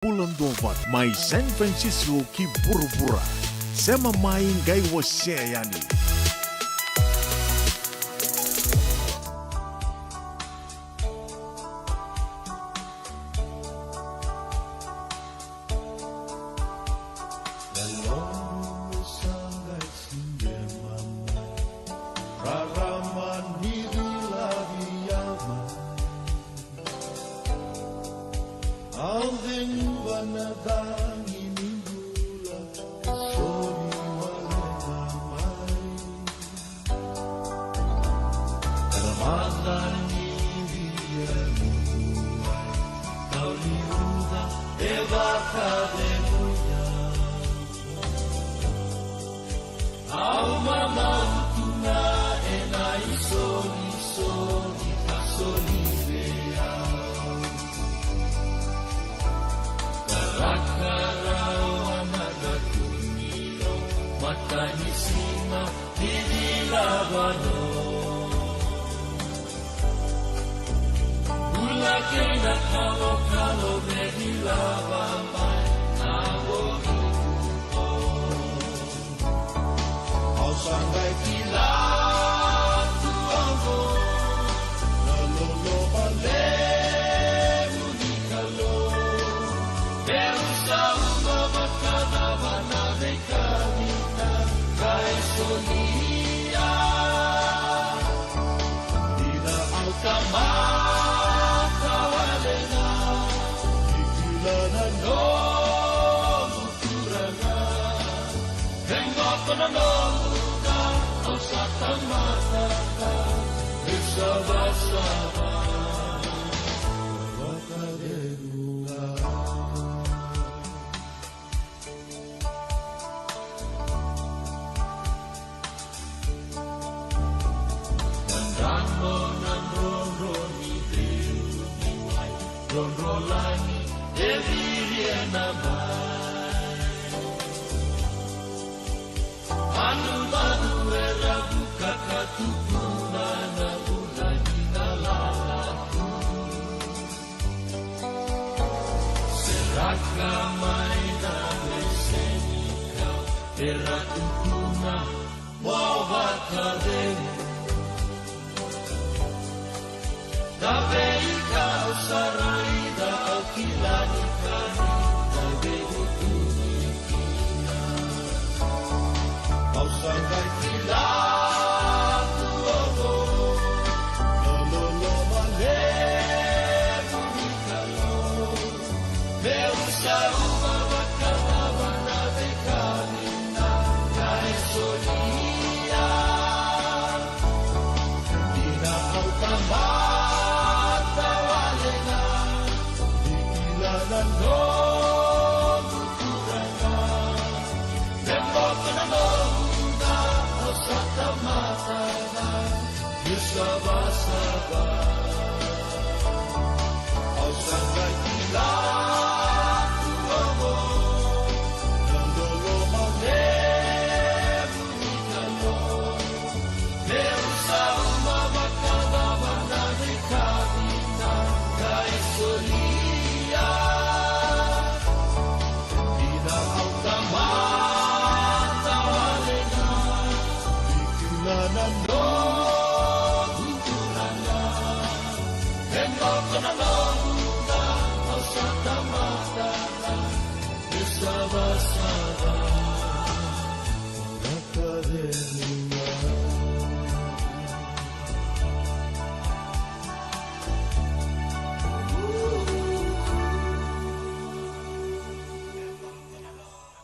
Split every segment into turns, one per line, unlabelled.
Bulan Dobat, mai San Francisco ki buru-bura. Sema main gai wasyayani.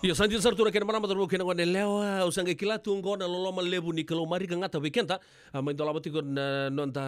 Ia santi sartura kena mana matar kena wane lewa usanga kila tungo na loloma lebu ni kalau mari kangata weekenda main dola bati kon nonta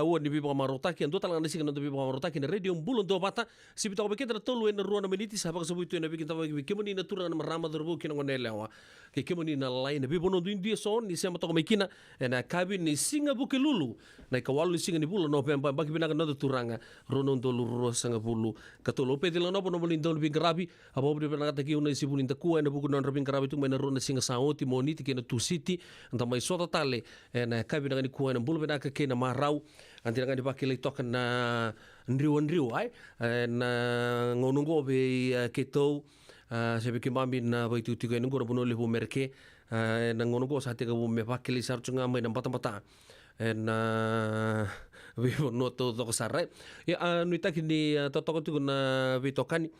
awan ni bipa marotaki ando talang nasi kan bipa marotaki na radio bulon do bata si bita weekenda tolu en ruana meniti sabak sabutu na bikin tawa kemoni na turang na marama darbu kena wane lewa ke kemoni na lain bi bono du india son ni sema to mekina na kabin ni singa buke lulu na kawalu ni singa ni bulo no pemba baki binaga no turanga rono ndolu rosanga bulu katolo pe dilo no bono bolindon bi grabi abo di penangata ki una sibulin ta kuai na buku non rabin karabi tu mena rona singa saoti moniti kena tu city anta mai sota tale na kabi na ni kuai na bulu penaka kena marau anti nga di pake le toka na ndriu ai na ngonungo be ketou se be kimami na vai tu tiko ngora bono le merke na ngonungo sa te ka me pakeli sarchunga mai na pata na vi no to sarai ya nu itaki ni totoko tu na vitokani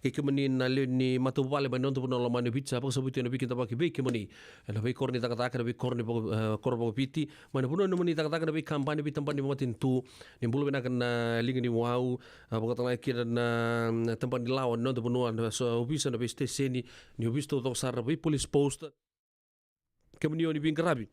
ke kemani na le ni matu vale ba non to no mane pizza pa sabuti na bikin tabaki be kemani na be korni taka na be korni korbo piti mane puno no mani taka na be kampani be tampani matin tu ni bulu na kan lingi ni wau ba kata kira na tampani lawan non to no so bisa na be steseni ni visto to sar be police post kemani oni bin grabi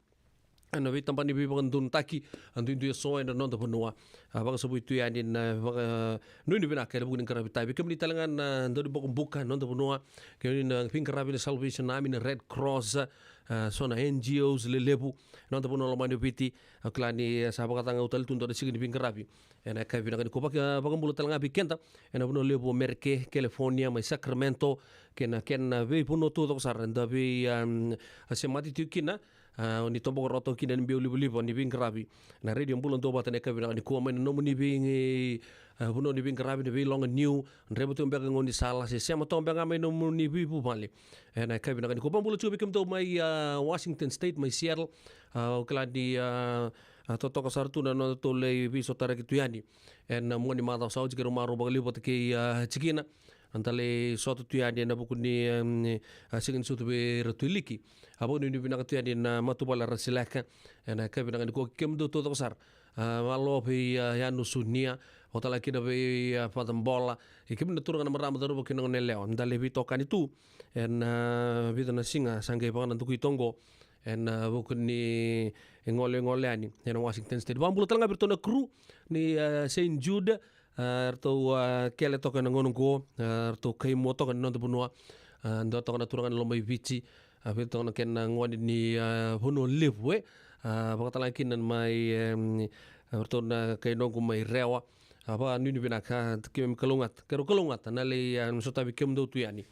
ana vi tampani vi bandun taki andu indu so ena non to noa baka sabu itu ya ni baka no ni bina kala bukin karabi tabi kemni talangan ndo boko buka non to noa kemni na pin karabi salvation army na red cross so na NGOs le lebu non to no mani piti klani sa baka tanga utal tundo de sigini pin karabi ena ka vina ko baka bulu talanga bikenta ena buno lebu merke California mai Sacramento kena ve puno to saranda vi asemati tukina ni tombo roto kina ni biu libu ni bin krabi na radio mbulon to batane ka ni ko men no ni bin buno ni bin krabi ni long new rebo to mbega ngoni sala se sema to mbega men no ni bi bu mali na ka ni ko pambulo chubi kem to mai Washington State mai Seattle kala di toto ka sartu na no to le bi so tara ki tuyani en mo ni ma da sauji ke rumaro bagali bot ke chikina antale soto tuyani na bukuni sigin sutu be rotuliki abo ni bina tuyani na matubala rasilaka na ka bina ko kemdo to sar malo be ya no sunia hotala kina be patambola e kemdo turanga na marama daru kina ne leo ndale bi tokani tu en vida na singa sange pa na tuku tongo en bukuni ngole ani en Washington State bambulo talanga bertona kru ni Saint Jude arto kele toka na ngonong ko arto kay mo toka non bunua ndo toka na turangan lomay vici abil toka na ken ngwani ni hono live bakatala kinan mai arto na kay nongo mai rewa apa ni bina ka kim kalungat na le so tabi kem do tuyani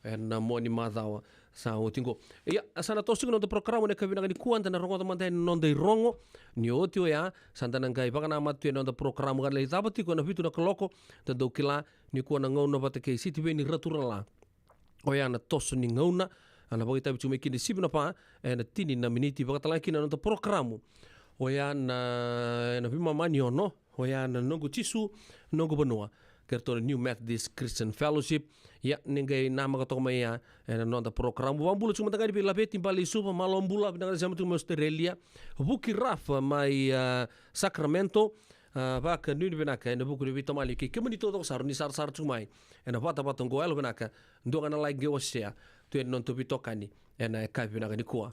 en mo ni madawa sa utingo ya sana tosing no programa ne kabina ni kuanta na rongo tamante non dei rongo ni otio ya santa na ngai baka na matu no programa kan le tabati ko na fitu na kloko te do kila ni ko na ngona bata ke siti be ni raturala o ya na tosu ni ngona ana bagi tabi cuma kini sibna pa na tini na miniti baka tala kina no programa o ya na bima mani ono o ya na nongo tisu nongo banua kerto New Methodist Christian Fellowship ya ningai nama katok maya non da program bulu cuma tangani bila beti bali supa malom bula bina sama tu Australia buki rafa mai Sacramento baka nu bina ka na buku di tamali ki kemani to sar ni sar cumai ena pata ngo elo bina ka ndo kana like geosia tu non to bitokani ena ka bina ni kuwa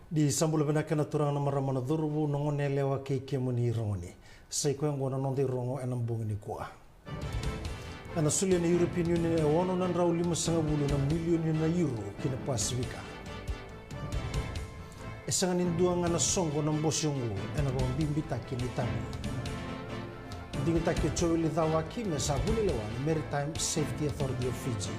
di sambula bena kana turang na maramana durbu nongone lewa ke muni rongoni sai ko ngona non de rongo enam bungi kwa ana sulia na European Union e wono nan raw 5.5 milion na euro kina Pasifika esangan induanga na songo na mbosyongo ena ko bimbita kini tamu dingita ke chowili dawaki me sabuli lewa Maritime Safety Authority of Fiji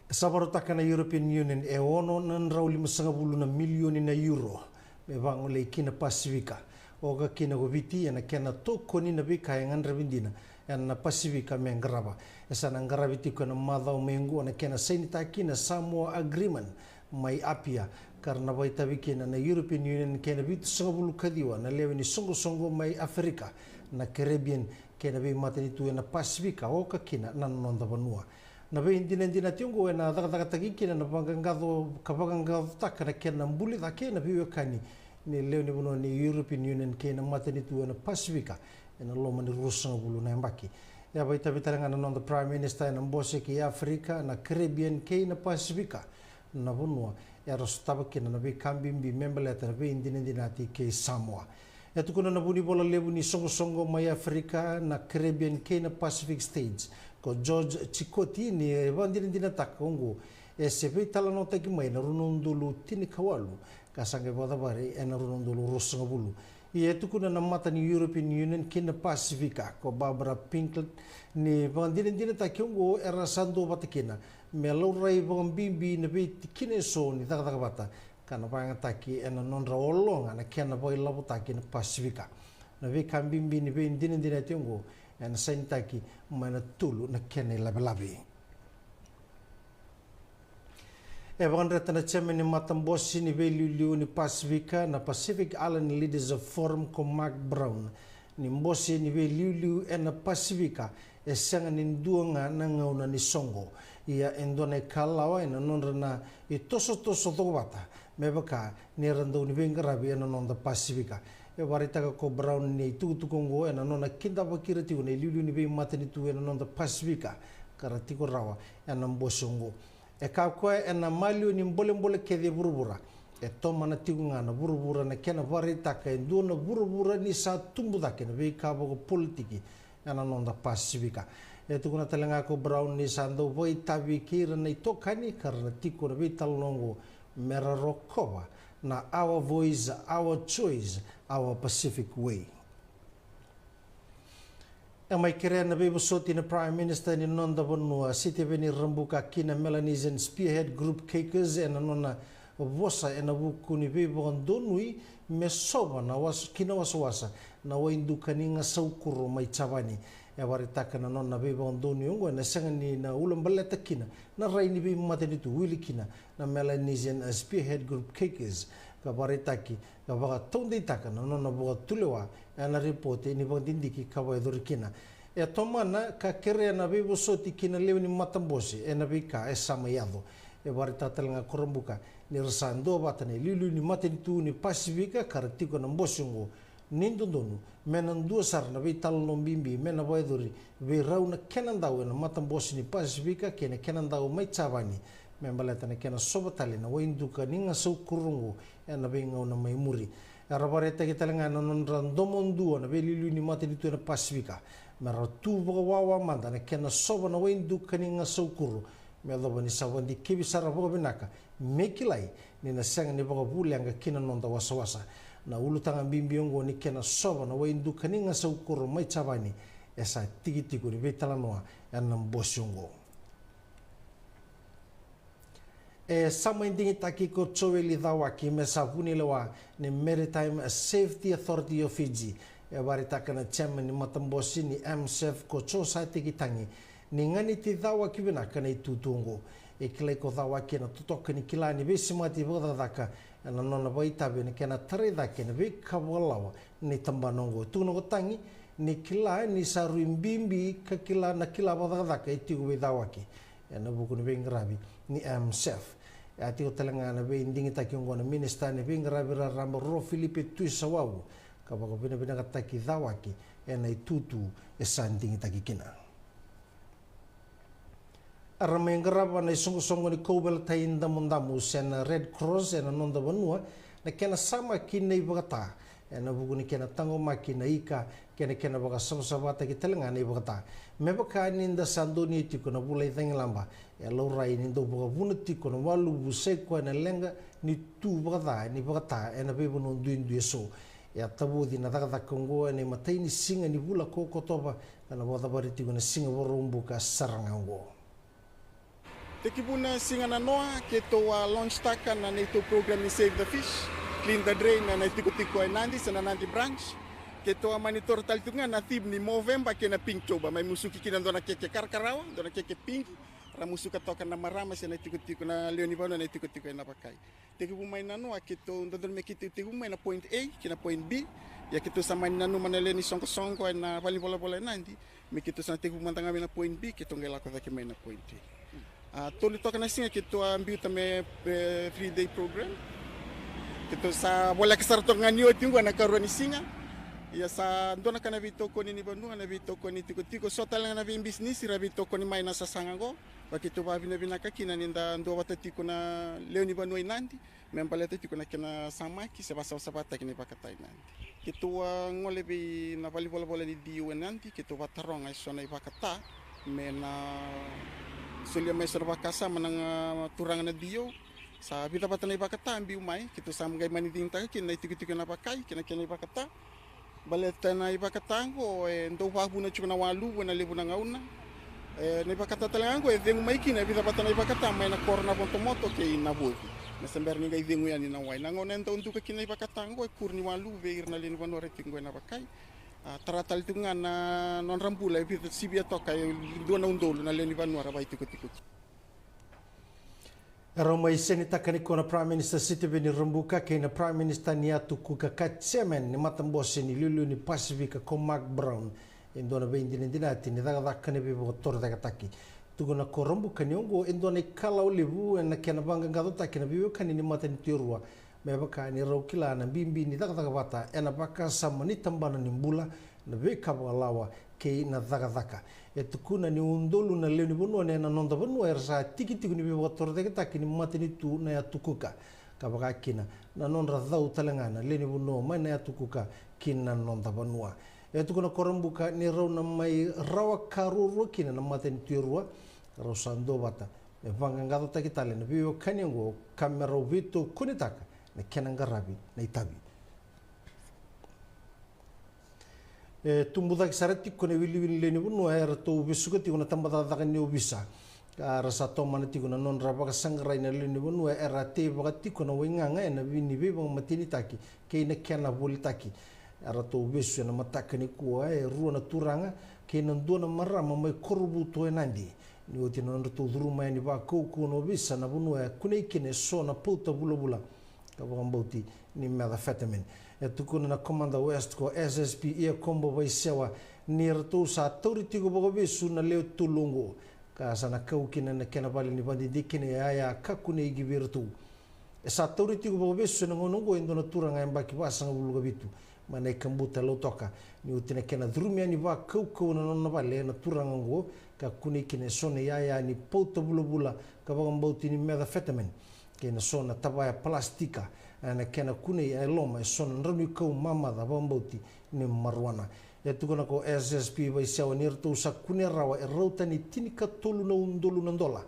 sabarotaka na European Union e ono nan raw 5.5 milion na euro me bango le kina Pasifika oga kina go viti na kena to koni na bika ngan rabindina na Pasifika me ngraba esa na ngrabiti ko na madao mengu na kena senita kina Samoa agreement mai apia karena bai tabikina na European Union kena bitu sangabulu kadiwa na lewe ni songo mai Afrika na Caribbean kena bi matani tu na Pasifika oka kina na nonda banua na be indina tiongo na daga kina na pangangado kapangangado takana kena mbuli da kena biwe kani ni leo ni bono ni European Union kena matani tu na Pasifika na loma ni rusanga bulu na mbaki ya bai tabitaranga na the Prime Minister na mbose ki Afrika na Caribbean kena Pasifika na bonua ya rostaba kena na be kambimbi member letter be indina ti ke Samoa ya tukuna na buni bola lebu ni songo mai Afrika na Caribbean kena Pacific States ko George Chikoti ni vandina takongo e sepe tala nota ki mai na runondulu tini kawalu kasange boda bare e na runondulu rosanga bulu Ia tu kuna na mata ni European Union kina Pasifika ko Barbara Pinklet ni bangdina ta kyongo era sando batakina melo rai bang bimbi na be kine so ni ta bata kana bang taki ena non raolong ana kena boy labu taki na Pasifika na be kan bimbi ni be dina kyongo ena sain taki mana tulu na kene labi Evan retana chairman ni Matambosi ni Liu ni Pasifika na Pacific Island Leaders of Forum ko Mark Brown ni Mbosi ni Liu na Pasifika esanga ni duanga na ngauna ni Songo ia endone kalawa ina nonra na itoso tobata mebaka ni rando ni Ngarabi na nonda Pasifika e warita ko Brown ni tukongo ina nona kinda bakira tiu ni Liu ni matani tu ina nonda Pasifika karatiko rawa ina Mbosongo e ka koe e na malio ni mbole kede burubura e toma na tigunga na burubura na kena varitaka e dua na burubura ni sa tumbu dake na vei ka bogo politiki e na nonda Pasifika e tukuna talenga ko Brown ni sa ndo voi tabi kira na itokani karana tiko na vei talongo mera rokova na our voice, our choice, our Pacific way. E mai kere na bebo soti na Prime Minister ni nonda bonua siti veni rambuka kina Melanesian Spearhead Group Cakers e na nona vosa e na buku ni bebo andonui me soba na kina wasawasa na wainduka ni nga saukuro mai chavani e waritaka na nona bebo andonui ungo na sanga ni na ulam baleta kina na rai ni bebo matani tu wili kina na Melanesian Spearhead Group Cakers ka waritaki ka baka tonditaka na nona boga tulewa ana reporte ni bang dindiki kawai dorikina e tomana ka kere na bebo soti kina lew ni Matambosi e na bika e sama yado e warita talanga korombuka ni rasando batane lilu ni mateni tu ni Pasifika karatiko na Mbosongo nindondonu menan dua sar na be talon bimbi mena boydori be rauna kenandau na Matambosi ni Pasifika kena kenandau mai chavani membalata na kena sobatali na wainduka ninga saukurungu e na be ngau na mai muri Arabareta kita lengan non randomon dua na belilu ni mati ditu na Pasifika. Mera tu wawa manda na kena soba na waindu kaninga saukuru. Melo bani sawan di kibisara boga binaka. Mekilai ni na sanga ni boga buli anga kina nonda wasa. Na ulu tangan bimbiongo ni kena soba na waindu kaninga saukuru mai chavani. Esa tiki-tiku ni betalanoa enam Mbosongo. E sama indingi taki ko Joeli Dhawaki me savuni lewa ni Maritime Safety Authority of Fiji e waritaka na chairman ni Matambosi ni MSF ko chosa tiki tangi ni ngani ti Dhawaki binaka na itutungo e kilai ko Dhawaki na tutoka ni kilani besi mati boda dhaka na nona baitabe ni kena tare dhake na vika walawa ni tambanongo tunogo tangi ni kila ni saru imbimbi ka kila na kila boda dhaka itigo Dhawaki e na buku ni Ngarabi ni MSF ati o talangana be indingi takiongo na minister ni Ngarabi ramba ro Filipe Tuisawau ka baka bina kataki Dhawaki e na itutu e sandingi takikina arame Ngarabi na songo ni Kobel tainda mundamu sen Red Cross e na nonda banua na kena sama kina ibagata e na buku ni kena tango makina ika kena baka sabata ki talangana ibagata me baka ninda sandoni tiko na bulai lamba e laurai ni do boga bunati ko no walu busai ko na lenga ni tu boga ni boga e na bebo no duindu so e tabu di na daga kongo ni matai ni singa ni bula ko toba na boda bariti ko na singa borumbu ka sarangango
te kibuna singa na noa ke to launch taka na neto program ni Save the Fish clean the drain na tiko ai nandi sana nandi branch ke to monitor tal tunga na tib ni Movember ke na pink coba mai musuki kina dona keke karkarawa dona keke pink ramusuka toka na marama se na tiko na leoni bana na tiko na pakai te kubumai nano akito ndodon me kiti te kubumai na point A kina point B ya kito sama nano manaleni songo na pali bola nandi me kito sa te kubumantanga na point B kito ngela ko dake mai na point A toli toka na singa kito ambiu tame 3-day program kito sa bola kasarto nganyo tingo na karoni singa ya sa ndona kana vito ko ni bandu na vito ko ni tiko so tala na vim business ra vito ko ni mai na sasangango bakito ba vina kakina ninda ndo watati ko na leo ni bandu inandi mempalete tiko na kina samaki se basa sabata kini pakatai nandi kito ngole bi na vali bola di diu nanti kito watarong ay so na ipakata mena sulia mai serba kasa menang turang na dio sa vita patana ipakata mbi umai kita samgai maniting ta kina tiku na pakai kina ipakata baletana ipakatango ndo wabuna chuna walu na lebu na ngauna na ipakata talango vengu mai kina vita patana ipakata mai na korna pontomoto ke ina buti na sember ninga vengu yani na wai nango nento untuk kina ipakatango kurni walu veir na leni vanore tingo na pakai taratal tunga na non rambula vita sibia toka dona undolo na leni vanora vai tiku
Roma iseni takani kona Prime Minister Sitiveni Rambuka kena Prime Minister Niatu Kuka Katsemen ni matambosi ni lulu ni Pacifica ko Mark Brown indona beindi ni dinati ni daga dakane be botor daga taki tuguna ko Rambuka ni ongo indona kala olivu na kena banga ngado taki na biwe kani ni matan tirua mebaka ni raukila na bimbi ni daga bata ena baka sama ni tambana ni mbula na beka lawa ke na daga tukuna ni undolu na leo ni bonua na nonda bonua ersa tiki ni botor de taki ni matini tu na ya tukuka kabaka kina na nonra dhau talangana leo ni bonua mai na ya tukuka kina nonda bonua tukuna korombuka ni rau na mai rawa karuru kina na matini tuirua rau sando bata e vanga ngado taki tale na biyo kanyango kamera vito kunitaka na kenanga rabi na itabi tumbuda sarati kone wili leni bunu era to bisuka ti kuna tambata daga ni ubisa rasa to manati kuna non raba sangrai na leni bunu era te bagati kuna wenganga na bini be bang matini taki ke na kena boli taki era to bisu na mataka ni kuwa ruo na turanga ke na ndona marama mai korbu to enandi ni oti non to duruma ni ba ko no bisa na bunu kuna ikine so na puta bula ka bauti ni methamphetamine tukuna na Commander West ko SSP ia kombo vai sewa nirtu sa tauriti ko bogo besu na leo tulungo ka sana kaukina na kena bali ni bandi dikine ya kakune igi virtu sa tauriti ko bogo besu na ngonongo indona turanga embaki basanga buluga bitu mana kambuta lo toka ni utina kena drumia ni ba kauko na nonna bale na turanga ngo ka kune kine sone ya ni pauta bulubula ka bogo mbauti ni methamphetamine kena sona tabaya plastika ana kena kune ya loma son ranu ko mama da bamboti ni marwana tukuna ko SSP vai sewa nirtu sa kune rawa rauta ni tinika tolu na undolu na ndola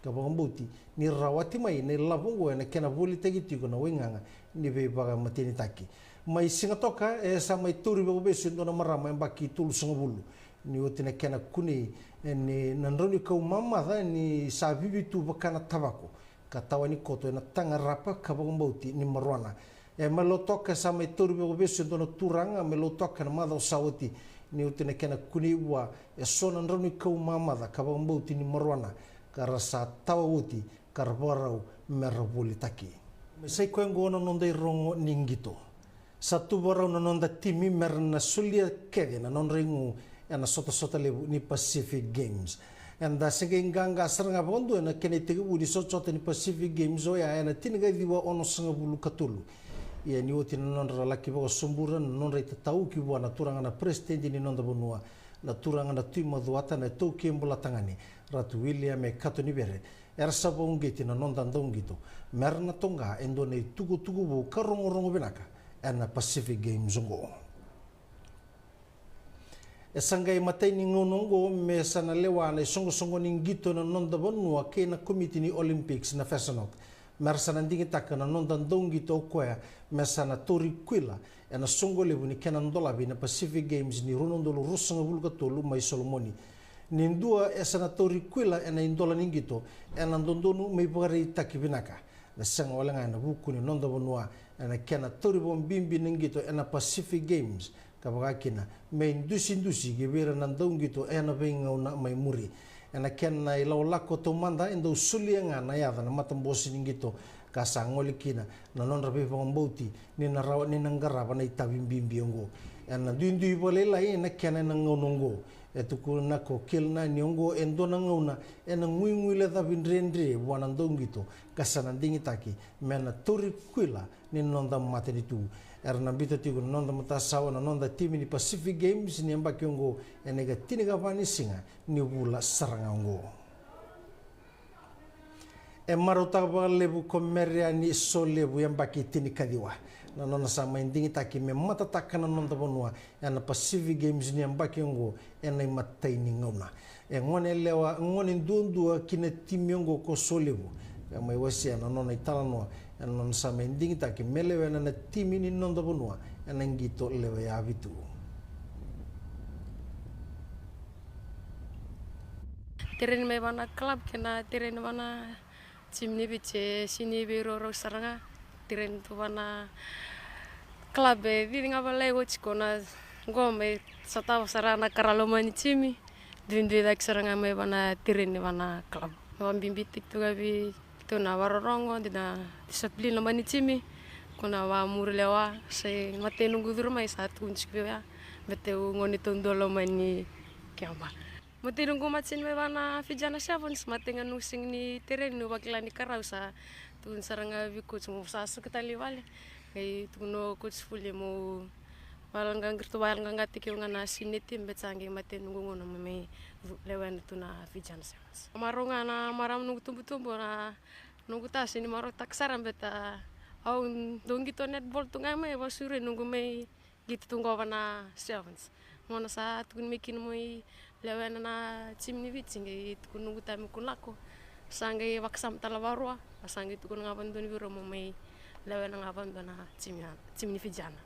ka bamboti ni rawati mai ni labungo na kena boli tagiti ko na wenganga ni be baga matini taki mai singa toka sa mai turi be besu ndona marama mbaki tulu sanga bulu ni otina kena kune ni nanranu ko mama da ni sa bibitu bakana tabako katawani koto na tanga rapa kabambauti ni marwana melotoka sa mai toru be besu dono turanga melotoka na madao sawati ni utena kena kuniwa sona nroni kau mamada kabambauti ni marwana karasa tawuti karbarau merabuli taki sai koengo na nonda rongo ningito satu barau na nonda timi merna sulia kede na nonringu na sota lebu ni Pacific Games anda sengeng ganga seranga bondo na kene tege budi socote ni Pacific Games oya na tiniga diwa ono sanga bulu katulu ia ni oti non laki bo sumburan non rei tau ki na turanga na president ni nonda bonua na turanga na tuima duata na to kembula tangani ratu William e katoni bere era sabong geti na nonda ndongito merna tonga endone tugu bu karongo benaka na Pacific Games ngo sangai matai ni ngonongo me sana lewa na songo ningito na nonda bonua ke na committee ni Olympics na Fesonok mersana ndingi taka na nonda ndongito koya mesana tori kwila na songo lebu ni kena ndola bi na Pacific Games ni ronondolo rusanga bulga tolu mai Solomoni nindua esana tori kwila na indola ningito na ndondonu mai bagari takibinaka na sanga wala na buku ni nonda bonua na kena tori bombimbi ningito na Pacific Games kabakina me indusi gebera nandong gitu na benga una mai muri ena kenna ilaw lako to manda endo sulianga na ya na matambosi ningito kasangoli kina na non rabe pambauti ni na rawa ni nanggara na itabimbimbi ngo ena dindu bolela ena kenna ngonongo etukuna ko kilna nyongo endo nanguna ena ngui le da bindrendre wana ndongito kasana dingi taki mena tori kwila ni nonda materi tu erna bito tigo nonda matasawa na nonda timi ni Pacific Games ni amba kyongo enega tiniga vani singa ni bula sarangango marota lebu komeria ni so lebu amba kitini kadiwa na nona sama indingi taki me mata takana nonda bonua na Pacific Games ni amba kyongo ena matai ni ngona ngone lewa ngone ndundua kine timiongo ko so lebu yang mai wasia na nona itala noa yang non sa mending taki melewe na timi ni nonda bonua yang ngito lewe ya vitu.
Tiren me bana club kena tiren bana tim ni biche sini biro ro saranga tiren tu bana club e vinga vale kona gome sata sarana karalomani timi dindi dak saranga me bana tiren bana club wan bimbiti tu gabi tu na warorongo dina disiplin lomani timi kona wa murlewa se mate nunggu durma satu unchikya beteu ngoni tondolo mani kiamba. Mati nunggu macin me bana vijana Sevens mati nganusing ni teren no bakla ni karausa tun saranga vi coach mo sa seketali wale kai tuno coach fully mo walangang gertu walangang atike ngana sinitim betsangi mati nunggu ngono me lewan tuna vijana Sevens maronga na maram nunggu tumbu-tumbu na nunggu tas ini maro taksaram beta au dongi to netball tunga me basure nunggu me gitu tunggu wana Sevens mona sa tun mekin moi lewan na tim ni vitsinge tukun nunggu tamu kun lako sange waksam talawarwa sange tukun ngapan doni biro mo mai lewan ngapan dona tim ni vijana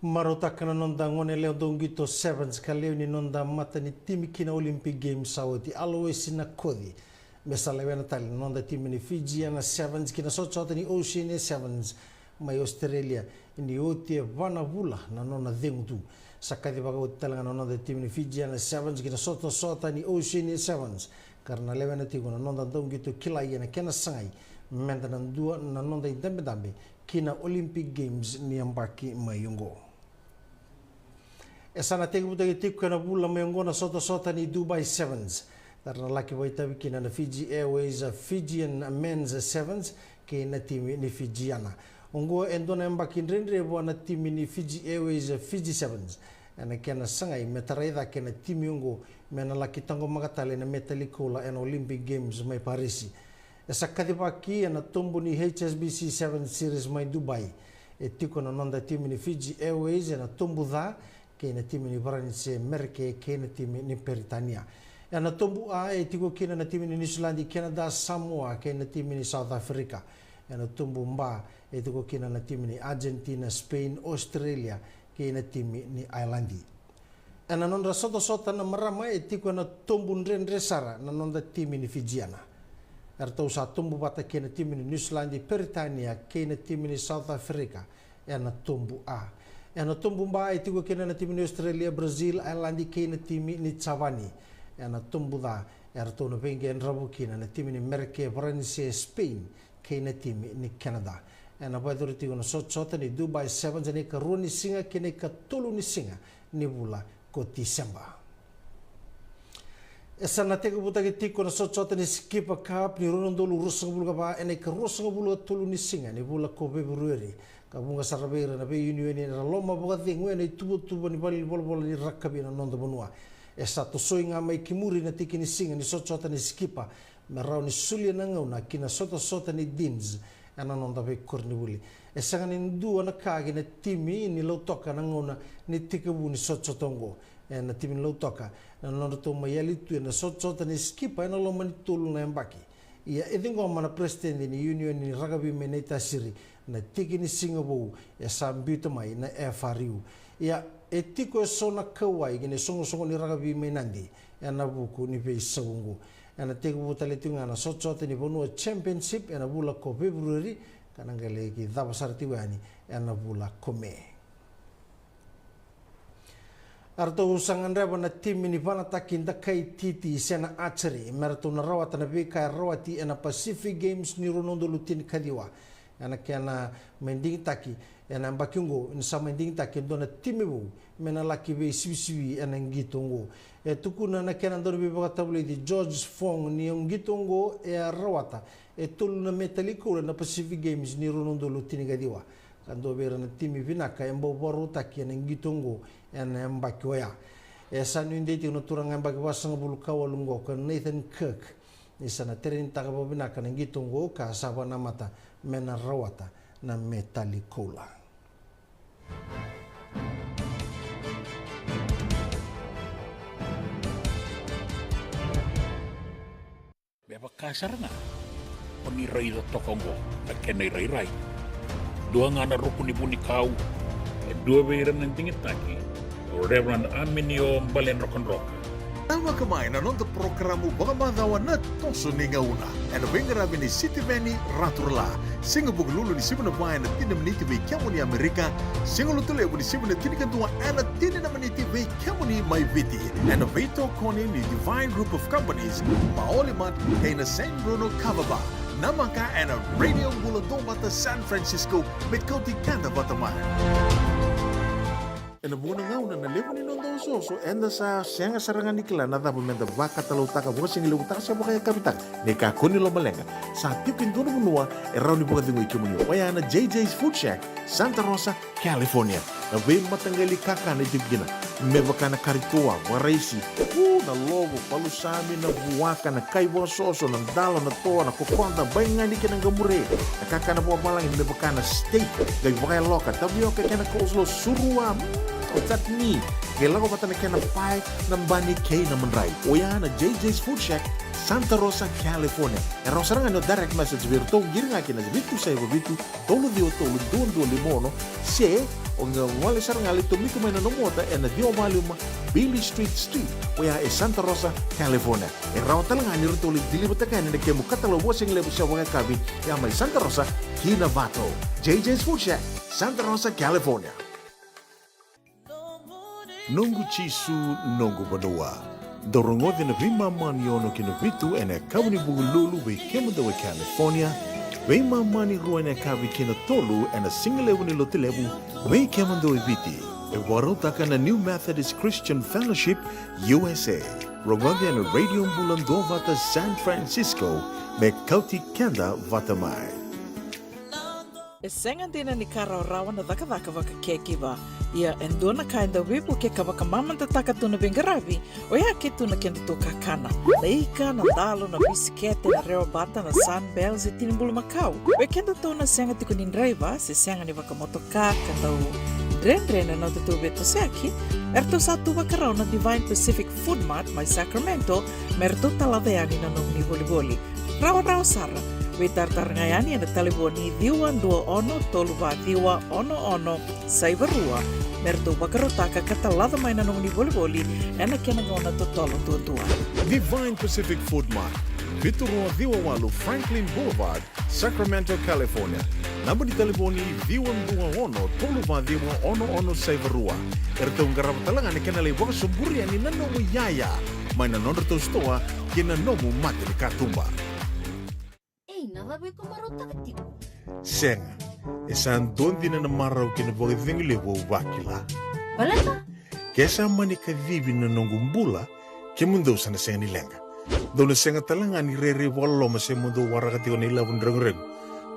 Marota kana nonda ngone leo dongito Sevens kaleo ni nonda mata ni timi kina Olympic Games sauti always na kodi mesa lewan tali nonda timi ni Fiji na Sevens kina sotota ni Oceania Sevens mai Australia ini otie vana vula na nona dengdu sakadi baga utalanga nona de tim ni Fiji na Sevens kina sota ni Oceania Sevens karena lewana tigo na nonda dongito kila na kena sangai menda na dua na nonda dambe kina Olympic Games ni ambaki mayungo esana tegu butagi tiku kana bula mayungo na sota ni Dubai Sevens karena laki waitabi kina na Fiji Airways Fijian Men's Sevens kina tim ni Fijiana Ongo endona mbaki ndrendre bwana timi ni Fiji Airways Fiji Sevens ana kena sangai metaraida kena timi ongo mena laki tango magatale na metalikola en Olympic Games mai Parisi esa kadipaki ana tombo ni HSBC 7 Series mai Dubai e tiko na nonda timi ni Fiji Airways ana tombo da kena timi ni Branice Merke kena timi ni Britania ana tombo a e tiko kena na timi ni New Zealand Canada Samoa kena timi ni South Africa ana tombo mba itu ko kina na timi ni Argentina, Spain, Australia kina timi ni Islandi. Ana nonda sota na marama tiko na tombu ndre sara na nonda timi ni Fijiana. Erto sa tombu bata kina timi ni New Zealand, Britania kina timi ni South Africa ana tombu a. Ana tombu mba tiko kina na timi ni Australia, Brazil, Islandi kina timi ni Chavani. Ana tombu da erto na pengen rabu kina na timi ni Merke, France, Spain kina timi ni Canada. Ana paidori tigo na sota ni Dubai Sevens ni ka rua ni singa kene ka tolu ni singa ni bula ko Disemba. Esa na teko butagi tiko na sota ni Skipper Cup ni Ronondolu rusang bulu ka ba ene ka rusang bulu tolu ni singa ni bula ko Februari ka bunga sarabera na be union ni loma boga thingwe ni tubo ni bali bol ni rakabi na nonda bonua. Esa to soinga mai kimuri na tiki ni singa ni sota ni Skipper merau ni sulia na ngauna kina sota ni Dins ana nonda be korni wuli esanga ni dua na kagi na timi ni lautoka na ngona ni tikabu ni sototongo na timi ni lautoka na nonda to mayali tu na sota ni Skipper na loma ni tolu na mbaki ia edingo mana president ni union ni rugby meneta siri na tiki ni Singapore ya sambito mai na FRU ia etiko sona kawai gine songo ni rugby menandi na buku ni be sagungu ana tegu butale tunga na sota ni bonua championship ana bula ko Februari kana ngale ki daba sarti wani ana bula kome arto usangan reba na tim ni bana takinda kai titi sena archery merto na rawata na bika rawati ana Pacific Games ni Ronondo Lutin Kadiwa ana kana mending taki ana bakungo ni sa mending taki dona timibu mena laki be sibi ana ngitongo e tukuna na kena ndor biba tabule di George Fong ni ngitongo e rawata e tulu na metaliko na Pacific Games ni Ronondo Lutin Kadiwa kando bera na timi vinaka embo boru taki ana ngitongo ana mbakioya e sanu indeti no turanga mbakwa sanga bulu kawalungo ka Nathan Kirk ni sana terin takabo vinaka na ngitongo ka sabana mata mena rawata na metalikola.
Kasar nga. Paniray da tokongo. Nakenay ray-ray. Dua nga na rukun ibu ni kau. Dua bayran ng tingit taki. Reverend Aminio Balen Rock.
Tama kamain na nonton programu Bagamadhawa na toso ni ngauna. Ano bengarabi ni City Veni Raturla. Singa buglulu ni Sibuna Bayan na tinamniti may kiamo ni Amerika. Singa lutulebo ni Sibuna tinikantua ana tinanamaniti may kiamo ni Maiviti. Ano beito koni ni Divine Group of Companies. Maolimat kay na San Bruno Cavaba. Namaka ana Radio Buladong Bata San Francisco. Met Kauti Kanda Bataman. Ena muna nga una nalepo ni Nondo Soso enda sa sianga sarangan ni kila nada bumenda baka talutaka buka singi lewutaka siya baka kapitak ni kakuni lo malenga sa tipin dono munua erau ni buka dingo ikimuni waya na JJ's Food Shack Santa Rosa, California na vei matanggali kaka na jibgina mebaka na karitua waraisi na logo palusami na buwaka na kaiwa soso na dalo na toa na kukonda bainga ni kinang gamure na kaka na buwa malang mebaka na steak gay baka loka tabi oke kena kuslo surua Otat ni, kailan ko bata na kaya ng pie ng bani kay na manray. O yan na JJ's Food Shack, Santa Rosa, California. Erang sarang ano direct message virto, giri nga kina bitu sa iba bitu, tolo dio tolo doon limono, se, o nga wali sarang ali tumiko may nanomota, na dio maluma Billy Street. O yan Santa Rosa, California. Erang talang nga nirito ulit dilibot na kaya na kaya mo katalawas yung lebo sa mga kabi, yan may Santa Rosa, Kinavato. JJ's Food Shack, Santa Rosa, California. Nongu chisu nongu banua. Dorongo na vima mani ono kino vitu ene kawni bugululu we kemada we California. We mani ruwa ene kawi kino tolu ene singalewu ni lotilewu we kemada we viti. E warotaka na New Methodist Christian Fellowship USA. Rongondi ene Radio Bulando vata San Francisco me kauti kenda vatamai.
Esenga dina ni karaurawa na vaka vaka kekiva. Ia endona kainda wipu ke kavaka mamanta takatuna bengaravi. Oya ketuna kenda to kakana. Leika na dalo na bisikete na reo bata na sunbells e tinimbulu makau. We kenda to na senga tikunin driver se senga ni vaka motoka kanda Dren na tutu beto seaki. Erto satu vakarao na Divine Pacific Food Mart mai Sacramento. Merto talaveani na nung ni boli. Rawa sara. We tartarngayani na taliboni diwa dua ono toluva diwa ono saibarua merto bakarotaka katalada mai na nung ni boli ena kenangona to tolo tua.
Divine Pacific Food Mart, Viturua Diwa Walu Franklin Boulevard, Sacramento, California. Namba di taliboni diwa ono toluva diwa ono saibarua. Erto ngarabatalangan ikanalay waka sumburi ani nanomu yaya. May nanondo to stoa kinanomu mati ni katumba.
Navabe kumarota katiko.
Senga, esan dondi na namaraw kinabuhay vingli wo wakila.
Balata?
Kesa mani kavivi na nongumbula, kimundo sa nasenga nilenga. Do na senga talanga ni rere walo masay mundo warakati ko na ilawang reng.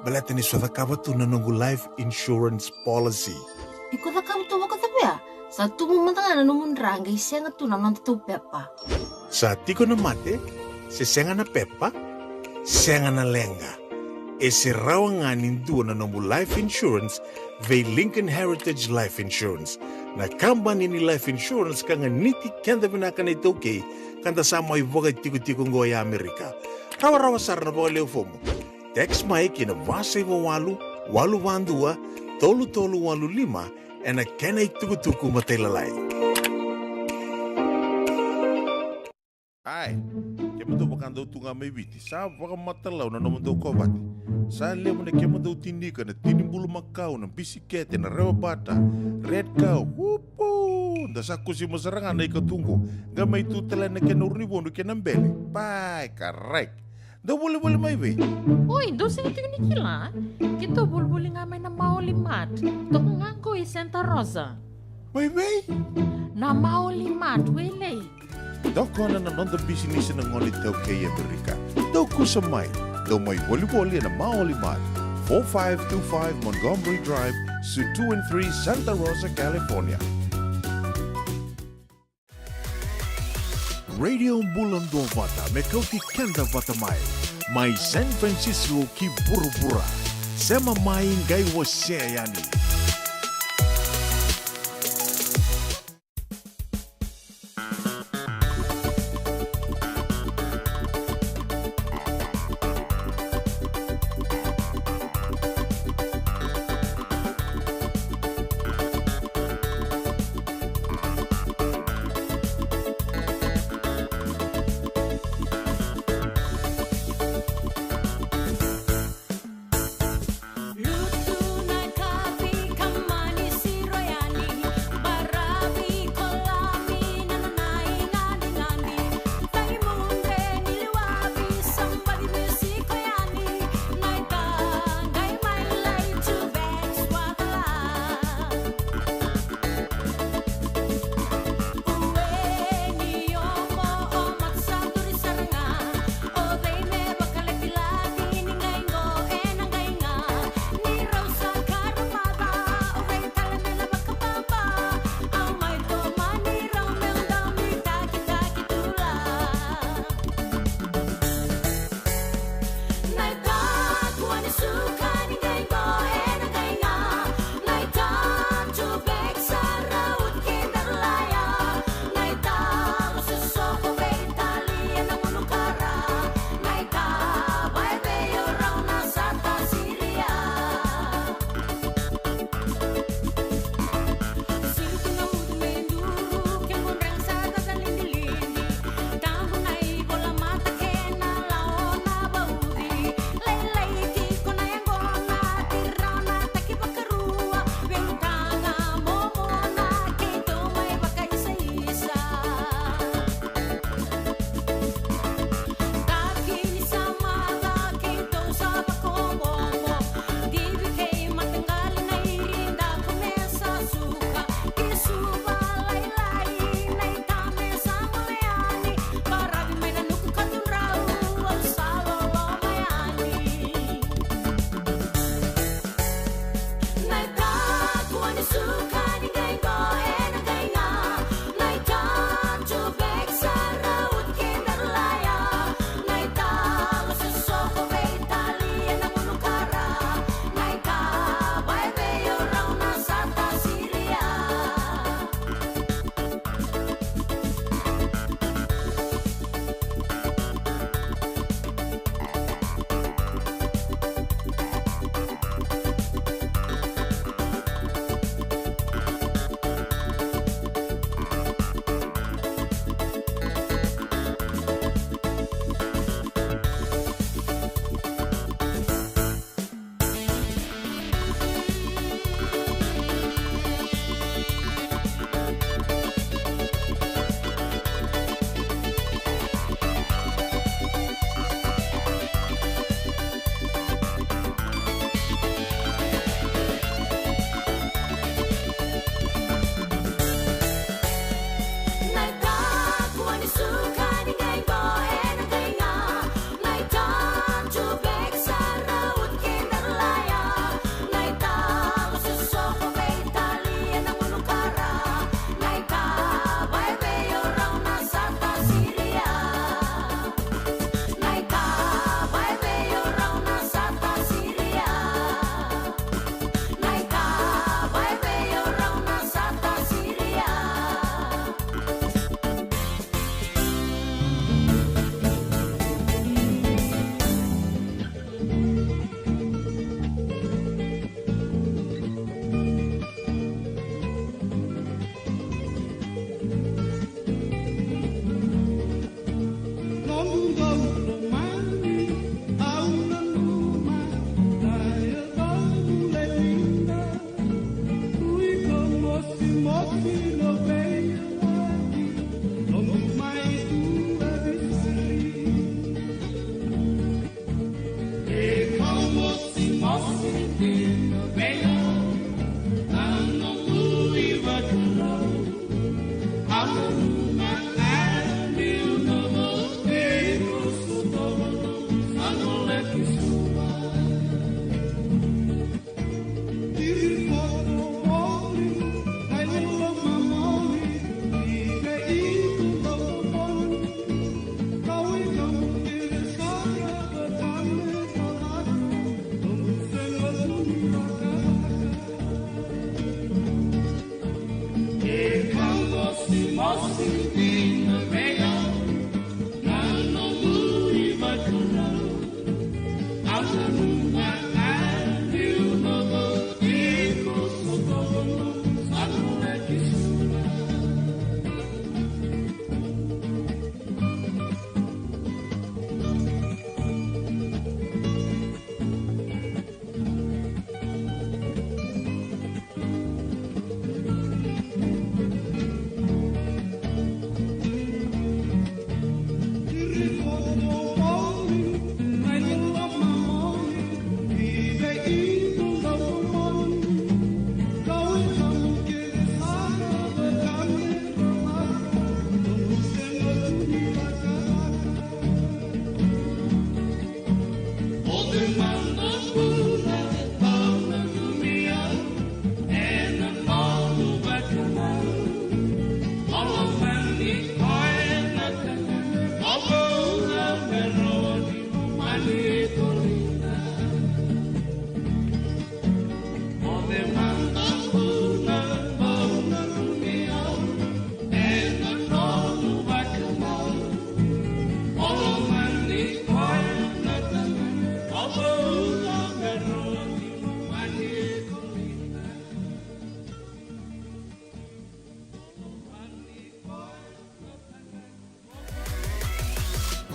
Balata ni swada kabatu na nongu life insurance policy.
Iko na kabuto wakatabya. Sa tumumantanga na numundrang ay senga tu na nanto pepa.
Sa tiko na mate, si senga na pepa, senga na lenga. E si rawanganin doon na nomu life insurance vei Lincoln Heritage Life Insurance. Na company ni life insurance ka nga niti kanda vinakan ito kay kanda sa may wagay tiko-tiko ngoya Amerika. Rawa-rawa sar na bawa leo fomo. Text may kinabasay mo walu wandua, tolu walu lima, e na kenay tuku-tuku matay lalay. Ay, kaya mo bakang daw tunga may witi. Sa baka matalaw na naman daw ko bati. Sa lemo na kaya mo daw tindika na tinimbulu makaw ng bisikete na rewa bata. Red cow, wupo! Dasa ko si masarangan na ikatungo. Gamay tutala na kaya nurnibono kaya ng bele. Pai, karek. Daw wala may we.
Uy, daw sa ito ni Kila. Kito bulbuli nga may na maulimat. Ito nga ko Santa Rosa.
May we?
Na maulimat, wele.
Daw ko na nanonda business ng ngonit daw kay Amerika. Daw ko sa may wali-wali na maulimat. 4525 Montgomery Drive, Suite 2 and 3, Santa Rosa, California. Radio Bulando Vata, Mekauti Kenda Vatamai, Mai San Francisco ki Burubura, Sema Mai Ngai Waseyani.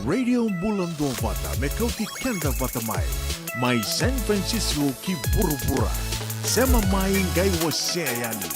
Radio Bulan Dua Vata, Mekauti Kenda Vata Mai San Francisco ki Burubura. Sema mai ngai waseayani.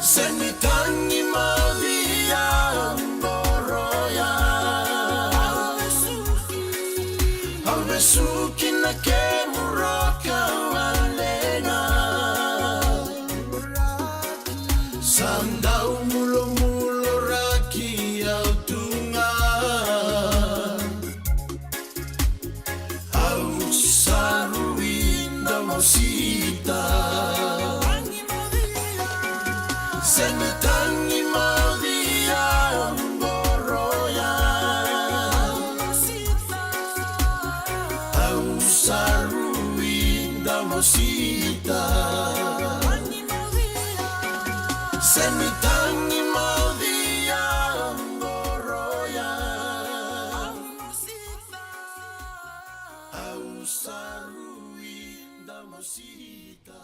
Senitangi ma Sandau mulo-mulo raki au tunga au saruinda mosita semetangi maudhia ngoroya au saruinda mosita Semitangi maudhia ngoroya au saruinda mosita.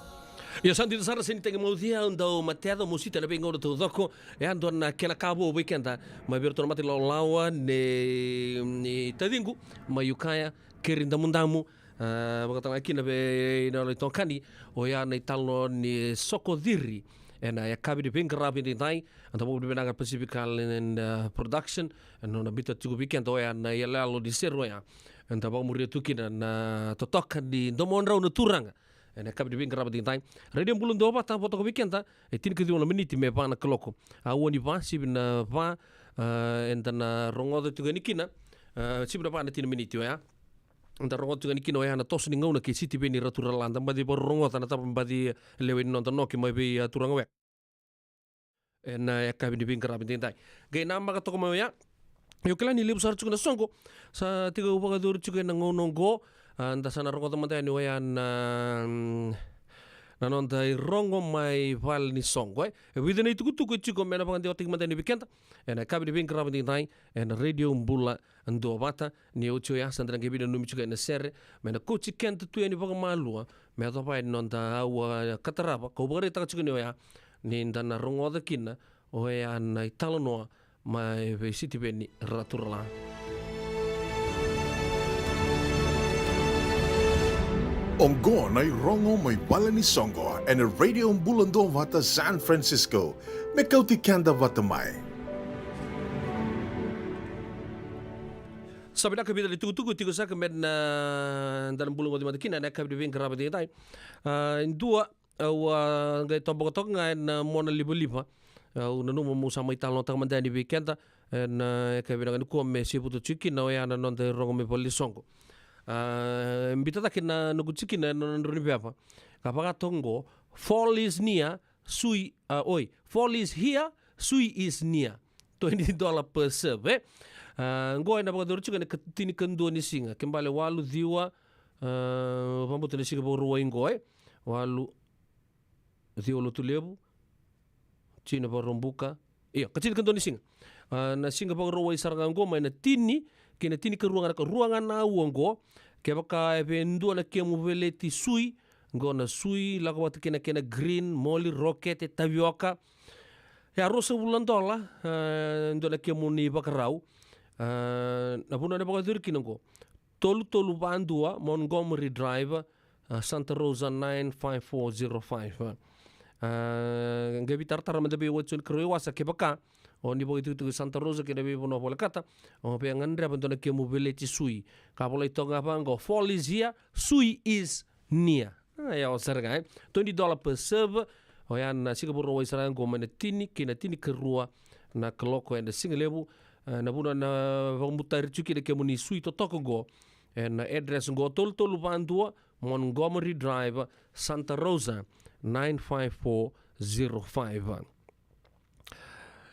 Ia santi sara sini tenge maudhia undau mateado mosita na bengo to doko e ando na kela cabo weekenda ma berto mati lawa ne tadingu ma yukaya kerinda mundamu wakatanga kina be na le tonkani o ya na italo ni sokodiri ena ya kabi de bengrabi ni dai anta bo de benanga Pacific Island production no na bita tugu weekend o ya na ya lalo di serro ya anta bo muri tukina na totoka di domonra no turanga ena kabi de bengrabi ni dai radio bulun do bata foto weekend e tin ke una minute me bana kloko a woni va sibna va enta na rongo de tugu nikina sibna bana tin minute ya anta rongo tuga nikino ya na tos ni ngona ke city be ni ratura landa mbadi bor rongo tana tapa mbadi lewe non tano ki mai be turanga we na ya kabi ni bingra bin dai ge na ma ka to mo ya yo kala ni libu sar tuga songo sa tiga upaga dur tuga na ngono go anda sana rongo tamanda ni ya na non dai rongo mai val ni songo within itu tuku tuku mena pangan diotik manda ni bikenta ena kabi ni bingra bin dai ena radio mbula ando bata ni ocho ya sandra ngebina numi chuka na serre mena coach kent tu ni baga malua me to pai non da wa kataraba ko bare ta chuka ni ya ni ndana rongo da kina o ya na italo no mai ve city beni raturla
Ongo na rongo may pala ni Songo and a radio mbulando vata San Francisco. Me kauti kanda vata mai.
Sabi na kabida tugu tigo sa kamed na dalam bulong di madakina na kabida ving karabat di tay. Indua wa ngay tombok tok ngay na mona libo-libo. Una numo mo sa may talon tang mandani weekenda na kabida ngani ko me siputo chicken na ya na non de rongo me pali Songo. Mbita takin na nugutsiki na nandroni pepa. Kapaka tongo, fall is near, fall is here, sui is near. $20 per serve. Ngoy na pagkadoro chuka na katini kando ni singa. Kimbale walu diwa, pambuto na siga ruwa ingoy. Walu diwa lutulebu, china pa rombuka. Iyo, katini kando ni singa. Na singa pa ruwa isaranga ngoma na tini, kena tini ke ruangan na uanggo ke baka ebendu na ke moveleti sui ngo na sui la ko kena green moli rocket tavioka ya rosa bulandola ndo na ke muni bakarau na puna na baka dirki ngo tolu bandua Montgomery Drive Santa Rosa 95405 ngabi tartar madabe wotsun krewasa ke baka o ni boy tu Santa Rosa ke nabi pono pola kata o pe ngandra bantona ke mobility sui ka pola itonga pango fall is here sui is near ya o serga $20 per serve o ya na sika boro wa isara ngo mena tini kina tini kerua na kloko enda singalebu na buna na mutar chuki de ke muni sui to tokongo na address ngo tolu bandua Montgomery Drive Santa Rosa 95405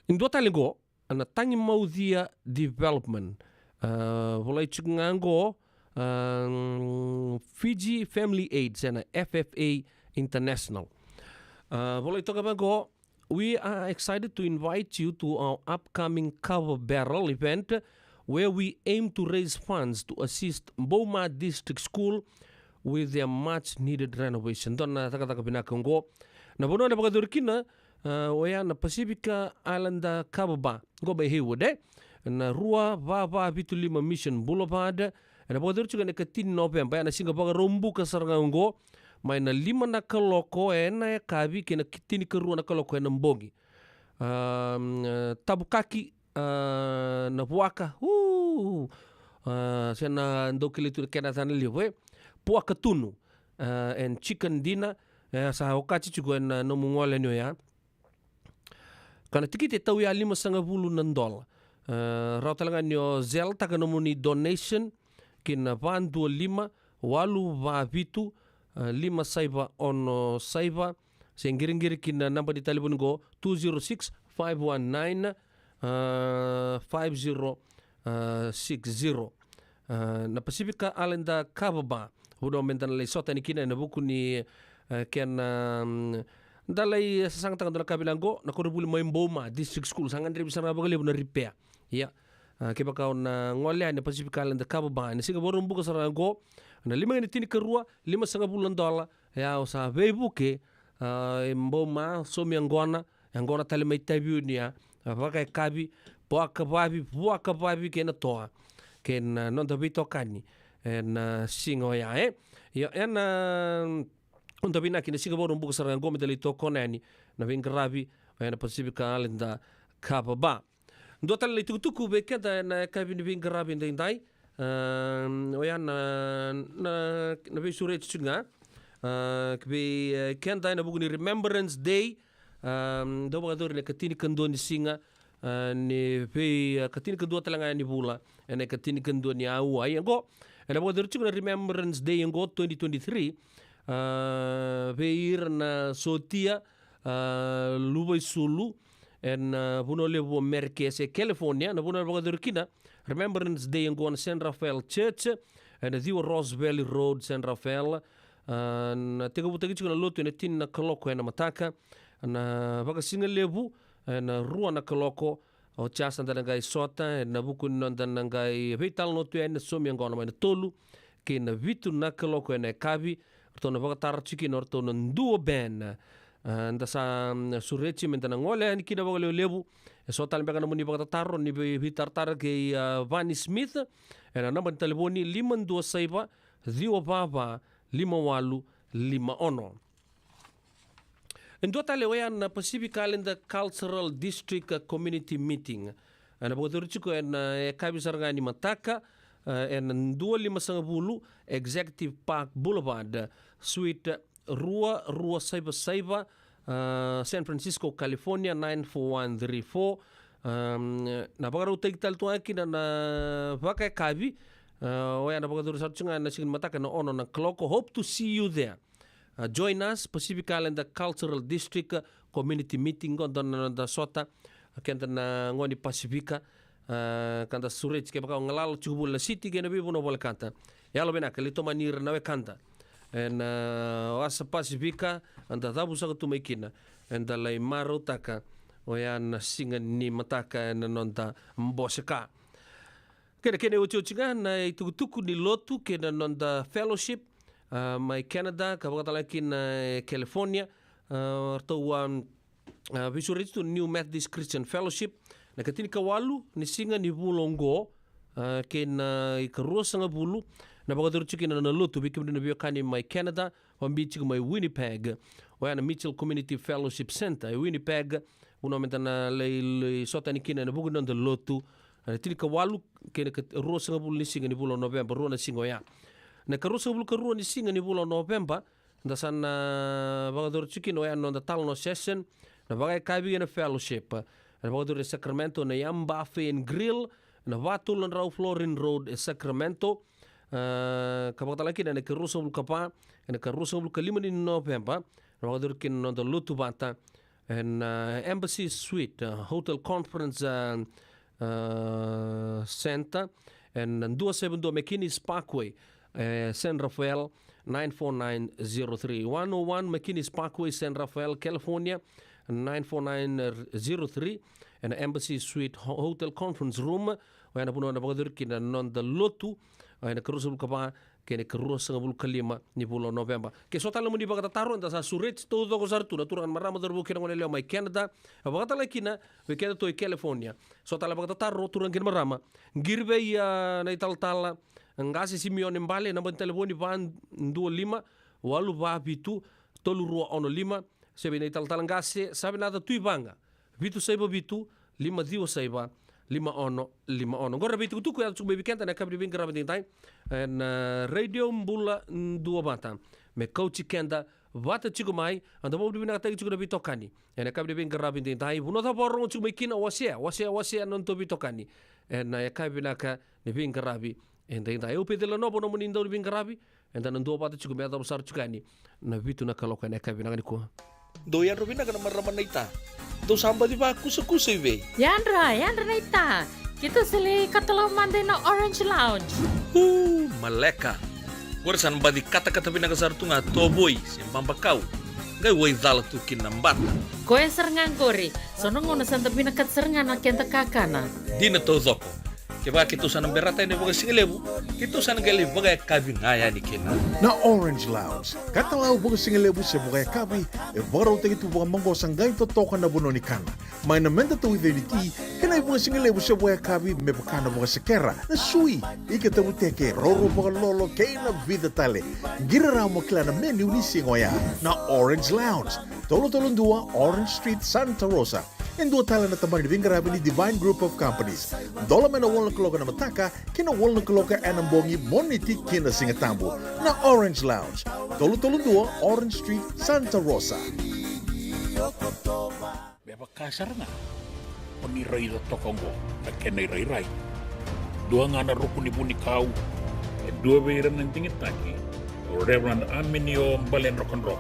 Indua talingo ana tangi maudhia development volai chukango Fiji Family Aid sana FFA International volai tokabango we are excited to invite you to our upcoming cover barrel event where we aim to raise funds to assist Boma District School with their much needed renovation dona taka binakongo na bono na pagdurkina Waya na Pacifica Island Kababa go by Haywood na rua va vitulima Mission Boulevard na poder chuga na 13 November na Singapore rombu ka sarangango mai na 5 na kaloko na kabi kina kitini ka rua na kaloko na mbongi tabukaki na buaka sena ndokili tu kena tan liwe puaka tunu and chicken dinner sa wakati chuko en no mungole nyo ya kana tikite tau ya $5.50 rau talanga nyo zel taka no muni donation kina van 25 walu va vitu 5 saiba ono saiba sengiringiri kina namba di telefon go 206 519 5060 na Pasifika Island Kababa hudo mentana lay sota ni kina na buku ni ken dalay sasang tangan dola kabilang go na korubuli may Mboma District School sangan ribi sana bagali na repair ya kiba ka na ngole na Pasifika Island Kababa na singa borum buka sana go na $5 kerua $5.50 ya sa Facebook Mboma somi angona tali may tabiu niya pakai kabi puaka babi kena toa ken non tabi tokani en singo ya ya en on tabi na kina singa borum buka sarang gome dali tokonani na vingrabi na Pasifika Island Kababa ndo tali tukutuku bekeda na kabi ni vingrabi ndai oyan na be sure tsunga kbe kenda na buguni Remembrance Day do bagador ne katini kando ni singa ni pe katini kando talanga ni bula ene katini kando ni au ai ngo ene bagador tsunga Remembrance Day ngo 2023 pe ir na sotia lubai sulu en buno levo merkese California na buno bagador kina Remembrance Day ngo na San Rafael Church en the Ross Valley Road San Rafael na tega butagi tsunga lotu ene tin na kaloko ena mataka na vakasinga levu na rua na kaloko o chasa ndana ngai sota na buku ndana ngai vital no tu ene somi ngona mai tolu ke na vitu na kaloko ene kabi to na vakatar chiki no to na nduo ben nda sa surechi mentana ngole ani kina vagale levu sota lembeka na muni vakatar ni vitar tar ke Vani Smith ena namba telefoni 527 08 58 Ndota lewa na Pacific Island Cultural District Community Meeting. Ana bodoruchiko en kabi sarangani mataka en 250 Executive Park Boulevard Suite Rua Saiba San Francisco California 94134 na bagaru tegtal tuaki na baka kabi oya na bagaru sarchunga na sigin mataka na ono na kloko. Hope to see you there. Join us, Pacific Island Cultural District Community Meeting on the Sota, kenda na ngoni Pasifika, kanda surich ke baka ngalalo chubula city ke na bibo no kanta. Yalo bena kalito manir na we kanta. En wasa Pasifika anda tabu sa kutumikina. Enda lay maro taka oyan singa ni mataka na nonta mboseka. Kene uchuchinga na itukutuku ni lotu kena nonta fellowship my Canada kabakatalakin California to visurits to New Methodist Christian Fellowship na katini kawalu ni singa ni bulongo ken ikarosanga bulu na bagaduruchikin na lutu bikim na biokani my Canada wambichig my Winnipeg wana Mitchell Community Fellowship Center Winnipeg unomenta na le sotani kina na bugu na lutu na tini kawalu ken rosanga bulu ni singa ni bulo November rona singo ya na karusa bulu karua ni singa ni bulan November da sana bagador chikin o yan da talno session na bagay kaibigan na fellowship na bagador Sacramento na Yamba and Grill na Vatul and Ralph Lauren Road Sacramento kabagtalaki na karusa bulu kapa na karusa bulu kalima ni November na bagador kin no da lutu bata and Embassy Suite Hotel Conference Center and 272 McKinney's Parkway San Rafael 94903 101 McKinney's Parkway San Rafael California 94903 and Embassy Suite Hotel Conference Room wana puno na bagadur kina non da lotu wana karusul kapa kene karus ngabul kalima ni bulan November ke sota lamu ni bagata taro nda sa suret todo ko sartu na turan marama darbu kina ngone leo mai Canada bagata lakina we kena to California sota la bagata taro turan kina marama girbe ya na ital ngasi Simeon Mbale na telefoni van 25 walu ba bitu tolu rua ono 5 sebe na ital ngasi sabe nada tu banga bitu saiba bitu 5 diwa saiba 5 Agora bem tu que tu bem kenta na cabri bem grave tintai na radio mbula 2 bata me coach kenda vata chico mai anda mo bina kata chico na bitokani na cabri bem grave tintai buno ta porro chico me kina wasia non to bitokani na ya kai bina ka ne bem grave tintai eu pedela no bono monindo bem grave enda non 2 bata chico me ata besar chukani na vitu na kaloka na kai bina ni ko
Doyan Robina ka naman raman na ita. Do samba di ba kusa-kusa ibe.
Yandra na ita. Kita sili katalaw mande na Orange Lounge.
Maleka. Gurasan ba di kata-kata pinakasar tu nga toboy, simpang bakaw. Gay way dala tu kinambata.
Koe serengan kori. Sono ngono santa pinakat serengan na kenta kakana.
Di na to zoko. Kaya kita sana berata ini bagai singelebu, kita sana gali bagai kabin ngaya ni kena.
Na Orange Lounge, katalaw baga singelebu sa bukay kabi, baraw tayo ito baga manggosang gayon totokan na buno ni kana. May namenda to identity, kanay baga singelebu sa bukay kabi, may baka na baga sakera, na sui, ikatabuteke, roro baga lolo, kay na vida tale. Giraraw mo kila na menu ni singoya, na Orange Lounge, tolo-tolong 2, Orange Street, Santa Rosa. Endo tala na tamang ni Bingarabi ni Divine Group of Companies. Dola may na walang kaloka na mataka, kina walang kaloka anambongi moniti kina singatambo na Orange Lounge. Tolo-tolo 2, Orange Street, Santa Rosa.
Beba kasar na. Paniray da toko mo na kenay ray-ray. Dua nga na rukun ni Bunikau, dua bayran ng tingit taki, o Reverend Aminio Balen Rock.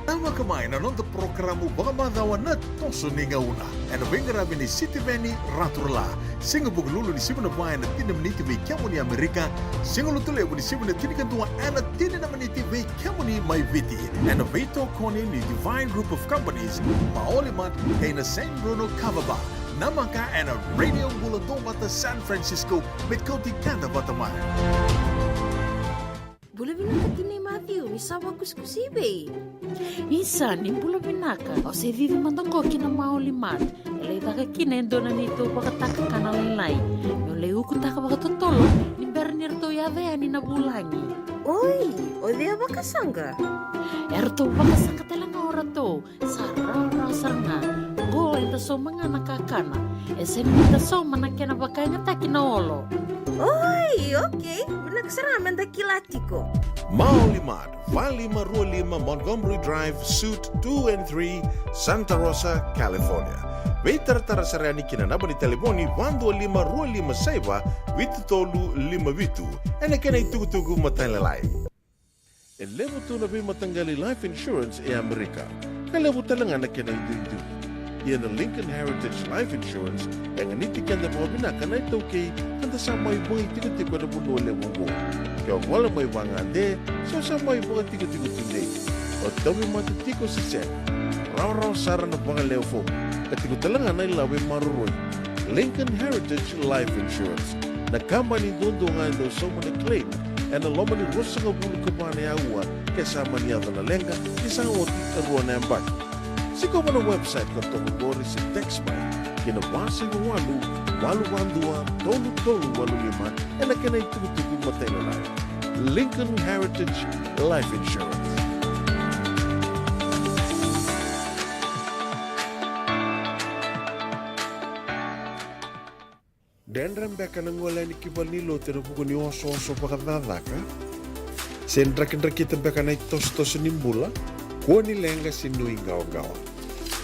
Tama kamay na nung programo baka madawan na toso ni ngauna. Ano Bingarabi ni City Veni Raturla. Singa buglulu ni Simon Bayan na tinamniti may kiamo ni Amerika. Singa lutulewo ni Simon na tinikantuwa na tinanamaniti may kiamo ni Maiviti. Ano Beto Kone ni Divine Group of Companies. Maolimat kay na San Bruno Cavaba. Namaka and a radio buladong bata San Francisco mit kauti kanda bataman.
Boleh binaka kini Matthew, ni sawa kuskusibe.
Isa ni bula binaka. O se vivi mandongo kina maolimat. Ele taka kina endona nito pakataka kana lelai. Yo leu kutaka pakatotolo. Ni bernir to yave ani na bulangi.
Oi, odea bakasanga.
Erto bakasanga telanga ora to. Sarara sarna. Go enta so mga nakakana. Ese ni enta so manakena bakanya takina olo.
Oi, okay. Nagsaraman da kilatiko.
Maolimat, Valley 5 Montgomery Drive, Suite 2 and 3, Santa Rosa, California. Veitartara sarani kinanaba ni telefoni 125 saiba 8352. Ena kena itugutugu matalalay. Elevo tu na bi matanggali life insurance e Amerika. Kalevo talanga na kena itu. Yan ang Lincoln Heritage Life Insurance yang anitikan na mga binaka na ito kay handa sa may mga tigo-tigo na bunole mo mo. Kaya wala may bangande, so sa may mga tigo-tigo tunde. O dami matitiko sa set. Raw-raw sara na mga leofo. Katigo talaga na ilawi maruroy. Lincoln Heritage Life Insurance. Nakamba ni dundungan daw sa mga claim. And ang loma ni Rosa nga bulu ka pa na yawa kasama niya na lenga isang oti karuan na yambak. Sigaw mo na website ng Tolugori sa Textby. Kinabasa yung walu-walu-walu-walu, tolu-tolu-walu-lima, e na kanay tugtugong matay na lang. Lincoln Heritage Life Insurance. Dan rembeka nang wala ni kibal nilo tinabuko ni oso-oso pakadadaka. Sendrak-ndrak beka na itos-tos nimbula. Kuha nilenga sinuingaw-gawa.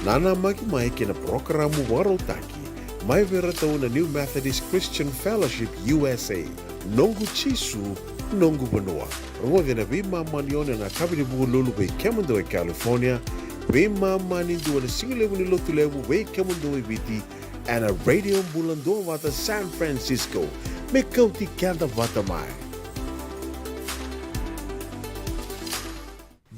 Nana magimay kina programo warotaki. May verataw na New Methodist Christian Fellowship USA. Nongu Chisu, Nongu Banua. Ruwa na bima manion na kabini bugululu kay Kemundo California. Bima manindu na singilewu ni lotulewu kay Kemundo Biti. And a radio bulando wata San Francisco. May kauti kanda watamay.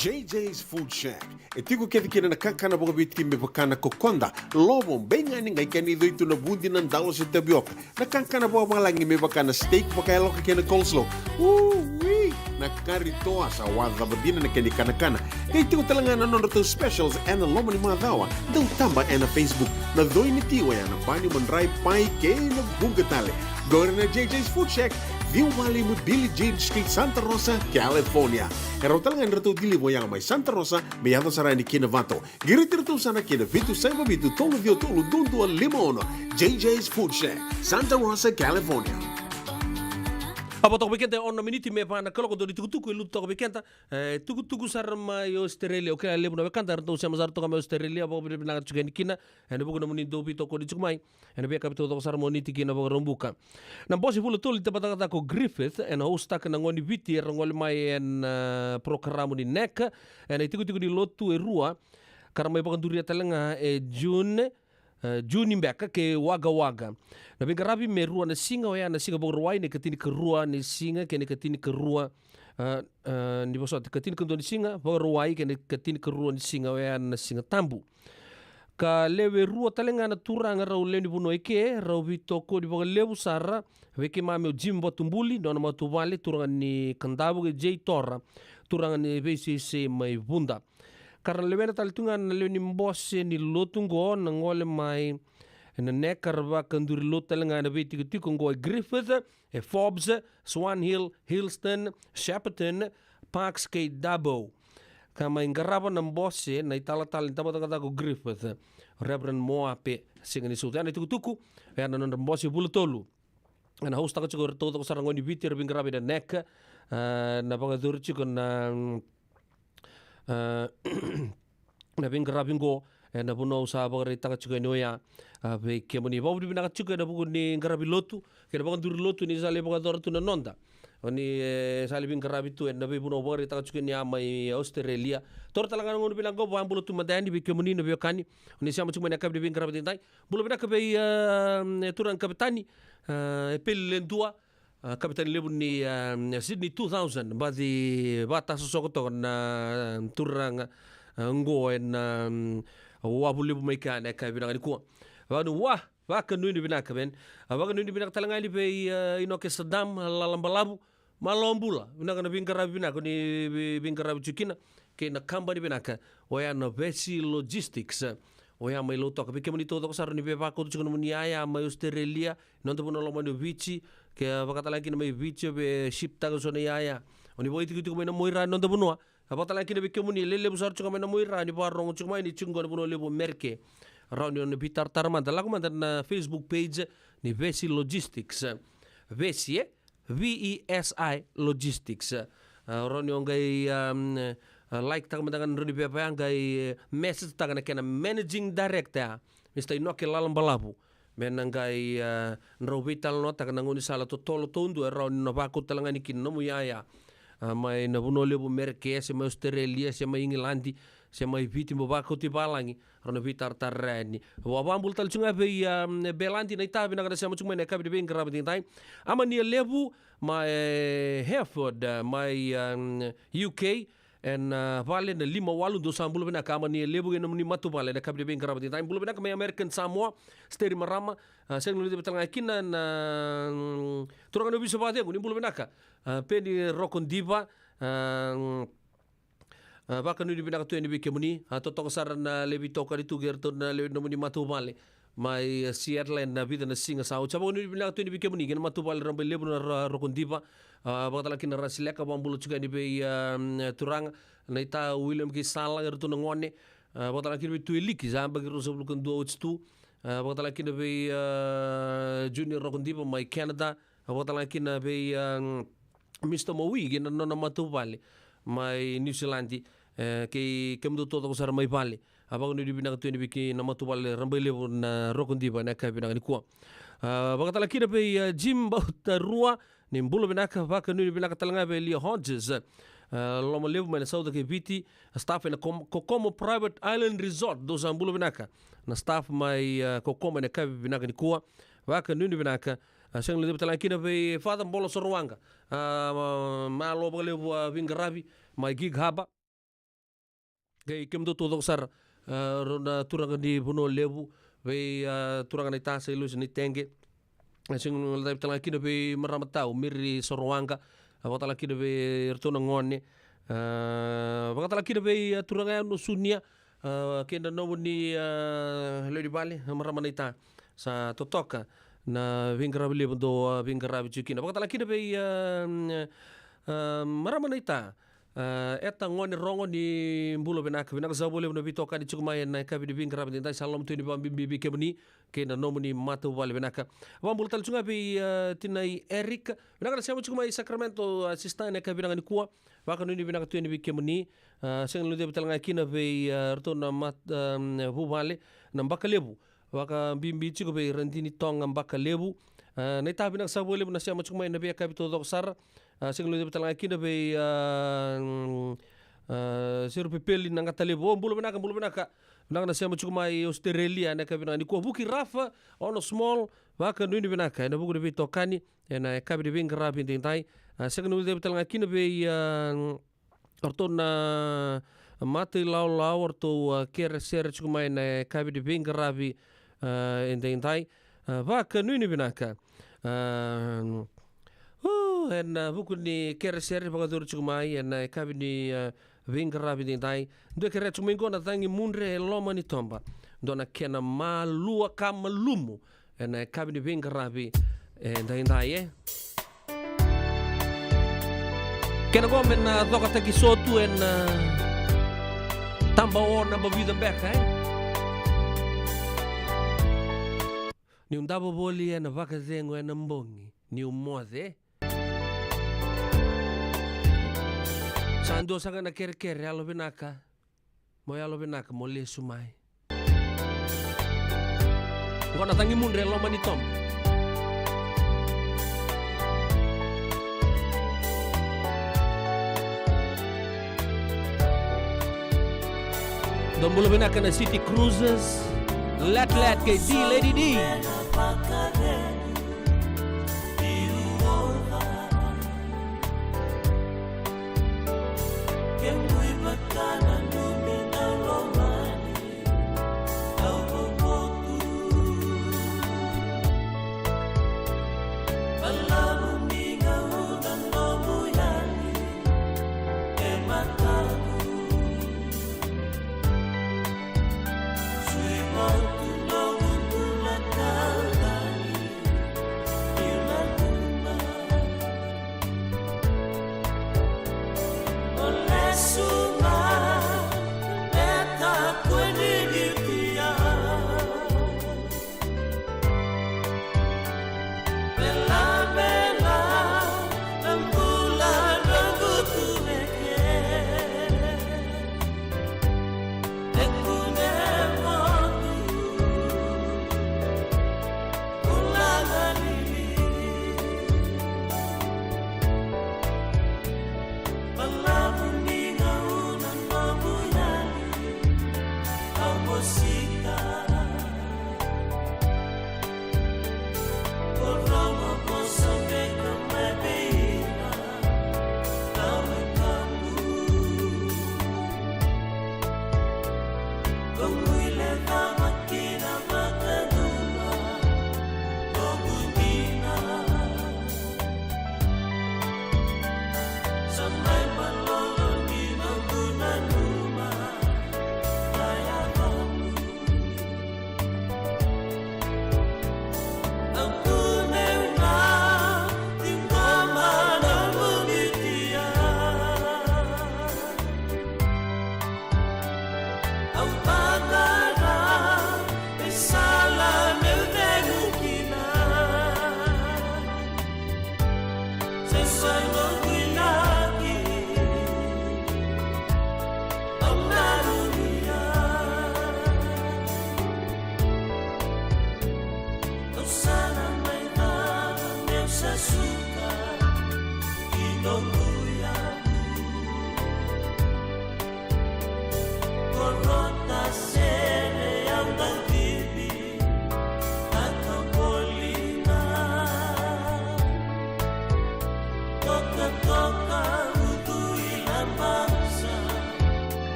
JJ's Food Shack. Itigo kina nakakana boga bitki me bakana kokonda. Lobong benga ni ngai kanido ito na bundi ng dalo sa tabioka. Nakakana boga malangi me bakana steak bakaya loka kina coleslaw. Woo-wee! Nakarito sa wada badina na kani kanakana. Kaya itigo talaga na nonoto specials and lomo ni mga dawa. Daw tamba na Facebook. Na doy ni tiwa yan ang banyo man rai pai kay na bugatale. Go na JJ's Food Shack. View Valley mo Billie Jean Street, Santa Rosa, California. Era talangan rito dili mo yang may Santa Rosa, may ato sa rani Kinavato. Giritir to sana Kinavitu, sa mabitu, tolo dio tolo, duntua limono. JJ's Food Shack, Santa Rosa, California.
Apa tok bekenta on minute me pana kalo do tuku lu tok bekenta tuku sarma yo Australia okay lebu na bekanta to sama zar to kama Australia bo be na chuga nikina ene bo muni do bi to ko di chukmai ene be kapito to sarmo ni tikina bo rombuka na bosi fulo toli te patata ko Griffith en hosta kana ngoni viti ngol mai en programo ni nek ene tuku di lotu e rua karma bo kanduria talenga e June mbeka ke waga na binga rabi me rua na singa o na singa bo ruai ne katini ke rua ni singa ke ne katini ke rua ni boso katini ke ni singa bo ruai ke ne katini ke rua ni singa o na singa tambu ka lewe rua talenga na turanga rau leni buno eke rau vitoko di bo lewu sara weke mame o jimbo tumbuli no na matu vale turanga ni kandabu ke jei torra turanga ni VCC mai bunda karena lewena taltunga na leweni mbose ni lotungo na ngole mai na nekarva kanduri lotalenga na veti kutiko ngo Griffith e Forbes Swan Hill Hillston Shepparton Parks K Dabo kama ingaraba na mbose na itala taba ko Griffith Reverend Moape singani sultan itu tuku ya na mbose bulutolu na hosta ko todo ko sarango ni viti rbingarabi na nek na pagadurchi ko na na bingo na puno sa bagari taka chuka noya be kemoni babu bina chuka na buku ni ngarabi lotu ke bagan dur lotu ni sale bagan dor tu na nonda oni sale bin ngarabi tu na be puno bagari taka chuka ni amai Australia tor talangan ngon bilang go bambulo tu madani be kemoni na be kani oni sama chuka na kabdi bin ngarabi tintai bulo bina ka be turan kapitani pel dua Kapitan lebu ni Sydney 2000 badi bata sosokoto na turang ngo en wabu lebu maika na ka binang ko wanu wa ka nuni binaka ben wa ka nuni binaka talanga li be inoke Saddam lalambalabu malombula binaka na bingarabi binaka ni bingarabi chukina ke na company binaka wa na Vessi Logistics oya mai loto ka bikemoni todo ko sarni be ba ko tu ni aya mai Australia non to no lo mano vici ke bakata lagi na mai vici be ship ta ko so ni aya oni boy tiku mai na moira non to bunwa bakata lagi na bikemoni lele busar chu mai na moira ni ba rong chu mai ni chungo buno lebo merke round on bitar tarman la ko na Facebook page ni Vessi Logistics Vessi VESI Logistics roni on gai like tak mendangan runi pepa ngai message tak na kena managing director Mr. Inoke Lalambalabu menangai nrovital no tak na ngoni sala to tolo tondu era no baku talanga ni kin no muyaya mai na buno lebu merke se mai Australia se mai England se mai viti mo baku ti balangi rono vitar tarreni wa bambul tal chunga be belandi na itabi na kada se mo chunga ne kabi be ngrabi tintai amani lebu mai Hereford mai UK en vale na 5 do sambulu bena kama ni lebu ni matu vale na kabde ben garabati time bulu bena kama American Samoa steri marama seng lu betanga kina na turanga no biso bate ni bulu bena ka peni rokon diva baka ni bena to ni bikemuni to to sarana lebi to ka itu gerto na lebi no ni matu vale mai Seattle na vida na singa sao chabo ni bena to ni bikemuni gen matu vale rambe lebu na rokon diva bakal lagi narasi leka bambulu juga ni be turang na ita William ki sala gertu ngone bakal lagi be tuiliki zamba geru sebelum kan 2 bakal lagi be junior rokondipa mai Canada bakal lagi be Mr. Maui gen no matu vale mai New Zealand ke kemdo todo ko sar mai vale abang ni binang tu ni biki na matu vale rambele na rokondipa na ka binang ni ko bakal lagi be Jim Bautarua ni mbulo binaka vaka nuni binaka talanga be Lia Hodges loma levu mana sauda ke viti staff na Kokomo Private Island Resort do zambulo binaka na staff mai Kokomo na ka binaka ni kuwa vaka nuni binaka seng levu talanga kina be fata mbolo sorwanga malo ba levu vingarabi mai gig haba ke kemdo todo sar ronda turanga di buno levu be turanga ni tasa ilus ni tenge sing tala kina be maramatau miri sorwanga tala kina be ertona ngone tala kina be turanga no sunia kenda no ni lady bali maramanita sa totoka na vingarabi lebu do vingarabi chukina bakatala kina be maramana ita eta ngone rongo ni mbulo benaka zabole na bitoka di chukumai na kabi di vingarabi dintai salam tu ni bambi kebni ke na nomuni matu wale benaka bambul tal chunga be tinai Eric benaka siamo chukumai Sacramento assistant na kabi ngani kuwa baka nuni benaka tu ni kebni seng lu de betal ngakina be rtona mat vale na bakalebu waka bimbi chico be rentini tonga mbaka lebu na itabi na sa boleh na siya macumay na be kabi to doksar sing lu betal ngakina be siru pepeli na ngatalebo bulo benaka na siya macumay Australia na kabi na ni ko buki rafa ono small waka nuni benaka na buku de tokani na kabi de vingarabi tintai sing lu betal ngakina be ortona mate lau orto kere ser chukumay na kabi de vingarabi intai vaka nuni binaka en buku ni kere ser bagadur chukumai en kabi ni vingarabi intai do kere chumingo na tangi munre loma ni tomba dona kena malua kamalumu en kabi ni vingarabi intai kena gomen doka taki sotu en tamba ona bavida beka ni undabo boli na vaka zengo na mbongi ni umoze sando sanga na kere alo benaka mo le sumai ngona tangi munre lo mani tom dombulo benaka na City Cruises Let KD Lady D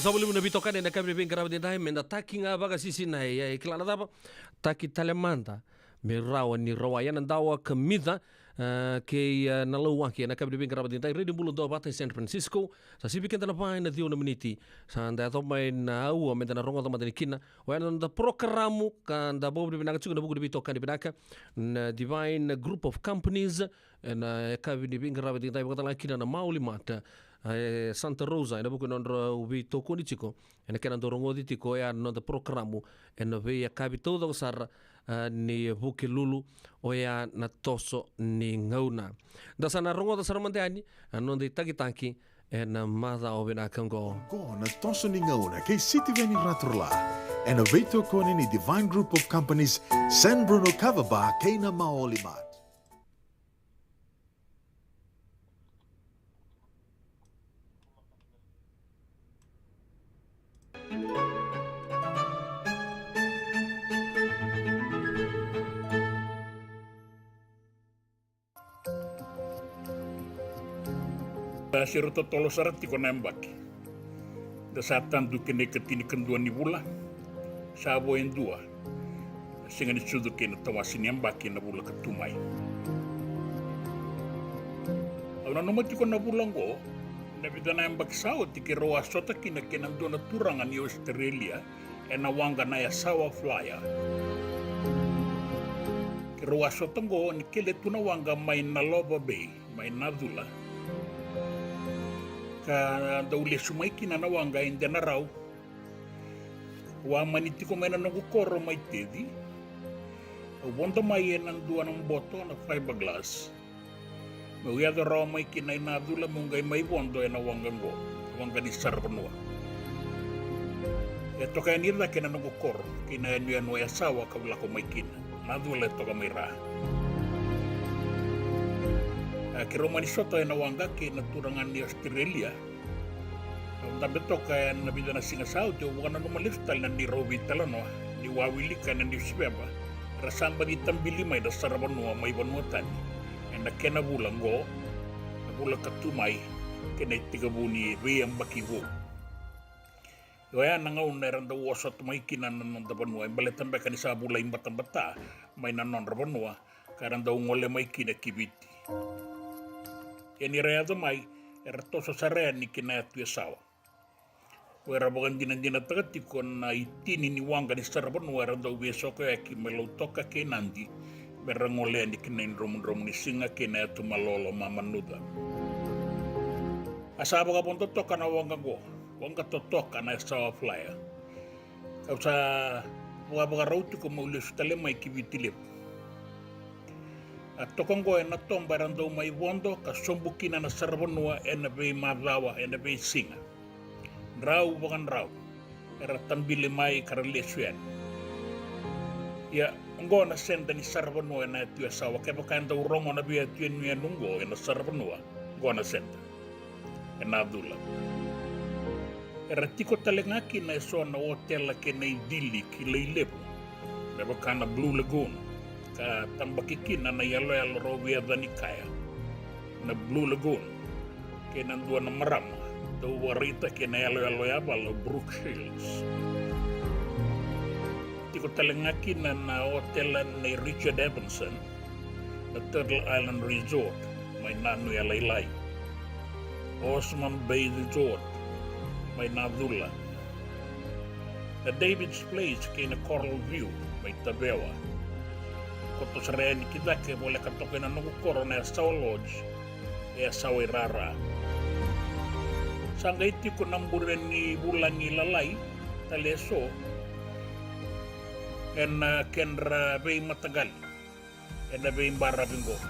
sabuli muna bitokan na kami bin grabe din tayo menda taki nga baga sisi na ikilala tapa taki talemanta me rawa ni rawayan ang dawa kamida kay nalawa kay na kami bin grabe din tayo rin bulo do bata San Francisco sa sibikan na pa na diyo na miniti sa anda to may na uwa menda na rongo to kina wayan da programo kan da bob bin nagachu na bugo bitokan di binaka na Divine Group of Companies na kami bin grabe din tayo bakala kina na mauli mata Santa Rosa ina buku nondro ubi toko ni chiko ina kena dorongo di tiko ya no da programu ina ve ya kabi todo sar ni buki lulu o ya na toso ni ngauna da sana rongo da saramante ani no de tagi tanki ina maza o bina kango
Go na toso ni ngauna kay City Veni Raturla and a veto koni ni Divine Group of Companies San Bruno Cavaba kay na maolimat.
Siro tolo sarat ko nembak. Da satan du kene ketini kendua ni bula. Sabo en dua. Singa ni sudu kene tawasi nembak na bula ketumai. Auna nomor tiko na bula ngo. Na bida nembak sao tiki roa sota kina kena dona turangan ni Australia. Ena wanga na ya sawa flyer. Ki roa sota ngo ni kele tuna wanga mai na Loba Bay. Mai na dula. Ka daule sumai kina na wanga in dena rau wa maniti ko mena no koro mai tedi wonda mai en dua ng boto na fiberglass mo ya do raw mai kina ina dula mungai mai bondo na wanga ngo wanga di sarbanua eto kaya nirla kina no koro kina en no ya sawa ka wala ko mai kina na dula to ka mai ra kiro manisoto na wanga ki na turangan ni Australia. Tapi to kaya na bida na singa sao ti bukan na maliftal na ni Robi talano ni wawili ka na ni Sibeba. Rasamba ni tambili may da sarabanua may banuatan. Na kena bulang go na bulang katumay kena itigabuni biyang bakibo. Kaya nangaw na rin daw wasat may kinanan ng dabanua. Imbalitan ba ka ni sa bulay batang-bata may nanon rabanua karang daw ngole may kinakibiti. Yan irayado may erato sa sarean ni kinayat yasawa. Wera bagan dinan-dinatagat ikon na itini ni wanga ni saraban wera daw beso ko yaki melutoka kay nandi berangole ni kinain romun-romun ni singa kinayat tumalolo mamanuda. Asaba ka pong totoka na wanga totoka na yasawa flyer. Kau sa baga rauti ko maulis talemay kibitilip. At tokong ko na tombaran daw may bondo kasumbukin na sarbanua na bay madawa na bay singa. Raw bagan raw. Era tambili may karalisyan. Ya, ngo na senda ni sarbanua na ito asawa. Kaya baka daw rongo na biya ito yung nunggo na sarbanua. Ngo na senda. Na dula. Era tiko talengaki na iso na hotel na kinay dili kilaylebo. Kaya baka na Blue Lagoon. Ka tambakikin na yalo rovia da ni kaya na Blue Lagoon kaya nandua na marama daw warita kaya yalo yabal Brook Hills tiko talangakin na hotel ni Richard Evanson na Turtle Island Resort may nanu yalaylay Osman Bay Resort may nadula na David's Place kaya na Coral View may Tabewa koto sareni kita ke boleh katokin na nukukoro na Saw Lodge e Saw Rara. Sangga iti ko namburen ni bulan ni lalay taleso en kenra bay matagal en bay barabingo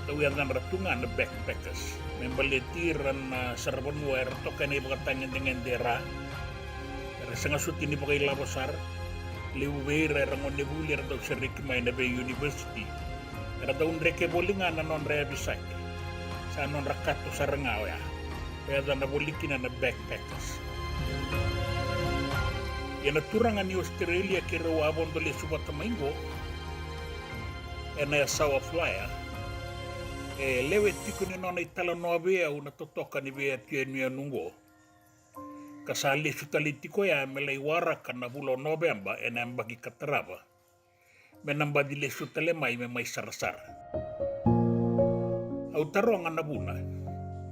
tawian na ratungan na backpackers membaletiran na sarbanwer token ay bakatangin dengan dera sangat suti ni pakai labasar liwera rangon ni bulir daw sa Rikmay na Bay University. Era daw reke bolingan na non reabisak. Sa non rakato sa rangaw ya. Kaya daw nabulikin na backpackers. Yan naturangan ni Australia kira wabon dali subat mainggo. Ena sawa flyer. Lewet tiko ni non itala noabea una totoka ni bea tien nunggo. Kasali sutalitiko ya melai wara kana bulo November bagi kataraba. Menamba dile sutale mai sarasar. Au taronga na buna.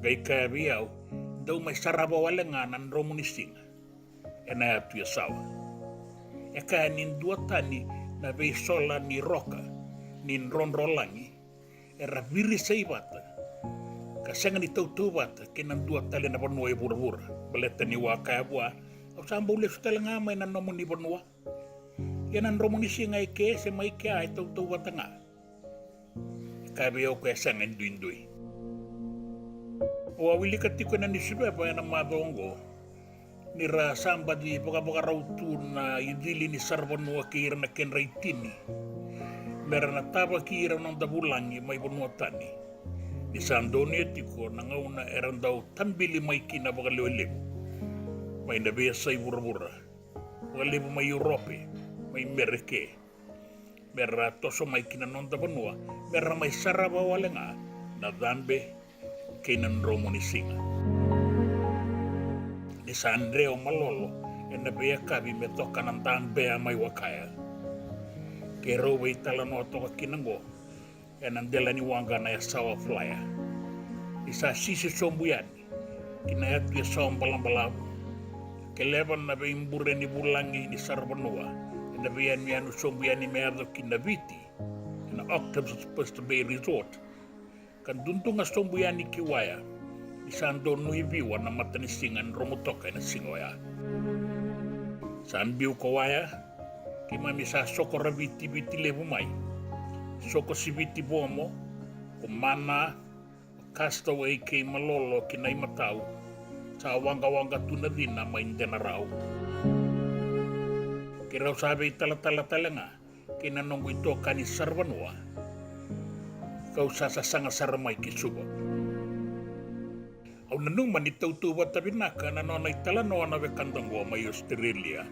Gai kaya biau. Dau mai saraba wale nganan romunisinga. Ena atu ya sawa. Eka nin dua tani na bei sola ni roka. Nin ronrolangi. Era biri saibata. Kasenga ni tau bata kenan dua tali na panua bura-bura. Baleta ni wakaya bua. Au samba ule sutale ngamay na nomo ni panua. Yanan romunisi nga ike se mai ke ai tau bata nga. Kabe o kaya sanga indui. O awili katiko na ni sibe pa yana madongo. Nira samba di baka rautu na idili ni sarbanua kira na kenraitini. Mera na taba kira ng dabulangi may banua tani. Di Sandoni etiko nangauna erandau tambili mai kina baka lewelebo. May nabesay bura-bura. Baka lebo may Europe, may Merike. Mera toso may kina nonda banua, mera may saraba wala nga na dambe kinan romo ni singa. Di San Andreo malolo, nabeya kabi metoka ng dambe may wakaya. Kero way talano ato ka kinango, enandela ni wanga na yasawa flyer. Isa sisi sombuyan, kinayat ya sawang balang-balabu. Keleban na ba imbure ni bulangi ni Sarbanua, na ba yan miyanu sombuyan ni Merdo kinabiti, na Octopus supposed to be resort. Kan duntung nga sombuyan ni Kiwaya, isang doon nuibiwa na matanisingan romutoka na singoya. Saan biu kawaya, kimami sa sokora biti-biti lebumay. Soko si biti bomo, kumana, castaway kay malolo kinay mataw, sa wanga-wanga tunadin na main denaraw. Kiraw sabi tala-tala-tala nga, kinanong ito ka ni Sarbanua, kau sasasanga saramay kisuba. Aw nanong manitaw-tuwa tabi na ka nanonay talanoa na wekandangwa may Australia.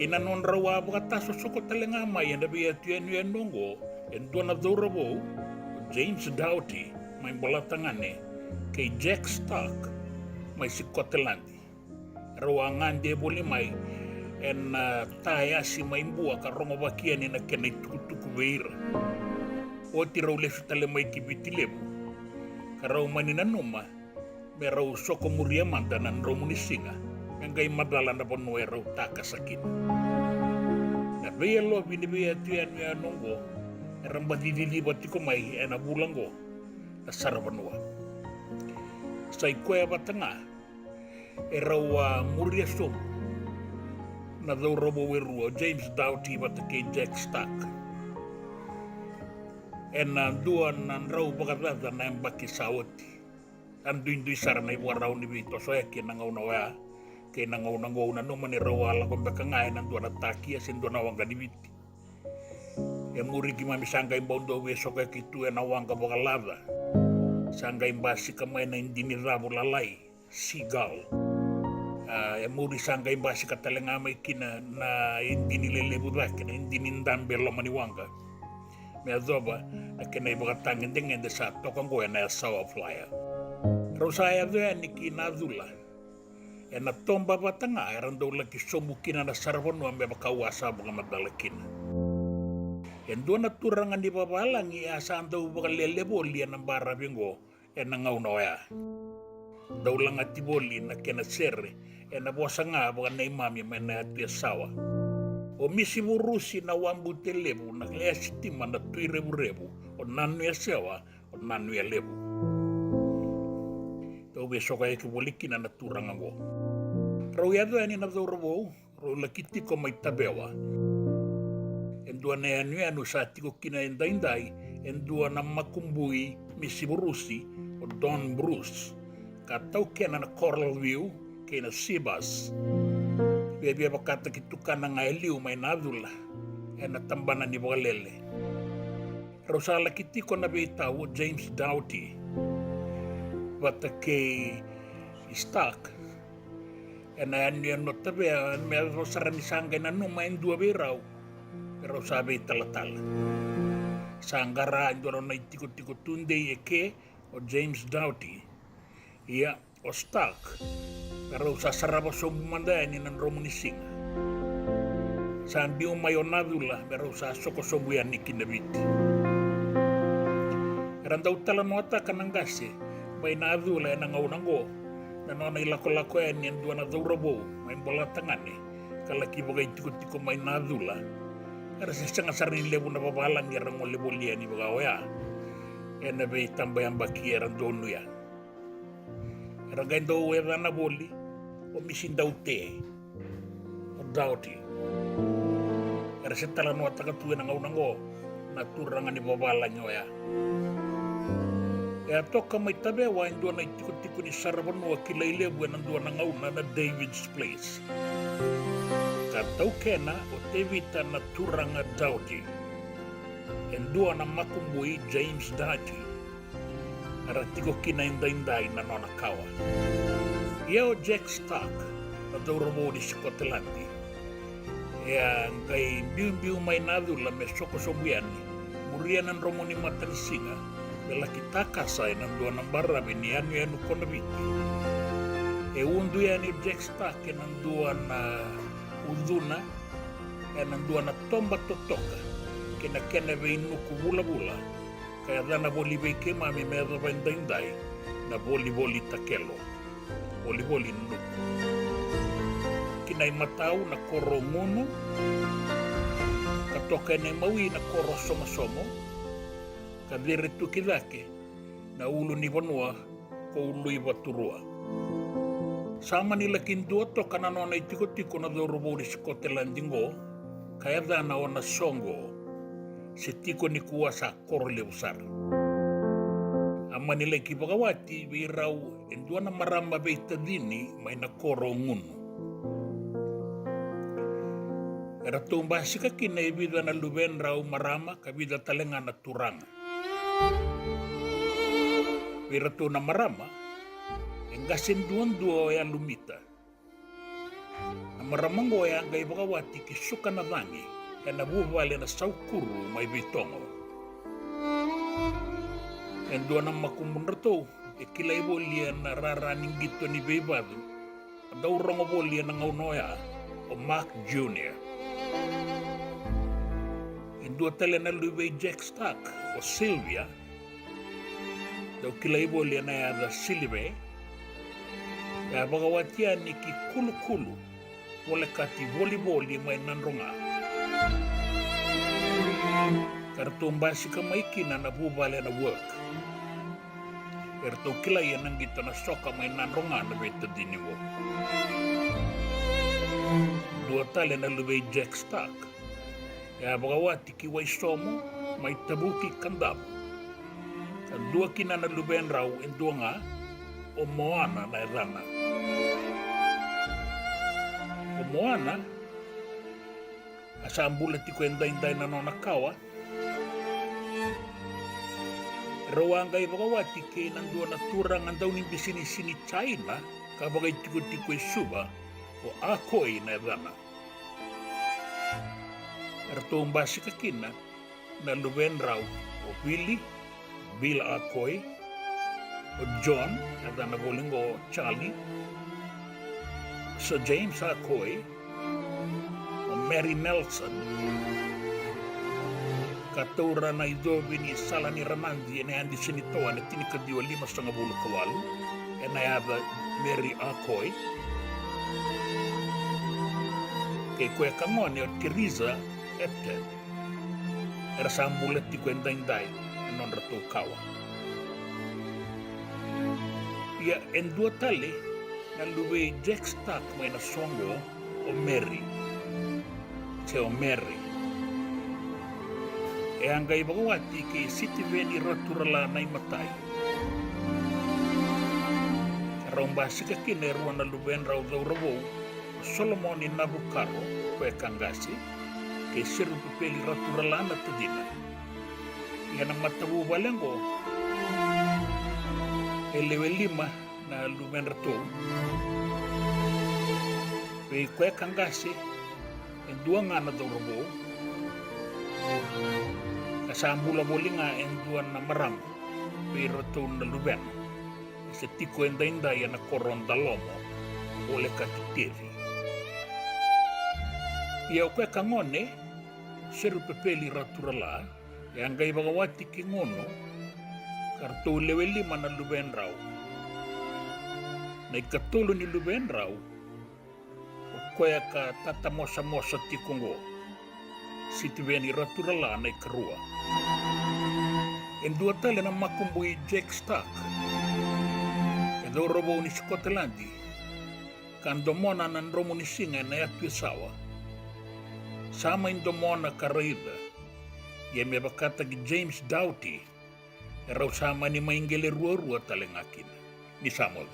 Kinanon rawa baka taso suko talaga may nabi at yan nongo, and doon na dorabo, James Doughty, may balatangan kay Jack Stark, may Scotland. Rawangan de boli may, and taya si may buwa karong abakian na kenay tukutukuweira. O tiraw leso tala may kibitilebo. Karaw maninanuma, meraw soko muriaman danan romunisinga, ngay madala na panuero takasakit. Nabiyalo binibiya tuyan niya nunggo, erang badidilibat ko may enabulang ko, nasarabanwa. Sa ikuya batanga, eraw muriasum, na daw roboweru James Doughty bata kay Jack Stark. En duan nan raw bagadada na yung baki sawati. Anduin-duin sara na iwaraw ni Vito so kinangaw na waya. Kaya nangaw na naman ni Rawala kung baka ngayon ang doon at taki asin doon awang ganibiti. E muri kimami sanggay bondo weso kaya kitu e nawang ka baka lava. Sanggay basi kamay na hindi ni Rabo lalay, sigal. E muri sanggay basi katalangamay kina na hindi nililibudak, na hindi nindambe lo maniwangka. May adoba na kinay baka tangin dingen de sa tokang ko na sawa flyer. Rosaya doon ni kinadula. E na tomba batanga eran daw lagi somukin na sarabon wa may makawasa mga madalakin. En doon naturangan di babalang iasaan daw baka leleboli ng barabingo e nangaw na waya. Daw lang at tiboli na kinasere e nabuasa nga baka na imami may naatiasawa. O misiburusi na wambu telebu na leasitima na tuy rebu-rebu o nanu ya sewa o nanu ya lebu. Daw beso kaya kibolikin na naturangan ko. Raw yado ani na daw rabo, raw lakiti ko may tabewa. Endua na yan sa tiko kinainday-inday, endua na makumbui misiburusi o Don Bruce. Kataw kaya na Coral View, kaya na Sibas. Bebe bakata kitukan na nga iliw may nadula, e natambanan ni Bagalele. Raw sa lakiti ko na bitaw James Doughty. Bata kay Stark. Na yan no tabi, meron sa ranisanggay na numain dua biraw. Pero sabi talatala. Sanggara, doon na itikot-tikot tunday eke o James Doughty. Iya, o Stark, pero sa saraba so bumandani ng Romanising. Sa ambiong mayonadula, pero sa soko so buyan ni kinabiti. Randaw talanota ka ng gasi, may naadula ng aunango, na nonay lako-lako yan yung duwa na daurabo, may balatangan kalaki bagay tiko-tiko may naadula. Era sa siyang asarin lebo na babalang yarang wali-wali yan ibagawaya. Yan na bay tambayan baki yarang dono yan. Era gayon daw wala na boli, o misin daw te, o dauti. Era sa talanota katuwa ng aunango, naturangan ni babalang ya. Kaya toka may tabewa yung doon na itiko-tiko ni Sarabanua kilailebu ng doon ng auna na David's Place. Kataw kena o tevita na turang at dauti. Yung doon na makumbuhi James Dati. Aratiko kinainday-inday na nonakawa. Iyo Jack Stark na dauramo di Scotland. Yang kay biu-biu may nadula may soko-sobuyan murian ng Romoni Matanisinga. Bela kita kasay ng doon ng barabi ni anu konabiti. Undu yan ni Jack Stark ng doon na uduna ng doon na tomba totoka kina nuku bula-bula kaya na boli beke mami meron ba inday na boli-boli takelo boli-boli nuku kinay mataw na koro nguno katoka na mawi na koro somo-somo kadiritu kidake na ulo ni Vanua ko ulo ibaturua. Sama nila kindua to kananona itiko-tiko na dorobo di Scotland dingo kaya dana na songo si tiko ni kuasa korle usar. Ama nila kibagawati biraw endua na maramba beita dini may na koro nguno. Era tumba sika kina ibida na luben raw marama kabida talenga na turanga. Wiratu na marama, enggasin duan-dua yang lumita. Na maramang goya ang gaibagawati kisuka na dangi, yan nabuhwali na saukuru may bitongo. Yan doon ang makumunrato, ikilay bolya na raraning gito ni Bebado, at daurang bolya ng Aunoya o Mark Jr. Yan doon tala na luway Jack Stark o Sylvia, daw kilay bolya na yada Silve, kaya bagawatian ni ki kulu-kulu, wala kati volleyball may nanronga. Kartumba si kamay kina na bubala na work. Pero kilay yan ang gito na soka may nanronga na beta diniwo. Dua tali na lubay Jack Stark, kaya bagawati kiway somo, may tabuki kandam. Ang dua kina na luben raw ang dua nga o Moana na irana. O Moana, asa ang bulat ko inday-inday na nonakawa. Rawang kay bagawati kay nang dua na turang ang daw ni bisini-sini China kabagay tiko-tiko suba o akoy na irana. Erto ang basi kakina na luben raw o Bill Akoy, o John, at naguling o Charlie, so James Akoy, o Mary Nelson, katura na idobi ni Sala ni Ramandi, na hindi sinitoan at tinikadiwa 5 kawalu, and I have Mary Akoy, kay Kuya Kamone o Teresa Epted, era sa ambulat di kwenda-inday, non ratu kawa. Ya en dua tali na luwe Jack Stark may nasongo o Mary. O Mary. E ang gay bagawati kay City Veni raturala na imatay. Karong basi ka kineruan na luwen raw daw rabo Solomon in Nabukaro kwe kangasi kay siru pupeli raturala na tadina. Yan ang matabu balengo level 5 na lumen rato kay kwe kangasi en dua nga na daw rabo kasambula boli nga en dua na maram pero to na luben se tiko enda ya na koronda lomo ole ka titevi. Ia o ka ngone seru pepeli raturala e angai bagawati ki ngono kartu leweli mana luben rau. Na ikatulu ni luben rau o koya ka tata mosa tikungo siti veni raturala na ikarua. En dua tale na makumbui Jack Stark e do robo ni Skotlandi kandomona nan romo ni singa na yatu sawa sama indomona karaida ye me bakata ki James Doughty e rau sama ni maingele rua tale ngakin ni samole.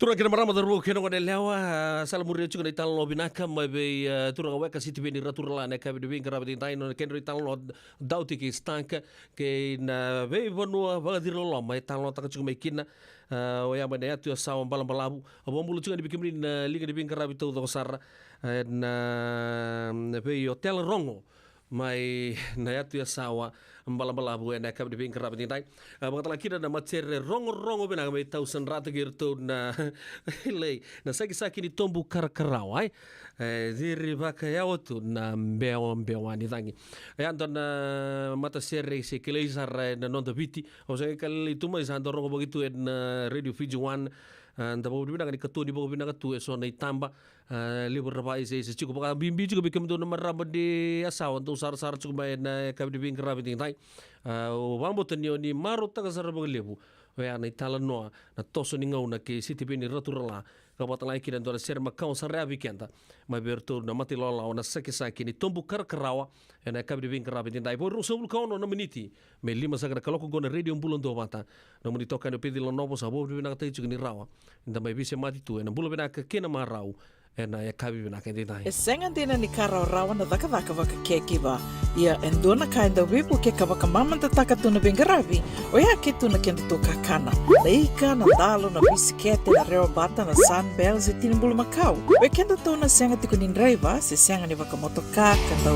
Turang kena marama darbo kena ngone lewa salam murid juga ital lo binaka mai be turang weka siti beni raturla ne kabe de bin karabe tin no ken ital lo dauti ki stanka ke na be bonua vaga dirlo lo mai ital lo taka juga mai kina o ya mane atu sawa balam balabu abo mulu juga dibikin na liga de bin karabe to sar na be hotel rongo mai na atu sawa mbala-mbala na kabe de bin karabe tin mga talakina na matere rongo bena may tausan rata girto na lei na saki ni tombu karakarau ai diri baka yaotu na mbewani tangi anton na mata sere se keleisar na nonda biti o sa kali tuma isa anton rongo begitu na radio Fiji One anda bawa bina kan ketua di bawa bina ketua so na itamba libur apa isi cukup baka bimbi juga bikin tu nomor rabat di asal untuk sar cukup main kabe di bin karabe tin tai o bambotan ni marut ta kasar baglebu ya na itala no na toso ni ngau na ke siti bini raturala kapata lai kidan dora ser makau sarre abikenta ma berto na mati lola na saki ni tombu karkarawa na kabe di bin karabe tin tai por rusul kau no na miniti me lima sagra kaloko gona radio bulon do bata na muni toka no pedi lo novo sabo bina tai ni rawa inda mai bise mati tu na bulo bina ka kena marau na ya kabi bina ka tin tai
Senga dina ni kara rawa na daka waka kekiwa. Ia endona kainda wipu ke kawaka mamanta taka tuna bengarabi. O ya ke tuna kenda to kakana. Leika na dalo na bisikete na reo bata na sunbells e tinimbulu makau. We kenda to na senga tikunin driver se senga ni waka motoka kanda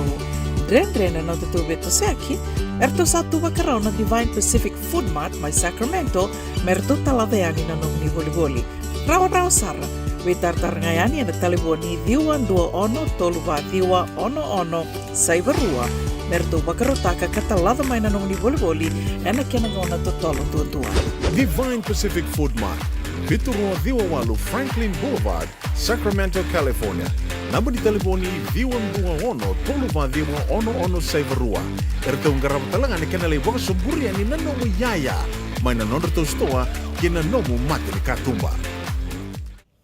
Dren na tutu beto seaki. Erto satu wakarau na Divine Pacific Food Mart mai Sacramento. Merto talaveani na nung ni voli. Rawa sara. We tartar ngayani na taliboni diwan 21 toluwa diwa ono saibarua merto bakarotaka katalada mai na nung ni voli ena kena ngona totolo tua.
Divine Pacific Food Mart, Viturua Diwawalu Franklin Boulevard, Sacramento, California. Nama di telefoni Diwan 21 toluwa diwa ono saibarua. Erto ngarap talangan kena le waka sumburi ani nanomu yaya. Mai na nondro stoa kina nomu mate ni katumba.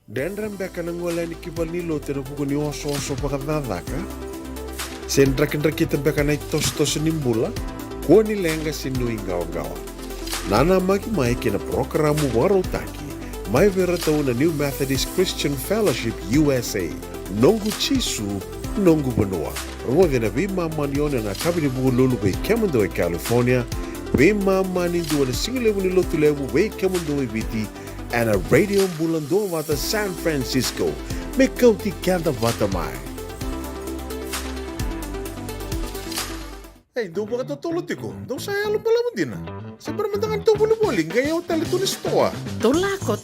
Dan rembeka nangola ni kibal ni lo tena buku ni oso pakadadaka. Sen rakin-rakitan beka na tos nimbula. Kuha ni lenga sinui gawa-gawa. Nana magi mai kina programo warotaki. Mai vera tau na New Methodist Christian Fellowship USA. Nongu chisu, nongu benua. Rua vina bima maniona na kabini buku lulu bei Kemando California. Bima mani dua na singilewu ni lotu lewu bei Kemando biti. And a radio bulan do wata San Francisco. Me kauti kanta wata mai. Hey, do baka totolo tiko. Do saya lupa dina. Sebenarnya mantangan to boli gaya hotel itu ni stoa.
Tolako.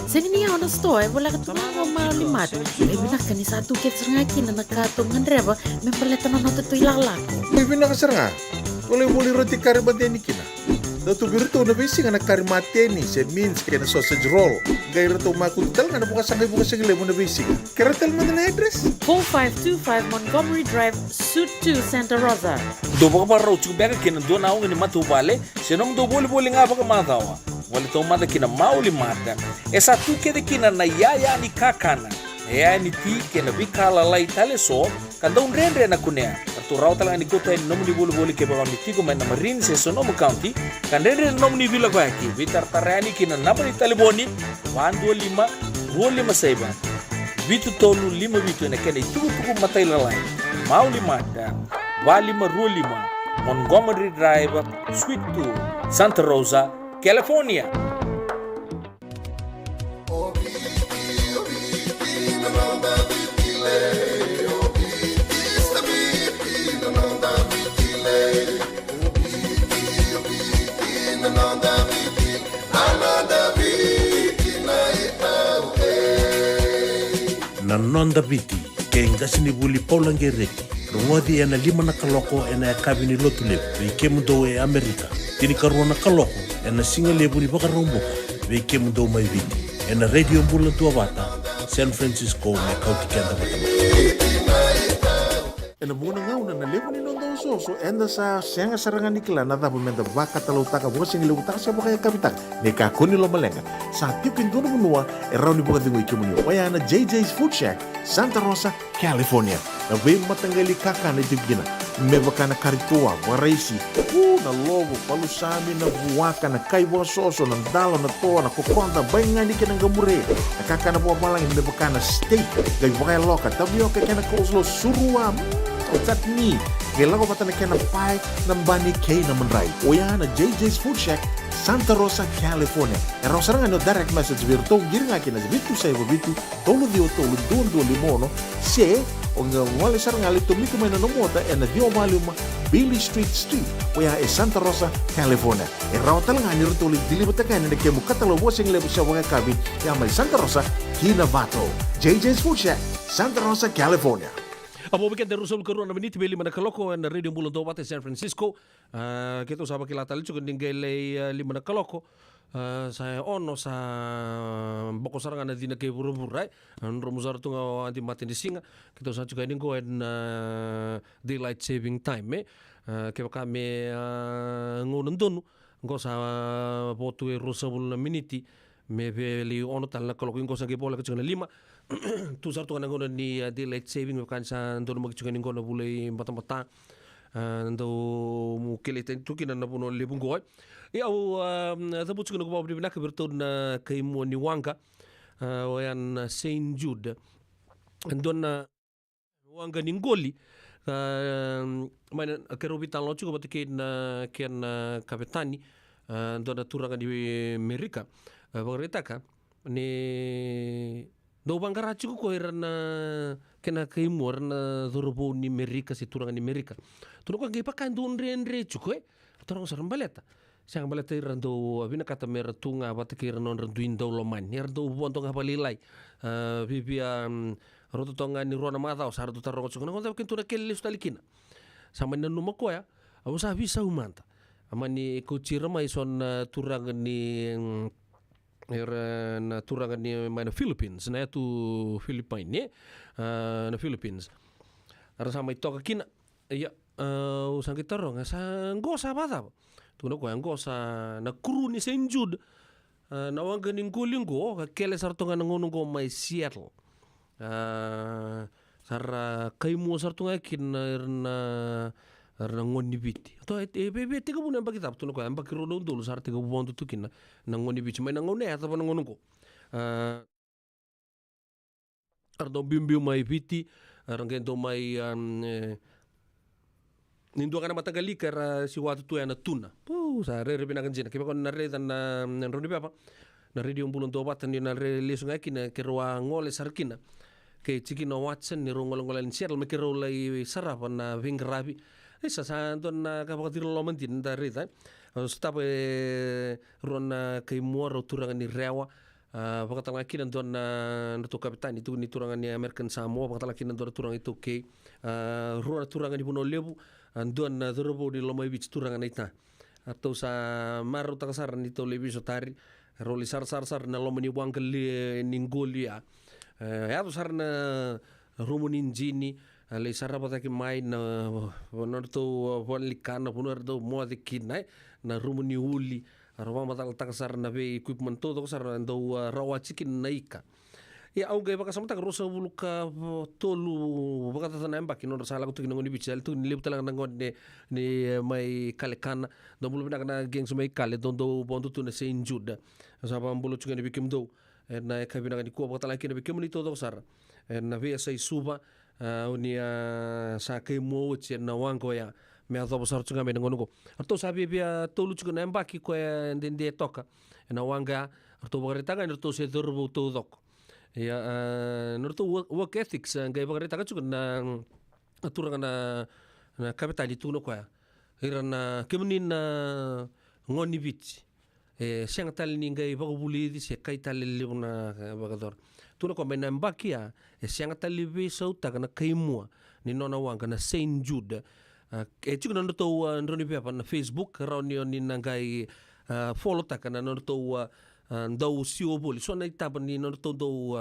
Sini ni ako na store, wala ka tumawa maulimat. May binaka ni satu kit serngaki na nakatungan reba, may paleta na nato to ilalako.
May binakasaranga. Boleh roti kari bateni kina. Datu birito na bisi nga nakari mateni. It means kaya na sausage roll. Gaya rito makuntal nga bukas lemo na bisi. Karatal mo na address.
4525 Montgomery Drive, Suite 2, Santa Rosa.
Do baka parau cukup beka kina do na ni matu bale, senong do boli nga baka matawa. Wali to mata kina mauli mata. Esa tu kede kina na yaya ni kakana. Yaya ni ti kina bikala lai tale so, kanda unrendre na kunea. Tu raw talang ni kota nomu ni boli ke bawang ni tigo main na Marine se Sonoma County kandere nomu ni vila baki vitar tarani kina napa ni taliboni 125 saiba vitu tolu 5 vitu na kene tuku matai lalai mau 5 dan 25 Montgomery Drive Suite 2 Santa Rosa California.
Na nonda biti ke ngasi ni buli paulange reki. Rungodi ena 5 na kaloko ena ya kabini lotu lebu. Veike mundo e Amerika. Tini karuana na kaloko ena singa lebu ni baka romboka. Veike mundo mai viti. Ena radio mbula tua bata. San Francisco me kauti kenda batama. Ena muna ngauna na lebu ni nondo soso. Enda sa senga sarangan nikila na dapu menda baka talau taka buka singi lebu taka siapa kaya kapitang. Neka kuni lo malenga. Sa tipin dono menua erau ni buka tingu ikumuni. Wayana JJ's Food Shack, Santa Rosa, California. Na wei matanggali kaka na itibigina. me bakana karitoa waraisi na logo palusami na buwaka na kaiwa soso na dalo na toa na kokonda baingani kena gamure akakana buwa malang me bakana steak gai wakai loka tabio kena coleslaw surua tatni gelago patana kena pai na bani kei na menrai oya na JJ's Food Shack Santa Rosa, California. E rosaranga no direct message virtual giringa kina bitu sai bitu tolu dio tolu dondo limono se onga wale saranga le to miku mena no mota e na dio maluma Billy Street oya e Santa Rosa, California. E rawtal nga ni rutuli dili butaka ne ke mukatalo washing le busha wanga kabi ya mai Santa Rosa kina vato JJ's Food Shack Santa Rosa, California.
Abo weekend de Rusol Corona Beniti Beli mana kaloko na Radio Mulo do Wate San Francisco. Kita usah pakai latar juga ninggele lima na kaloko. Saya ono sa boko sarang na dina ke buru-buru romuzar tunga anti mati di singa. Kita usah juga ninggo daylight saving time ke kami ngonon donu ngo sa botu Rusol miniti me beli ono tal na kaloko ngo sa ke bola ke lima. Tu sartu kana ngono ni daylight saving kan sa ndo mo kichunga ngono bulay mata ndo mu kelete tukina na puno lebungo ya au tabu chukuna ko bobri binaka berto na kay mo ni wanga wayan Saint Jude ndona wanga ni ngoli mana kerobitan lo chuko batike na ken kapitani ndona turanga di Amerika bagretaka ni do bangara chuko ko irana kena kaimor na dorobo ni Amerika si turanga ni Amerika tuno ko gipa kan don renre chuko torong sarang baleta sang baleta irando abina kata meratunga batike irano randuindo loman irando bonto ngapalilai bibia roto tonga ni rona mata sar do tarong chuko ngota ken tuna kelli stalikina sama nanu mako ya awu sa bisa umanta amani ko chirama ison turanga ni na turangan ni mana Philippines na tu Philippine na Philippines ara sama ito kakina ya usang kita rong sa ngosa bata tu na ko ngosa na kru ni Saint Jude na wang ganing gulingo ka kele sartonga ngono go mai Seattle sar kaimu sartonga kin na ngoni biti to bebe te ko bunan bakita to ko amba kiro don dulu sar te ko bondu tukin na ngoni biti mai na ngone ata pa ngono ko ardo bimbiu mai biti arangendo mai nindo kana matagali kara si watu tu ana tuna sa re bina kanjina ke ko na re dan na roni papa na radio bulon do batan ni na re lesunga kina ke roa ngole sarkina ke chikino Watson ni rongol-ngolan Seattle me ke ro lai sarapa na vingrabi sa don na kapatiro lomantin da rita stop ron kay muaro turangan ni rewa pakatanga kinan don na to kapitan itu ni turangan ni American Samoa pakatanga kinan don turang itu ke ron turangan ni puno lebu don na dorobo di lomai beach turangan ita atau sa maru takasar ni to lebi sotari roli sar na lomani wangkel ningolia ya to sar na rumunin jini le sarapa taki mai na norto likana punorto mo de kinai na rumuni uli arwa matal takasar na be equipment todo sar ndo rawa chicken naika ya au gai baka samta rosa buluka tolu baka tata na mbaki no sala kutu ngoni bichal tu ni lepta lang ngone ni mai kalekana do bulu bina na geng sumai kale do bondu tu na Saint Jude sa ba bulu chungani bikim do na ka bina ni ko baka talaki na bikim ni todo sar na be sai suba unia sa kay mo chen na wango ya me ato besar chunga me ngono ko atau sabi bia tolu chunga na mbaki ko ndende toka na wanga atau bagarita kan atau se turbo to dok ya norto work ethics ngai bagarita ka chunga na aturanga na capital itu no ko ya irana kemunin na ngoni bit siang tal ni ngai bagubuli di se kai tal lebuna bagador tuna ko mena mbakia siang tal libe sauta kana kaimua ni nona wanga na Saint Jude chukuna no ndroni pepa na Facebook rauni ni nangai follow ta kana no to ndau sio boli so na itaba ni no to do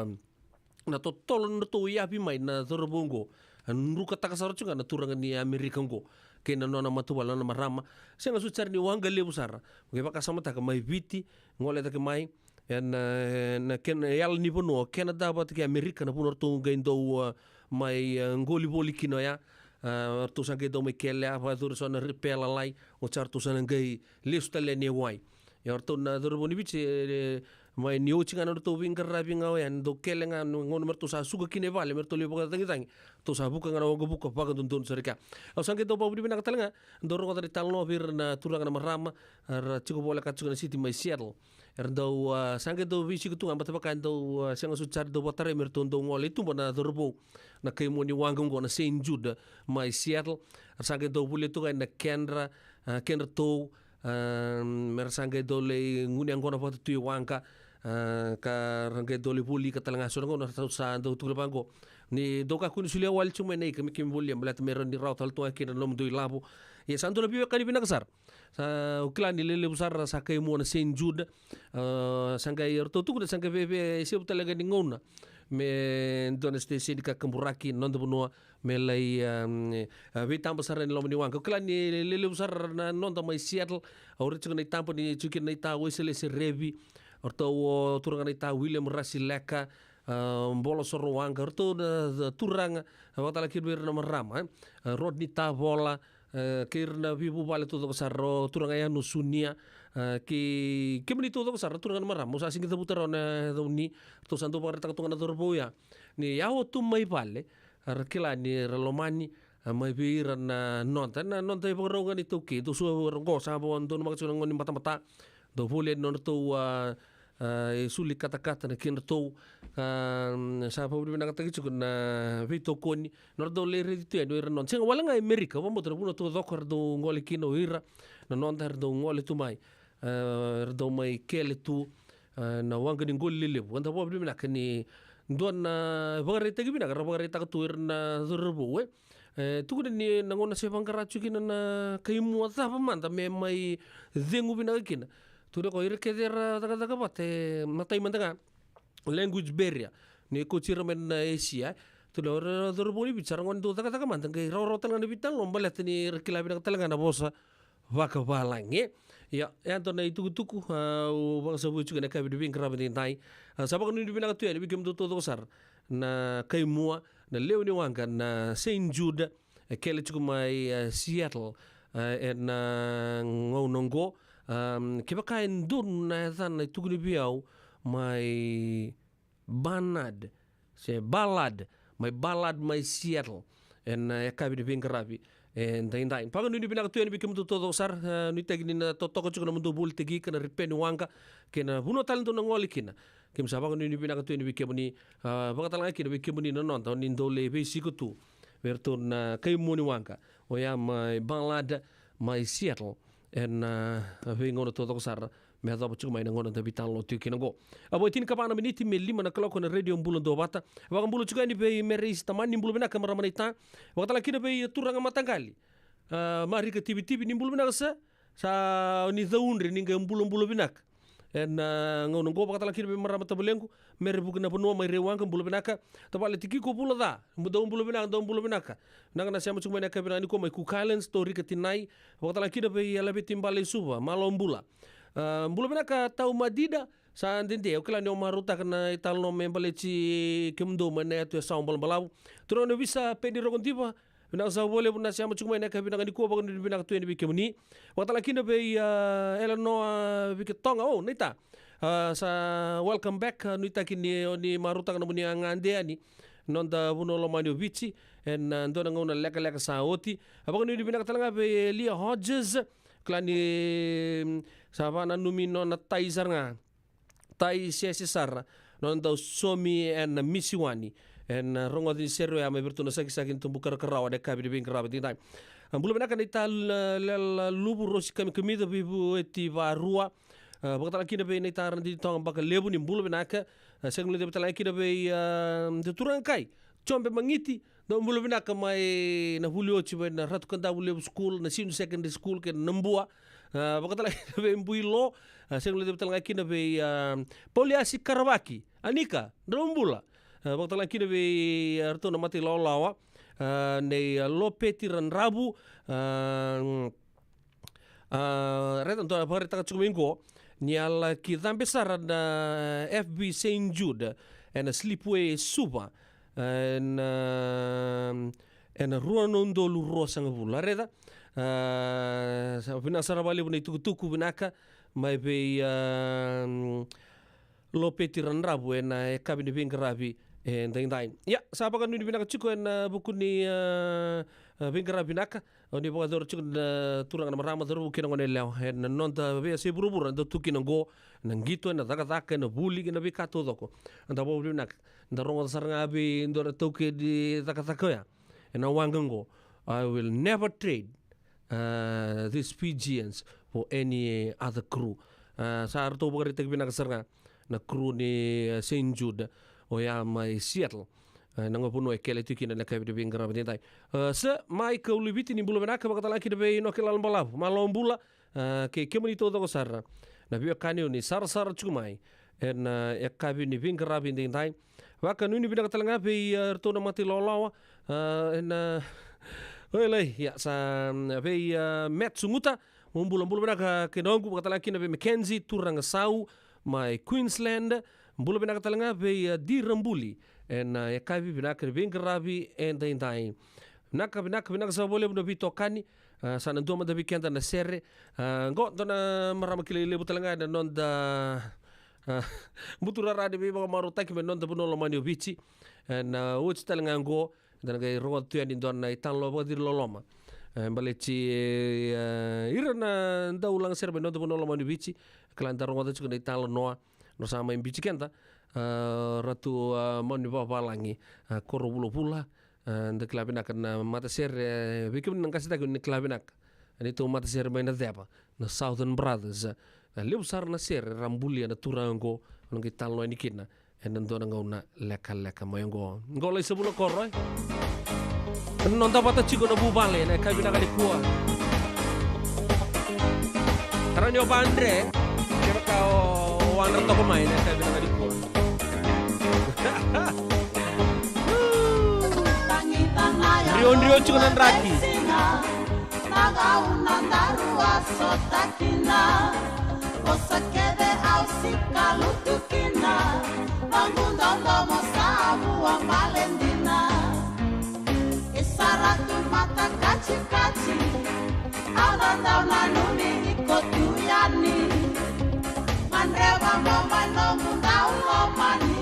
na to tolo no to yapi mai na zorbongo nruka takasar chunga na turanga ni Amerikango kena nona matuwala na marama senga su charni wanga lebu sara ngai baka samata ka mai viti ngole ta ke mai na ken yal ni bono Canada bat ke Amerika na punor to ngaindo mai ngoli boli kino ya tu sangue do me kele apa tu so na repela lai o char tu sangai lista le ne wai ya tu na do boni bici mai ni o chinga no to vinga rabinga o en do kele nga ngono mertu sa suga kine vale mertu le boka tangi tangi to sa buka nga no buka paga tun serika o sangue do babu bina katalanga do ro dari talno vir na turanga na marama ar chiko bola katsu na city mai Seattle do sangue do visi kutu amba tabakan do sanga su char do botare mertu do ngole tu na do robo na kay mo ni wangong go na St. Jude mai Seattle sangue do bule tu na Kendra to mersangue do le nguni angona foto tu wangka ka rangai do le buli ka talanga so ngona sa do tu bango ni do ka kuni sulia wal chume nei kami kim buli ambalat meron ni raut hal tu akin lom do labo ya santo le biwa kani binakasar sa uklan ni le busar sa kay mo na St. Jude sangai to tu sangai bebe se talaga ni ngona me don este sindika kamburaki non do no me lai vi tampa sar ni lomni wang klan ni le busar na non do mai Seattle aur chu ni tampa ni chu ni ta wesele se revi orto turanga ni ta William Rasileka bolo soro wang orto turanga watala kirbir na marama Rodney ta bola kirna vibu vale todo sarro turanga ya nusunia ki meni todo sarro turanga maram musa sing kita putar na doni to santo par ta tunga na boya ni yao tu mai vale arkila ni relomani mai bir na nonta iporonga ni to ki to su rongo sa bon to maksu ngoni mata do vole non to sulit kata-kata na kinto sa pabuli na kata kichu na vito koni nordo le redito ya no non senga wala nga Amerika wa motor puno to dokor do ngole kino ira no non dar do ngole tu mai do mai kele tu na wanga ni ngole le wanda pabuli na kani don na bagare tagi bina gara bagare tak tu na zurbu we tu ni nangona se bangara chukina na kaimu ata pamanta me mai zengu bina kina tu ko ire kedera daga bate matai mandaga language barrier ni ko chiramen Asia tu lo boni bicara ngon do daga mantang ke ro tangan bital lombalet ni rekila bina talanga na bosa waka balange ya anto na itu tuku bang sabu chuga na kabi bin krabe ni tai sabak ni bina tu ya bikem do todo sar na kai mua na leoni wanga na St. Jude kele chuga mai Seattle na ngonongo kiba kain dun na than na tugni biau my banad se ballad my Seattle en kabi de bingarabi en dain paga ni bina tu ni bikem tu todo sar ni tegni na to ko chukna mundo bul tegi kana ripeni wanga kena buno talento na ngoli kina kim sabang ni bina tu ni bikem ni baga talanga kina bikem ni non to ni ndole be sikutu verton na kay moni wanga o ya my ballad my Seattle en ngono todo sar me hada bu chuma ina ngono da bitan lo tu kinago abo tin ka bana miniti me lima na kloko na radio mbulo do bata wa mbulo chuga ni be meris tamani mbulo bina kamera manita wa tala kina be turanga matangali mari ka tibi ni mbulo bina sa ni zaundri ni mbulo binak en ngono go bakatala kina be marama tabelengu mere bugna bono mai rewanga mbulo binaka tabale tiki ko pula da mbudo mbulo binaka nanga na siamo chuma na kabina ni ko mai ku kalen story ka tinai bakatala kina be yala be timbale suba malombula mbulo binaka tau madida sa ndende o kala no maruta kana italno membaleci kemdo mane to sa balau trono visa pedi rogontiba bina sa bole buna siamo chuma na kabina ni ko bakon bina ka tu ni bikemni bakatala kina be elano biketonga o nita sa welcome back nuita kini ni maruta kana muni angande ani nonda buno lo manio bici en ndona ngona leka sa oti abang ni bina ka talanga be Lia Hodges klani sabana numino na taisar nga tai sesar non da somi en misiwani en rongo di seru ya me bertuna sakin tumbukar karawa de kabi bin karawa di time ambulu bena kan ital lubu rosi kami da bibu eti varua bakatala kina be naitar di tong baka lebu ni mbulu bena ka segmule de batala kina be de turankai chombe mangiti do mbulu bena ka mai na hulio chibe na ratu kanda lebu school na sinu secondary school ke nambua bakatala kina be mbuilo segmule de batala kina be poliasi karawaki anika ndombula bakatala kina be arto na mati lawa nei lopeti ranrabu retan to pare ta chumingo ni ala ki dambe sara na FB St. Jude and a sleepway super and ena rua no ndolu roa sanga bula reda pina sarawali buna tuku binaka mai be lo petiran rabu ena e kabini bingarabi ndai ya sapa kan ni binaka chico ena bukuni bingarabi naka oni boga dor chico turanga na marama dor kina ngone leo ena nonta be se burubura ndo tukina go nangito ena daga na buli kina bikato doko anda bo binaka ndarongo saranga bi ndor toke di daga ya ena wangango I will never trade these Fijians for any other crew. Saat itu bukan kita bina kesarga na crew ni Saint Jude o ya mai Seattle. Nang puno ekele tu kina na kabi de bingara bentai. Se mai ke ulibiti ni bula bena ka bakata laki de be no kelal balap. Malom bula ke kemani to ko sarra. Na biya kanio ni sar chumai. En kabi ni bingara bentai. Waka nuni bina katalanga be to na mati lolawa en Oleh ya sa be met sunguta bulan bena ke nongku kata laki na be Mackenzie turang sau mai Queensland bulan bena kata langa be di Rambuli en ya kabi bena ke bingarabi en dai naka sa boleh bena bitokani sana doma da bikenda na serre ngo dona marama kile butalanga na nonda mutura rade be ba marutaki be nonda bunolo mani bici en uch talanga ngo dan kay ruwad tuyan din doon na itang lobo dir loloma baleci irana daw lang serbe no do no loma ni bici kalanta ruwad chu na itang noa no sama im bici kenta ratu moni baba langi koro bulo pula nda klabinak na mata ser bikim nang kasita kun klabinak ani to mata ser may na deba na Southern Brothers liu sar na ser rambulia na turango nang itang lo ni kina en do nga una leka mo ngo lay sebulo koroy non dapat chico na bubale na kabi na kali kuwa karanyo bandre kira ka o wan to ko mai na kabi na kali kuwa Rio chico nan raki naga una darua sotakina osakede au sikalutukina Mangundondomo sabu ang Valendina Isaratu mata kaci-kaci Aunandau nanuni ikotuyani Manrewa momano mundau lomani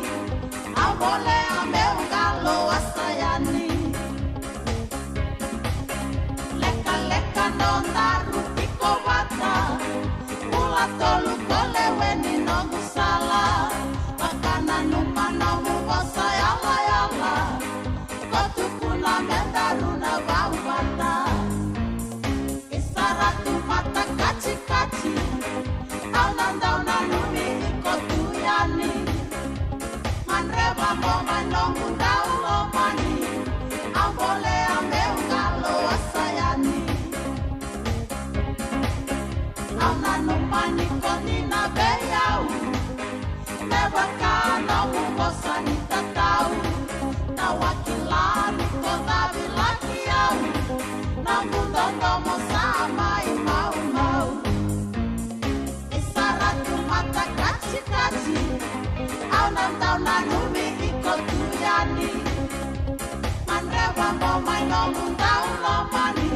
Ambole ameu galo asayani Leka-leka nondaru tiko bata Mula tolu koleweni nongu salah Numanamu bosa yala Kotukuna mendaruna baubata Isaratu mata kaci-kaci Aunandau nanumi ikotuyani Manreba momanongu daulomani Ambole ameu galo asayani Aunanumani konina beyau Nebakana mubosa nitatau Na wakilani toda bilakiau Na mundono sama imau-mau Isaratu mata kaci-kaci Aunandau nanumi ikotuyani Manrewa momaino mundau lomani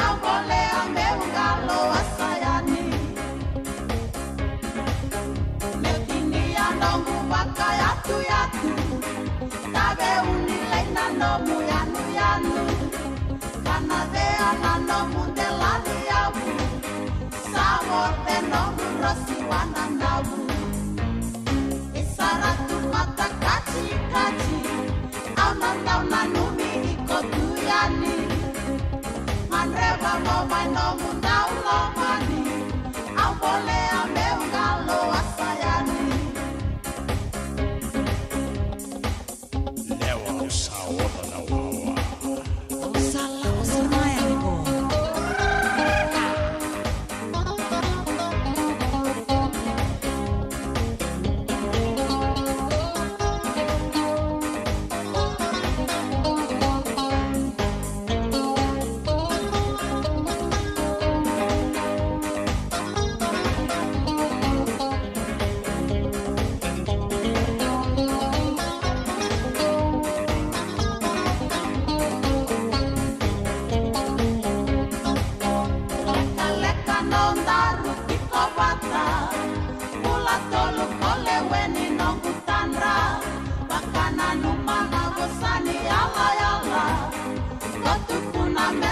Ambole ameu galo asayani Nomu baka yatu Tabe unilai na nomu yanu Kanadea na nomu delali yabu Sabor te nomu rosi wanandabu Isaratu mata kaci-kaci Aunandau nanumi ikotuyani Manreba momai nomu daulomani Ambole ameu galo asayani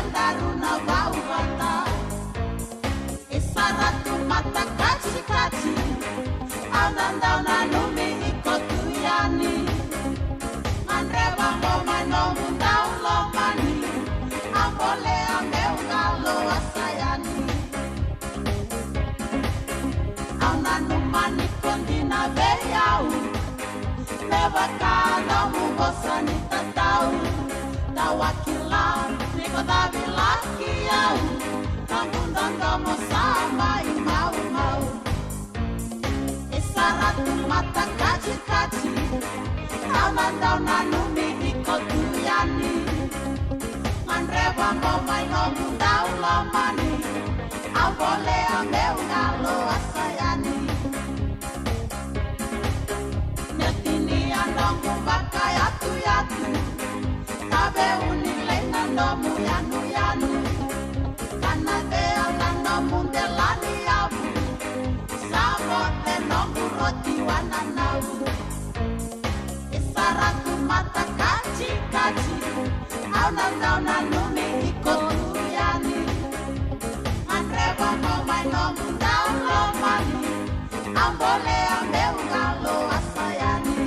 andaruna vauvata esaratu mata kachi-kachi aunandauna numi ikotuyani andreva ngoma nomundau lomani ambole ameungalo asayani aunanumani kondina veyau nevakana mungosani tatau tawakila nikodavilakiau namundangamo sama imau-mau esaratu mata kachi-kachi aunandauna numi ikotuyani andreva ngoma nomundau lomani ambole ameungalo asayani netini andongu bakayatu-yatu tabe unilena nomu yanu-yanu kanade alana mundelani yabu sabote nomu roti wananau esaratu mata kachi-kachi aunandauna numi ikotuyani andreva ngoma nomundau lomani ambole ameungalo asayani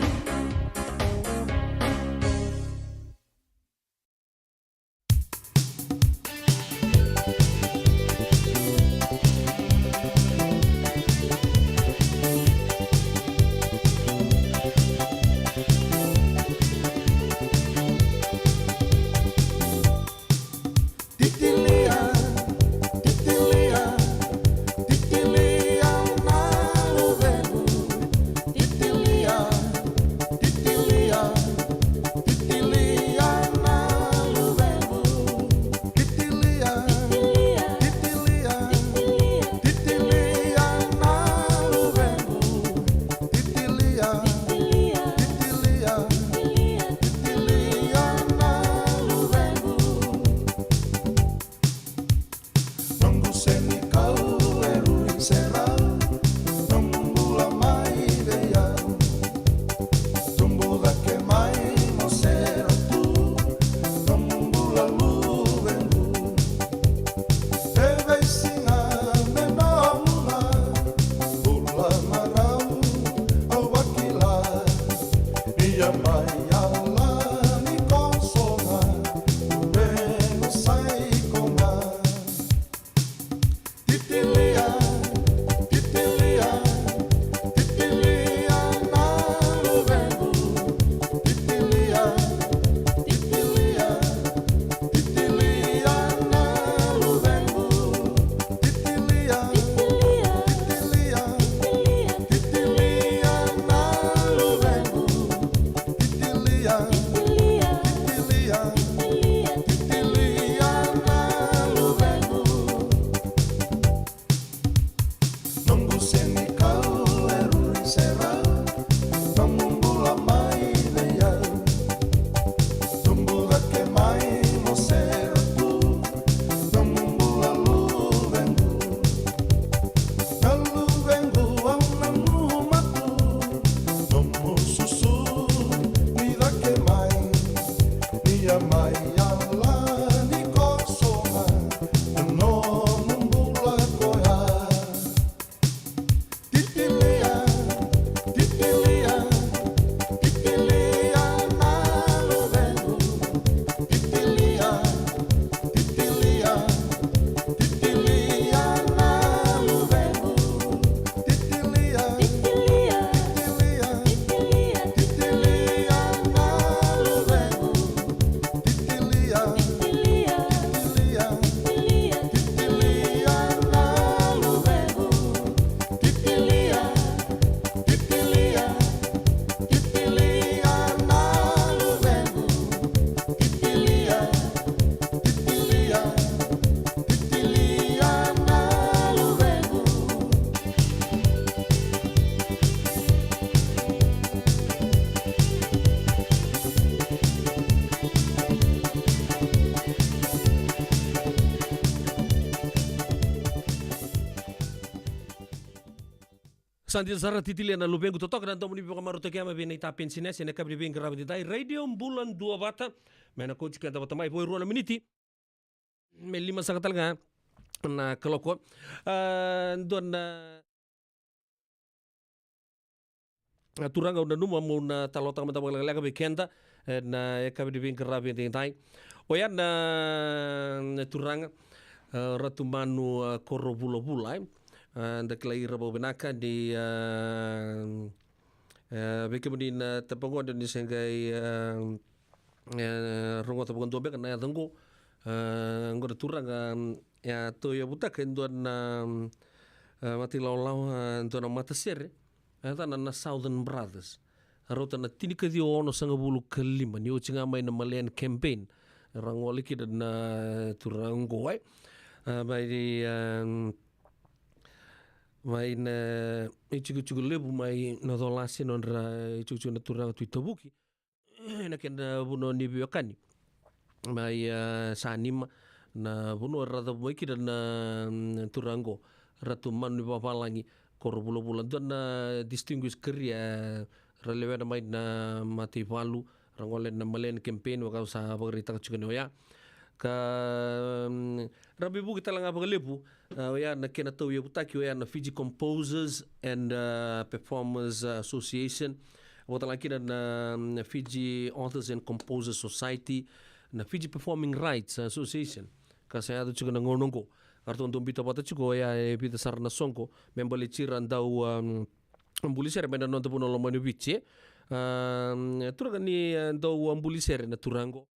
Titilia, titilia, titilia na luvenu. Titilia, titilia, titilia na luvenu. Titilia, titilia, titilia na luvenu. Titilia, titilia, titilia na luvenu. Nunggu seni kau erui serau, nunggu mai veyau, tumbuh dake mai mosera tu, nunggu lalu vengu. Eve singa menonga, bula marau au wakila, ia mai ala ni konsonga, beno sai konga. Titilia, titilia, titilia na luvenu. Titilia, titilia, titilia na luvenu. Titilia, titilia, titilia na luvenu. Titilia, titilia, titilia na luvenu. Nunggu seni kau erui serau, nunggu mai veyau, tumbuh dake mai mosera tu, nunggu lalu vengu au namu matu, nunggu susu ni dake mai, ia mai ala ni kosonga, no mumbula koya. Titilia, titilia, titilia na luvenu. Titilia, titilia, titilia na luvenu. Titilia, titilia, titilia, titilia na luvenu. Titilia, titilia, titilia, titilia na luvenu. Titilia, titilia, titilia na luvenu. Titilia, titilia, titilia na luvenu.
Sandia Zara Titilia na Lubengo totoka na ndomuni baka maroto kiama bina ita pensinesi na kabri bengi rabi dai radio bulan 2 bata mena coach kada bata mai poi ruana miniti me lima sa talaga na kaloko doon na turanga una numa mo na talota mata bagalaga bekenda na ekabi di karabi tintai o yan na turanga ratumanu korobula-bula da klai rabo benaka di bekemunin tapangon ni sengai rongo tapangon dobe kana tanggo ngor turanga ya to ya buta kenduan mati lau to na mata sere ata na Southern Brothers rota na tinika di ono sanga bulu kelima ni ucinga mai na Malayan campaign rangoli kida na turango ai mai di mai na ichigu lebu mai na dolasi non ra ichigu na turanga tuitabuki na kenda buno ni biokani mai sanima na buno rada mai kida na turango ratu manu papalangi korobula-bula don na distinguished career relevan mai na mati valu rangolen na Malayan campaign wa sa pagrita ka chukene ya ka rabi bu kita langa paglebu ya na kena tau ya butaki ya na Fiji Composers and Performers Association wa talaki na Fiji Authors and Composers Society na Fiji Performing Rights Association ka saya tu chukene ngonongo karton tumbita pata chuko ya pita sarna sonko membali chiran dau ambulisere mena non tapuno lo manu biche turanga ni dau ambulisere na turango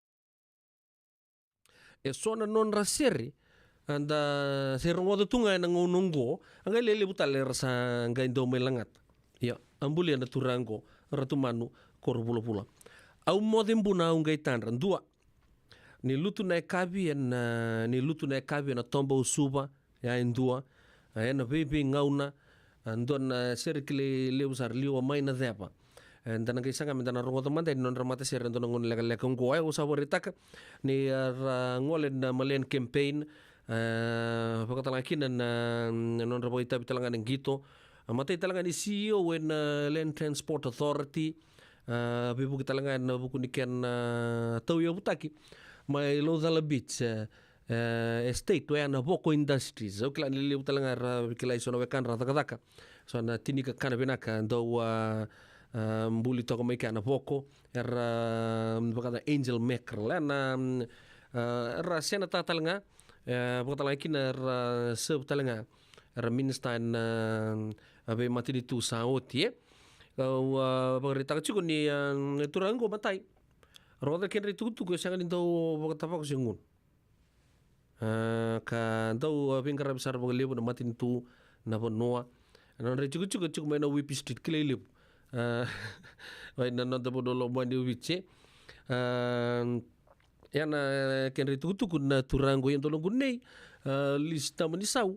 e sona non raseri anda serongo do tunga na ngonongo anga lele butale rasa anga indo melangat ya ambuli na turango ratumanu korbula-bula au modem buna ungai tanran dua ni lutu na kabi na tomba usuba ya indua na bebe ngauna andon serikle le usar liwa mai na depa dan ngai sanga mendana rongo teman dan non ramata ser don ngon lega ngo ai usaboritaka ni ngolen na Malayan campaign pagkatalaki na non rabo ita bitalangan ng gito matay talaga ni CEO when Land Transport Authority bibu kitalangan na buku niken tau ya butaki may Lozala Beach estate wa na Boko Industries o kila niliw talaga kila iso na wekan radaka so na tinika kana binaka do mbuli to may kana Boko baka Angel Maker na sena tatalanga baka talaga kina sub talaga minister abe matini tu sa otie pagrita ka chiko ni turango matay roda kenri tutu ko sangan daw pagkatapa ko singun ka daw pingkara besar paglibo na matin tu na noa non re chuku may na wipi street kililib ay na nanda po dolo mo ni wiche yan kenri tutu ko na turango yan tolong gunay lista manisaw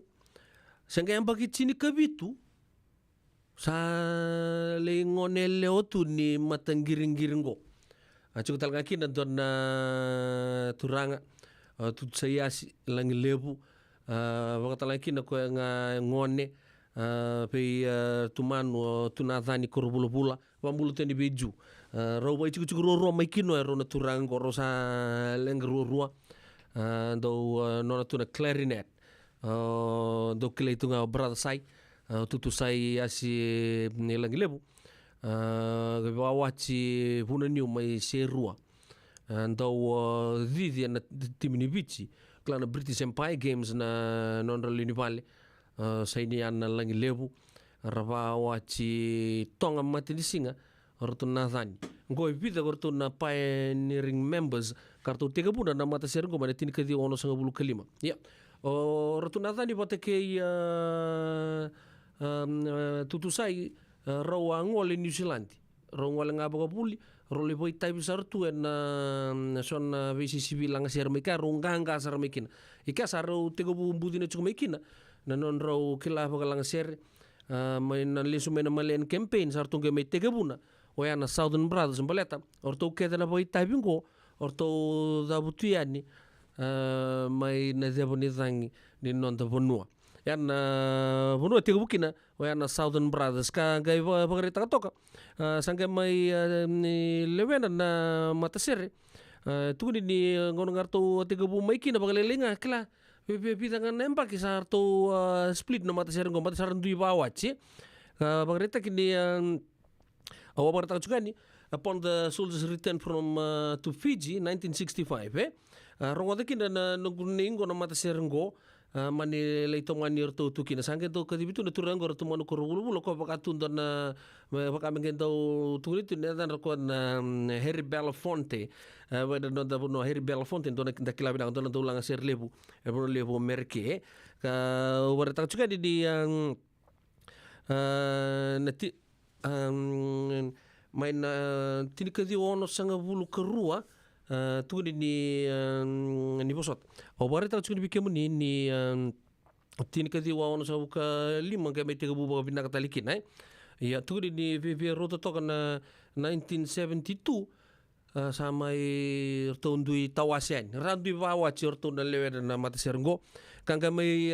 sangga yang bagi chini kabitu sa lengonele otu ni matanggiring-giring ko cukup talaga kina don na turanga tut saya lang lebu baka talaga kina ko nga ngone pe tumanu tunadhani korbula-bula pambulu tani beju raw ba cukup ro mai kino ro na turanga ro sa lengru do nona tuna clarinet do kile tunga brother sai tutu sai asi nilang lebu wawachi puna niu mai serua andau didi na timini bichi klana British Empire Games na nonrali ni vale sa ini an langi lebu rava wachi tonga mati di singa orto na thani ngoi pita orto na pioneering members kartu tega buna na mata sergo mana tini kadi ono sanga bulu kelima ya orto na thani pata kei tutusai rawa ngole New Zealand rawa ngole ngaba ka puli role boy tai besar tu na son VCC bilang ser meka runganga sar mekin ika saro tego bumbuti na chuk mekina na non raw kila pa lang ser may na lisu may na Malayan campaign sar tungge may tega buna o ya na Southern Brothers baleta orto keda na boy tai bingo orto da butuyani may na debo ni tangi ni non da bonua yan puno tiga bukina yan Southern Brothers ka gay pagrita ka toka sangga may lewenan na matasere Tuguni ni ngono ngarto tiga bu maiki na bagalelinga kila pita nga nempa kisa arto split na mata serenggo mata saran dui bawachi bagreta kini awabarta chugani upon the soldiers return from to Fiji 1965 rongoda kina na ngunningo na mata serenggo mani leito mani orto tukina sange to kadibitu na turango orto manu korululo ko pakatunda na pakamengento tugritu ne dan ko na Harry Belafonte wada no da no Harry Belafonte dona kinda kilabi na dona ulang ser lebu lebu merke ka warta juga di yang nati main tinikadi ono sanga bulu kerua tu ni bosot o bare ta chukni bikemu ni tin ka diwa ono sa ka lima ka mete ka buba bina katalikin ya tu ni rota to kana 1972 samai tondui tawasen randu bawa certo na lewe na mata serenggo kanga mai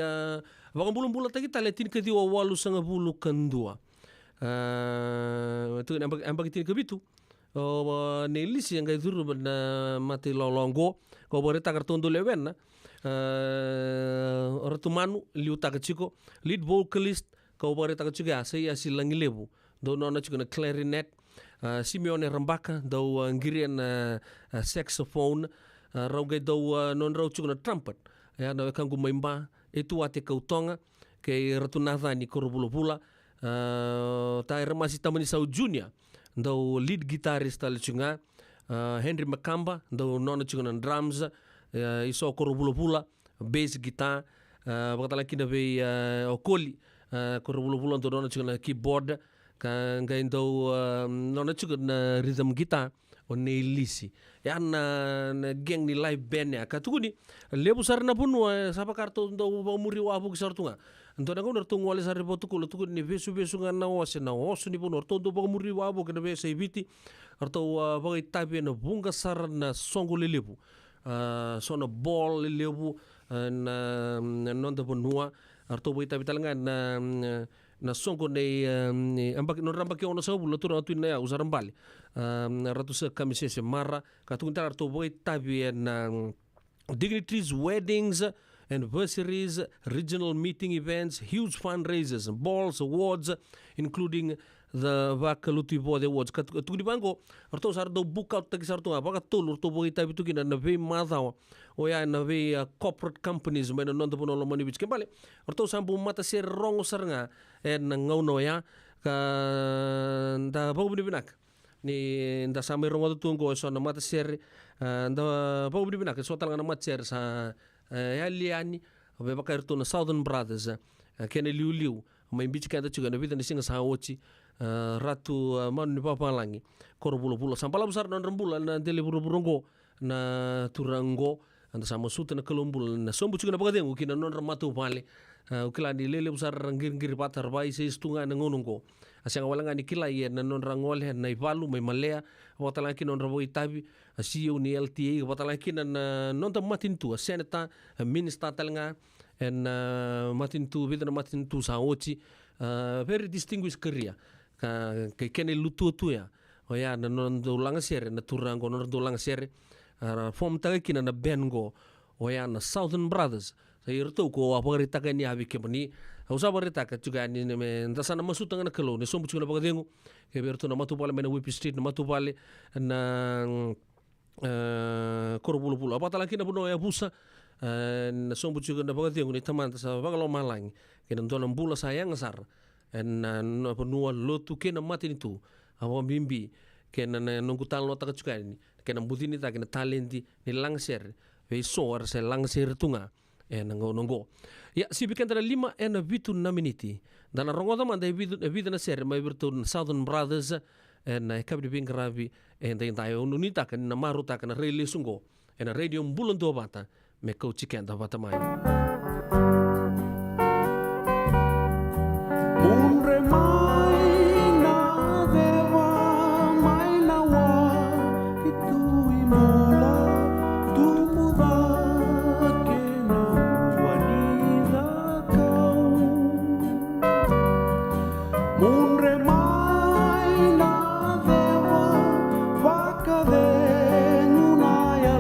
bakang bulung-bulung tagi tale tin ka diwa walu sanga bulu kandua tu ambak tin ka bitu nelis yang kay duru na mati lolongo ko boreta kartondo lewen ortumanu liuta kachiko lead vocalist ko boreta kachiko asai asilangi lebu do nona chiko na clarinet Simeone Rambaka do ngirian saxophone rauge do non rau chiko na trumpet ya na kangu maimba itu ate kautonga kay ratunatha ni korobulopula taira masih tamani sau junior do lead guitarist tal chunga Henry Makamba do nona chunga drums iso korobulopula bass guitar bakatala kina be okoli korobulopula do nona chunga keyboard kan do nona chunga rhythm guitar one lisi ya na geng ni live band ya katuguni lebu sarna pun sapa karto do muri wabu sartunga ndo na ngono tungo wale sare botu kulo tuku ni besu ngana wase na osu ni pun orto do ba muri wabu kana be saibiti orto ba itabe na bunga sarna songo lelebu sona ball lelebu na nonda bonua orto ba itabe talanga na songo ne ambak no rambak ono sabu lo turu atu na usarambali ratu se kamisese mara katukunta orto ba itabe na dignitaries weddings anniversaries, regional meeting events, huge fundraisers, balls, awards, including the Vakaluti Board Awards. Tugni bango, orto sar do book out tagi sarto apa katul orto boy tabi tu kina na ve madhaw o ya na ve corporate companies mena non tapuno lo mani bichke bale orto sambu mata ser rongo sarnga en ngauno ya ka da bagu binak ni nda samai rongo tu ngo so na mata ser nda bagu binak so tal na mat ser sa ya liani be bakar to na Southern Brothers kene liu mai bichka da chuga na vida ni singa sa ochi ratu man ni papa langi korbulo sampala besar non rembulan na tele burongo na turango anda sama suta na kelombul na sombu chuga na pagadengu kina non ramatu pale ukilani lele besar ngir patar bai se istunga na ngonongo asyang walanga ni kilai na non rangole na ivalu mai malea watalaki non rabo itabi CEO ni LTA watalaki na non ta matintu senata minister talanga en matintu vida na matintu sa ochi very distinguished career ka kene lutu ya o ya na non do langa sere na turango non do langa sere form taga kina na bengo o ya na Southern Brothers sa irto ko aparita ka ni abi kemani usa barita ka juga ni me ndasana masutanga na kalo ne sombu chuna pagadengu ke berto na matu pale mena Whip Street na matu pale na korobulu apa talaki na buno ya busa na sombu chuna na pagadengu ni tamanta sa bagalo malang ke ndo na bula sayang sar na penua lotu ke na matin itu awa bimbi ke na nungkutal lo taka juga ni ke na budini ta ke na talenti ni langser ve soar se langser tunga nongo ya si bikin tara 5 en vitu na miniti dan rongo da manda vitu na ser mai bertun Southern Brothers en kabdi bingravi en da tayo unita kan na maruta kan rele sungo en radio bulon do bata me ko chicken da bata mai
Unre mai na deva mai na wa itu imula tu muda ke na wanida kau Unre mai na deva vaka de nunaya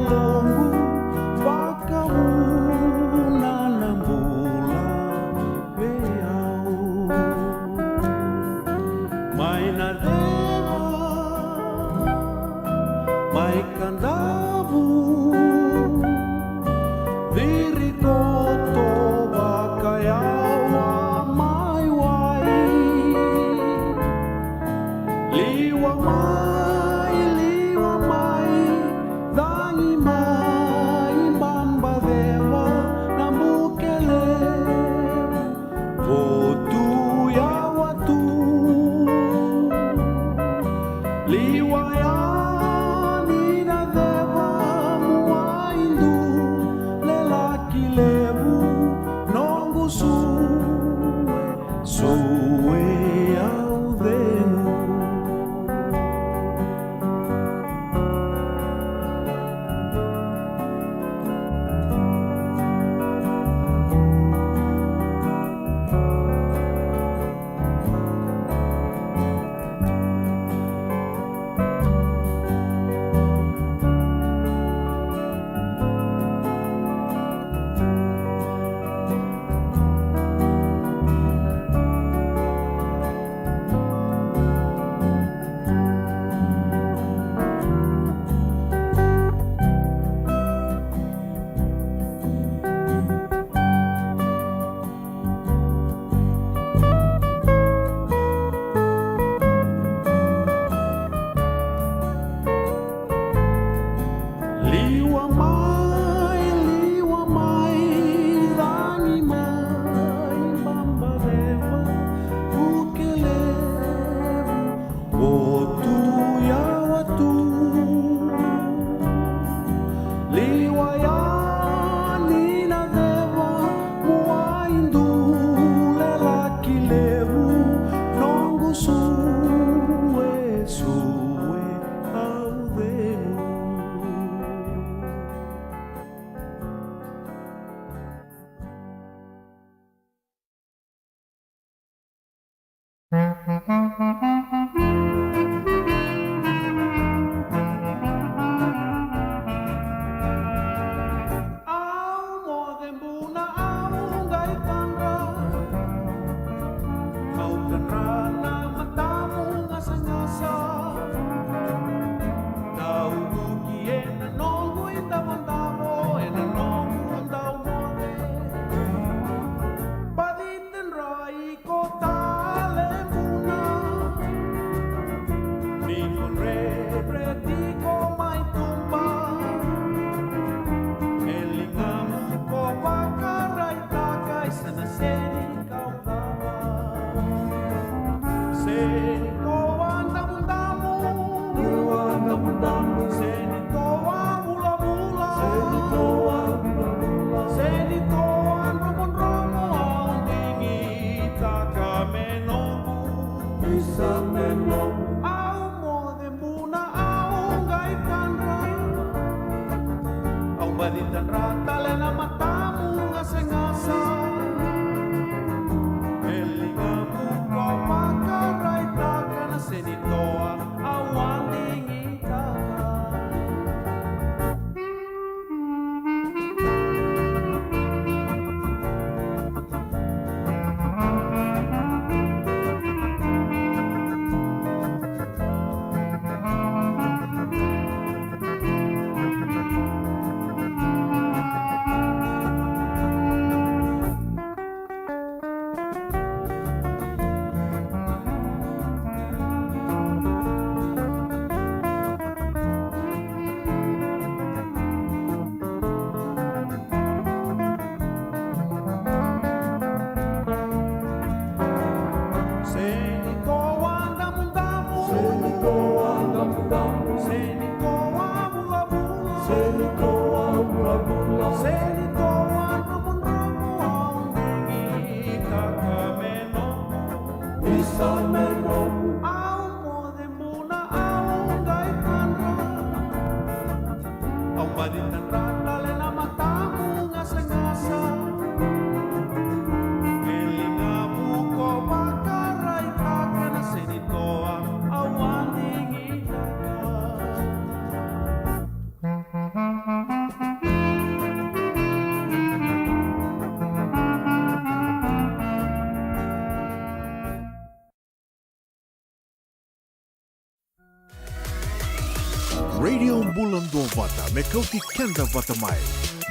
Radio Bulan Dua Vata, Mekauti Kenda Vata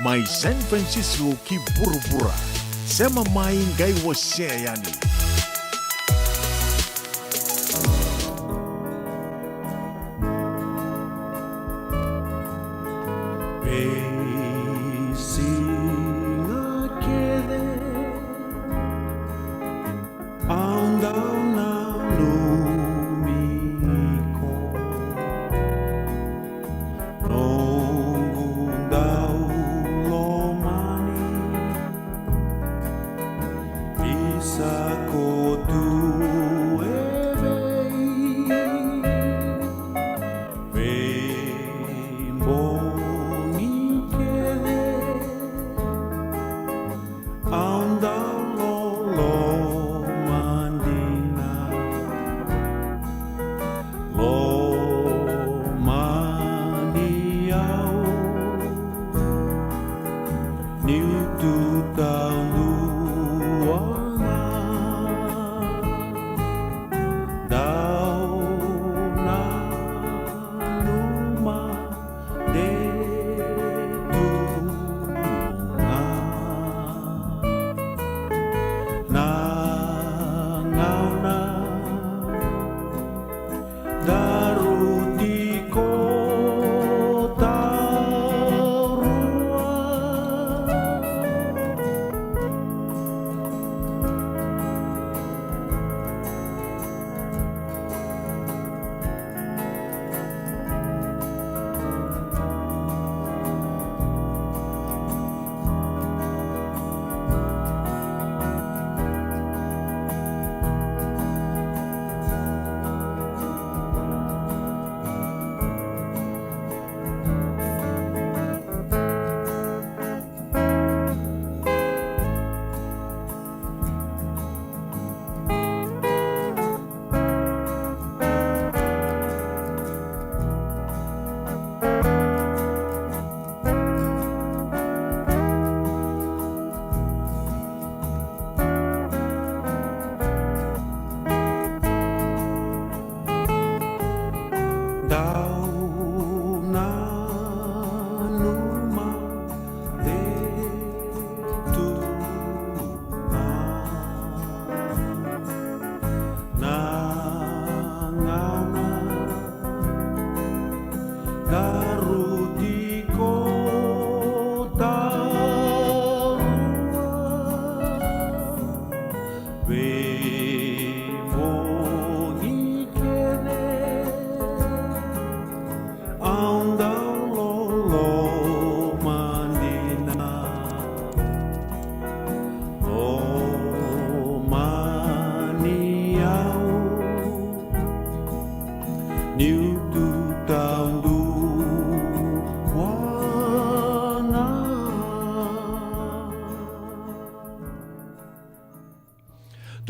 Mai San Francisco ki Burubura, Sema Mai Ngai Waseayani.
New 2000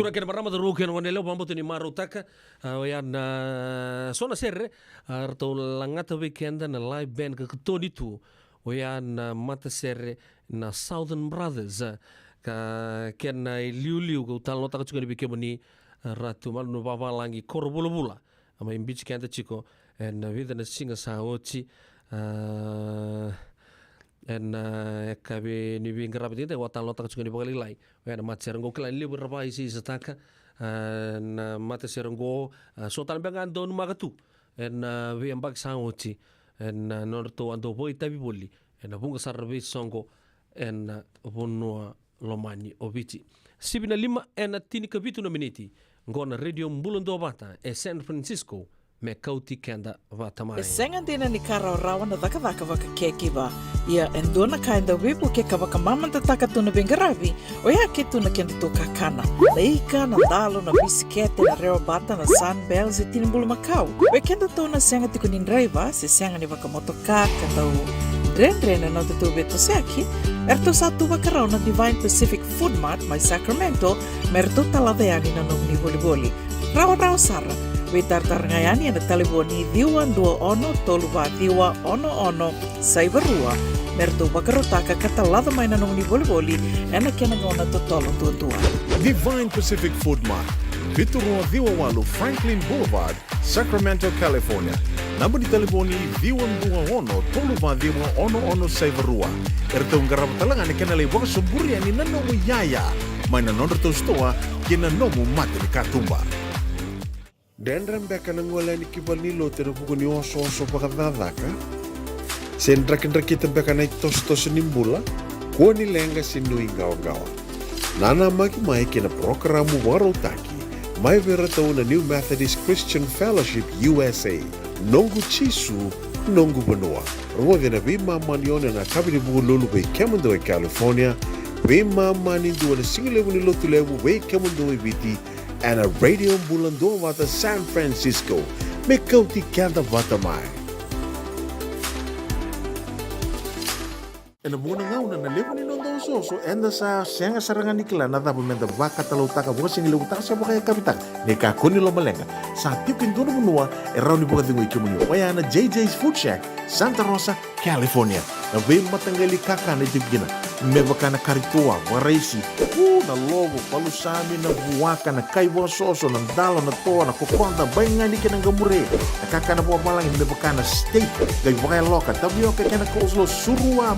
Tura kena marama ru kena ngone leo pamboto ni marutaka oyan sona serre arto langata weekend na live band ka ketoni tu oyan mata serre na Southern Brothers ka kena liu ko tal nota ka chuka ni bikemoni ratu mal no baba langi korbula ama imbichi kanta chiko and with na singa saochi en kabe ni bi ngarap dite watal nota ka chuka ni bakali lai oyan mat serenggo klan liu berapa isi setaka na mata serenggo sotal bengan don magatu en we ambak saochi en norto ando boy tabi boli en bunga sarbe songo en bonua lomani obiti sibina lima en tini kabitu na miniti ngona radio Mbulundo Bata e San Francisco me kauti kenda vatamai
e senga dina ni kara rawa na daka waka kekiva ia endona kainda wipu ke kawaka mamanta taka tuna bengaravi o ia ke tuna kenda toka kana leika na dalo na bisikete na reo bata na sunbells e tinimbulu makau we kenda tona senga tikunin driver se senga ni waka motoka kandau Dren na tutu beto seki erto satu wakarau na Divine Pacific Food Mart mai Sacramento merto talaveani na nomni boli rawa sara we tartar ngayani na taliboni diwan 21 toluva diwa ono saibarua merto wakarotaka katalada mai na nomni boli ena kena ngona totolo tua
Divine Pacific Food Mart, Viturua Diwawalu Franklin Boulevard, Sacramento, California. Namba di telefoni ono toluva diwa ono saivarua. Erto ngarap talangan kena lewak suburi ani nanomu yaya. Maina nonderto stoa kena nomu mati ni katumba. Dendram beka nangola ni kibali lo tero pukuni oso pakadadaka. Sendra kita beka na tos nimbula. Kuani lenga sinui gawa. Nana mai kena programu warotaki. Mai veratau na New Methodist Christian Fellowship USA. Nongu chisu, nongu banoa. Ruwa na bima maniona na kabini bugu lulu bei Kemando e California. Bima mani dua na singilewu ni lotu lewu bei Kemando e biti. And a radio Mbulundo Bata San Francisco. Me kauti kanda bata mai. En muna ngauna na lewu ni nondo soso enda sa senga sarangan nikla na dabu menda baka talau taka buka singi lewu taka siapa kaya kapitak neka kuni lo malenga sa tiukin tono bunua erau ni buka tingu ikimuni wayana JJ's Food Shack Santa Rosa, California na vei matangali kaka na itibgina mebaka na karitua waraisi na lobo palusami na buwaka na kaiwa soso na dalo na toa na kokonda bayangani kena ngamure na kaka na buwa malang mebaka na steak gai wakaya loka tabioka kena kouslo surua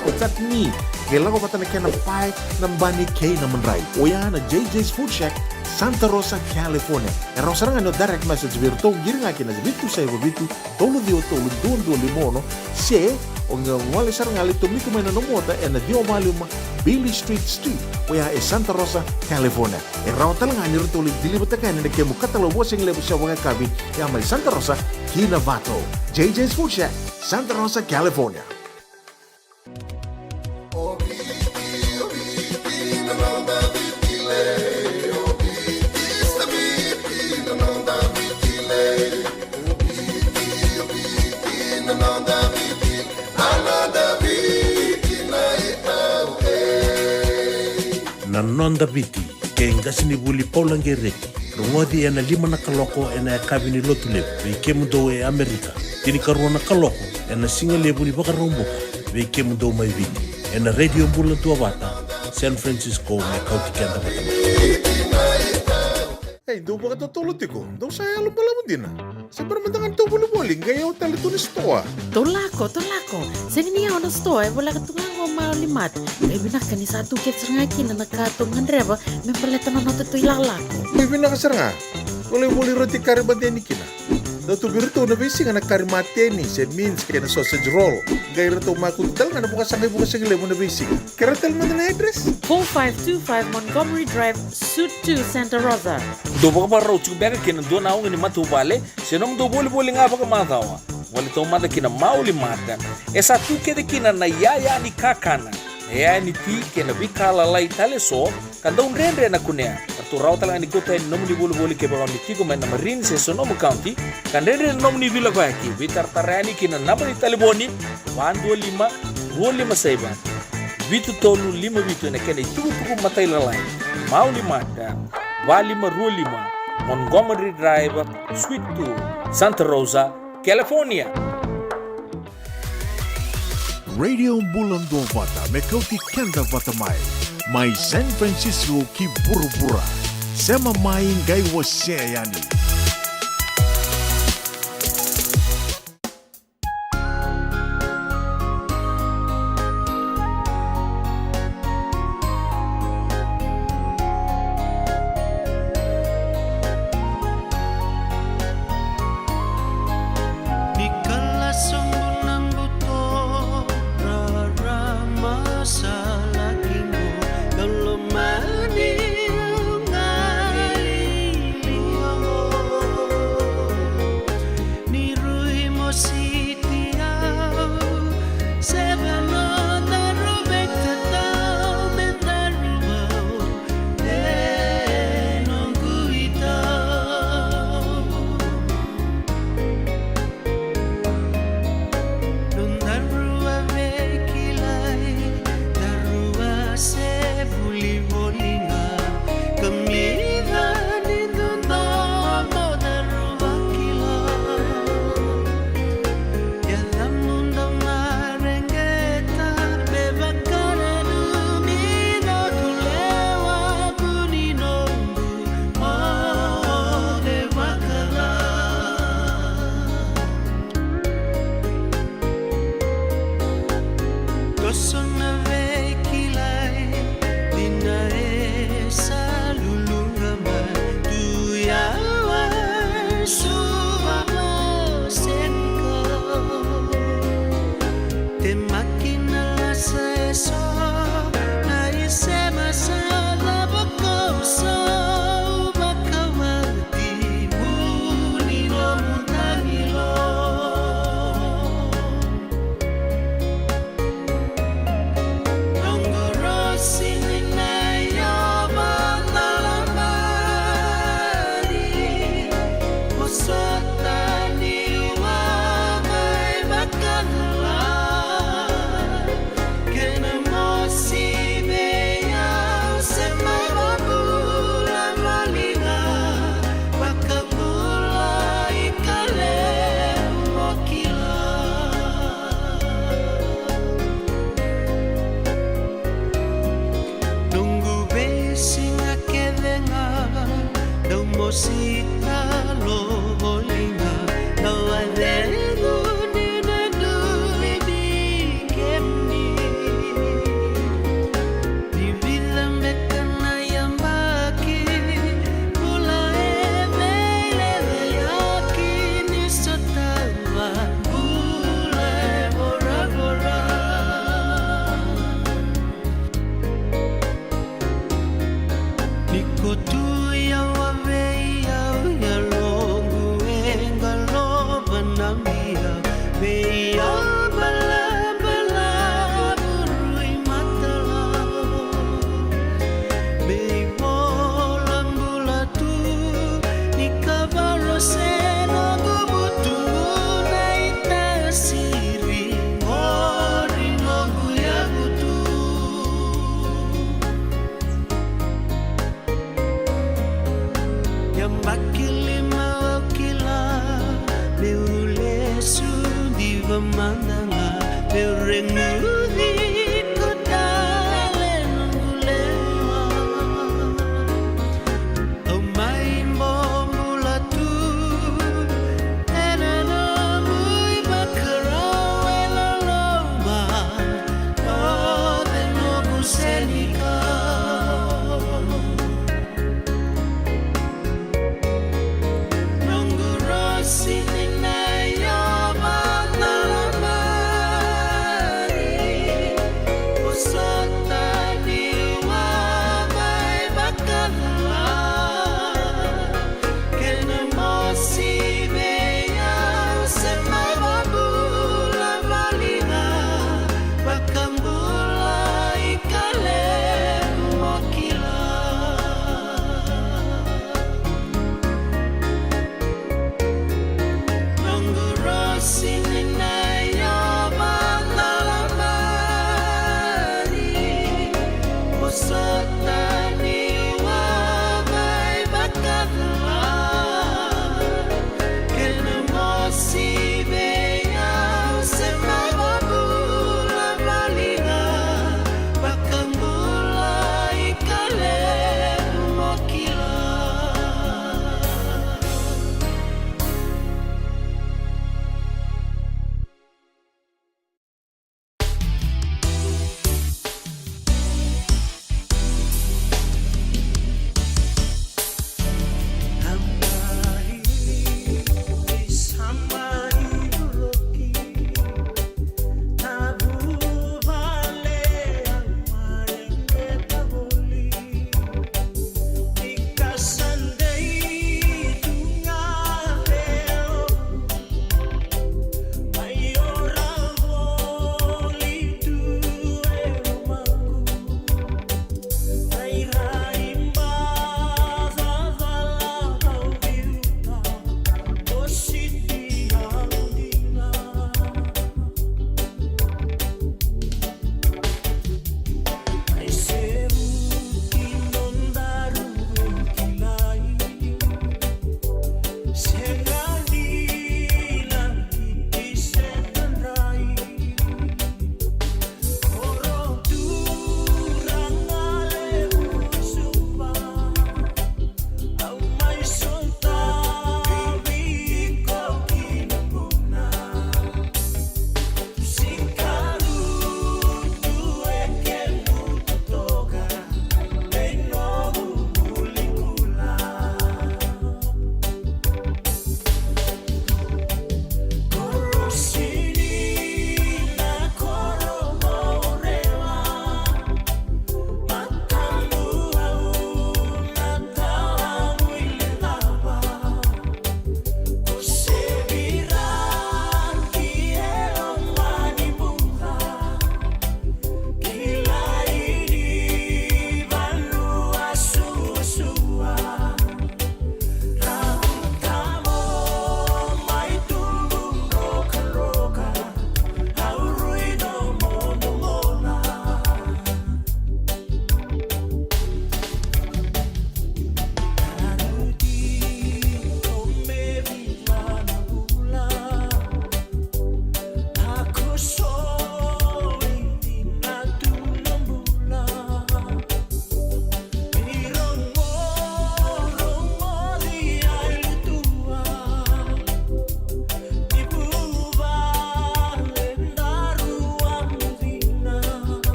Otat ni, kailangan ko pata na kaya na pie ng bani kay na manray. O yan na JJ's Food Shack, Santa Rosa, California. Erang sarang ano direct message virto, giring akin na bitu sa iba bitu, tolo duon limono, se, o nga wali sarang alito mito may nanomota, na diyo maluma, Billy Street. O yan Santa Rosa, California. Erang talang ani rito ulit dilibata kayo na nagkemo katalawa sing lebo siya wanga kabi, yan may Santa Rosa, Kinavato. JJ's Food Shack, Santa Rosa, California.
Nonda biti ke ngasi ni buli paulange reki rungodi ena 5 na kaloko ena kabini lotule be kemudo e Amerika tini karuana kaloko ena singale buli baka romboka be kemudo mai viti ena radio Mbulundo Bata San Francisco me kauti kenda bata
do baka totolo tiko do saya lupa mundina sebenarnya dengan tu boli gaya hotel itu ni stoa
Tolako sengni ono stoa bola katunga mau limat bina kani satu ket sengaki na nakatungan reba me paleta na noto ilalako
bina kaseranga boleh roti kari bateni kina do tu birto na bisi kana kari mateni se means kena sausage roll gaya rito makutal kana buka sangai lemo na bisi kera tel man na address
4525 Montgomery Drive Suite 2 Santa Rosa
do baka parau chubega kena do naung ni matu bale senong do boli ngapa ka matawa wali to mata kina mauli mata esa tu kede kina na yaya ni kakana ya ni ti kena bikala lai tale so kanda un rendre na kunea tu rau tala ni kota ni nomni boli ke ba ni ti ko na Marine se Sonoma County kan rendre nomni vila ko aki vitar tarani kina namani taliboni 125 saiba vitu tolu 5 vitu na kena itu matai lalai mauli mata 2525 Montgomery Drive, Suite 2, Santa Rosa, California.
Radio Bulan Dua Vata, Mekauti Kenda Vata Mai San Francisco ki Burubura, Sema Mai Ngai Waseayani.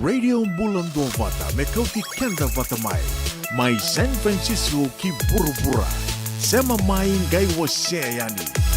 Radio Bulan Dua Vata, Mekauti Kenda Vata Mai, Mai San Francisco ki Burubura, Sema Mai Ngai Waseayani.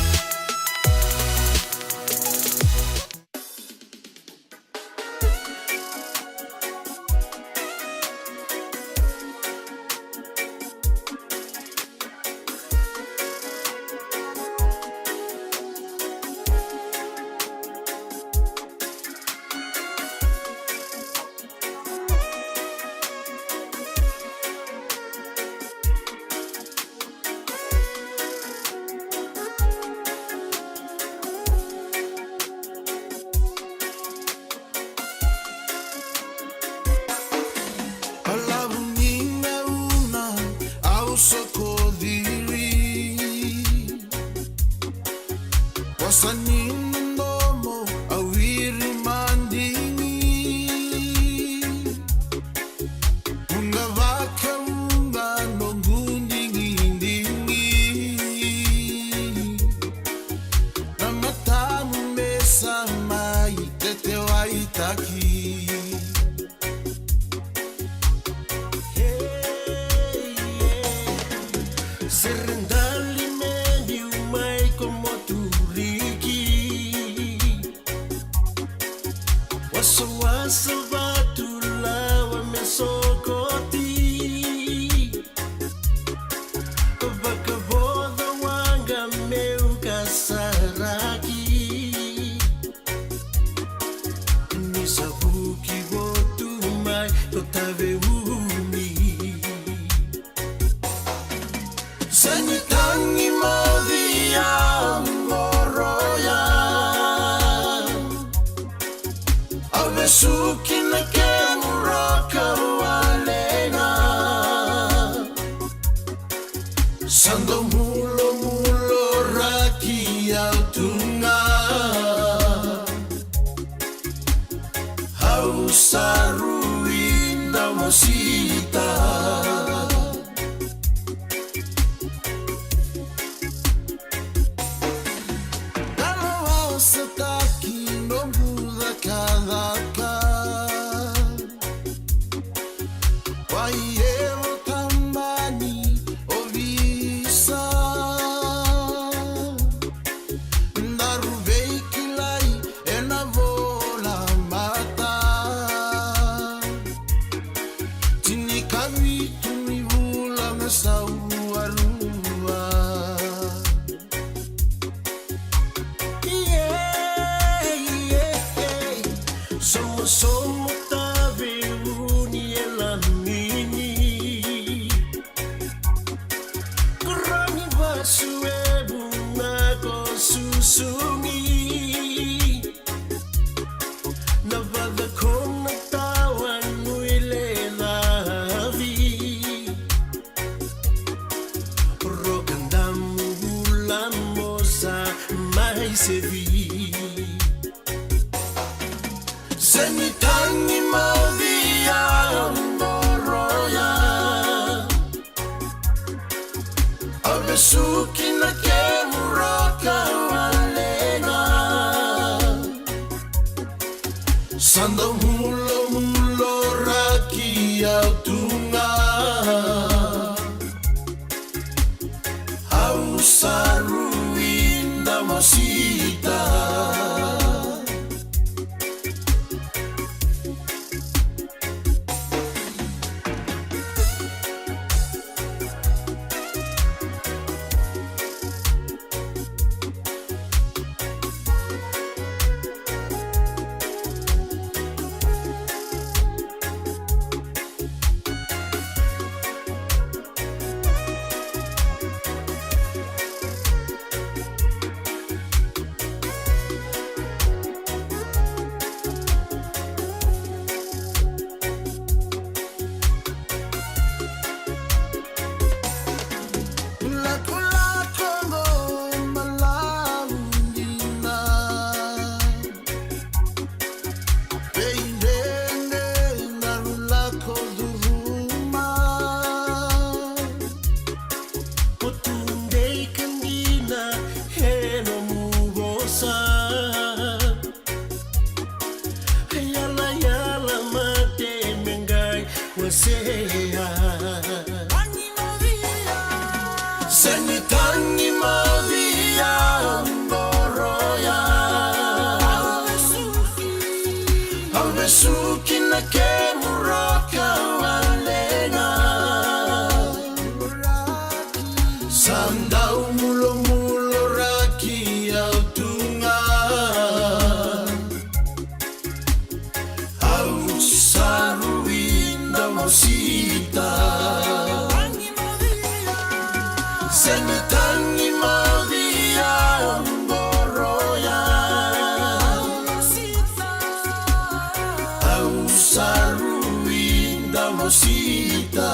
mosita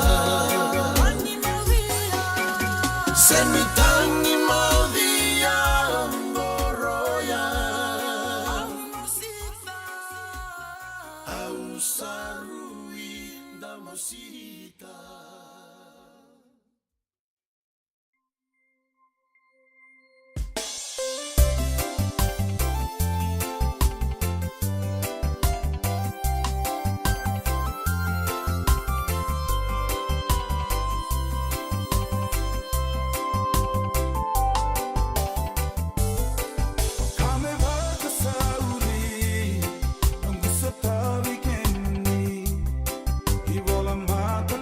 Senitangi Maldia Ngoroya Ausarui da mosita Mata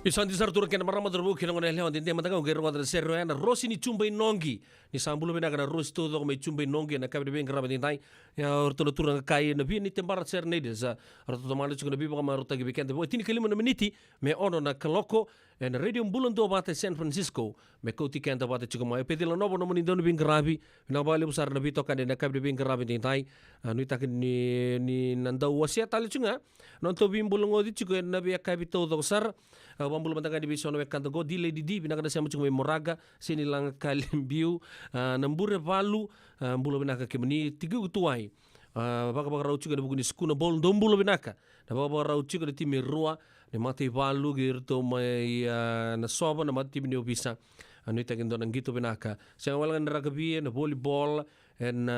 Isanti sartura kena marama terbu kena ngone lewan tinte matanga ngero ngada serro ana rosi ni chumba inongi ni sambulo bena kana rosi to do me chumba inongi na kabe ben graba tintai ya orto turanga kai na bi ni tembara ser ne desa orto to mali chukuna bi ba ma rota gibi kente bo tini kelima na miniti me ono na kaloko en radio mbulando bate San Francisco me koti kenta bate chukuma e pedilo nobo no moni donu bin grabi na bale busar na bi to kande na kabe ben graba tintai nu tak ni nanda wasia tali chunga non to bin bulongo di chuko na bi kabe to do sar wambulu matanga di bisono wekanto go di lady di binaka dasa mucung moraga sini lang kalimbiu nambure valu mbulo binaka kemani tiga utuai baka rau chuka na buguni skuna bol dombulo binaka na baka rau chuka na timi rua ne mati valu girto mai na soba na mati bini obisa anu ita kendo nang gitu binaka siang walangan rugby na volleyball en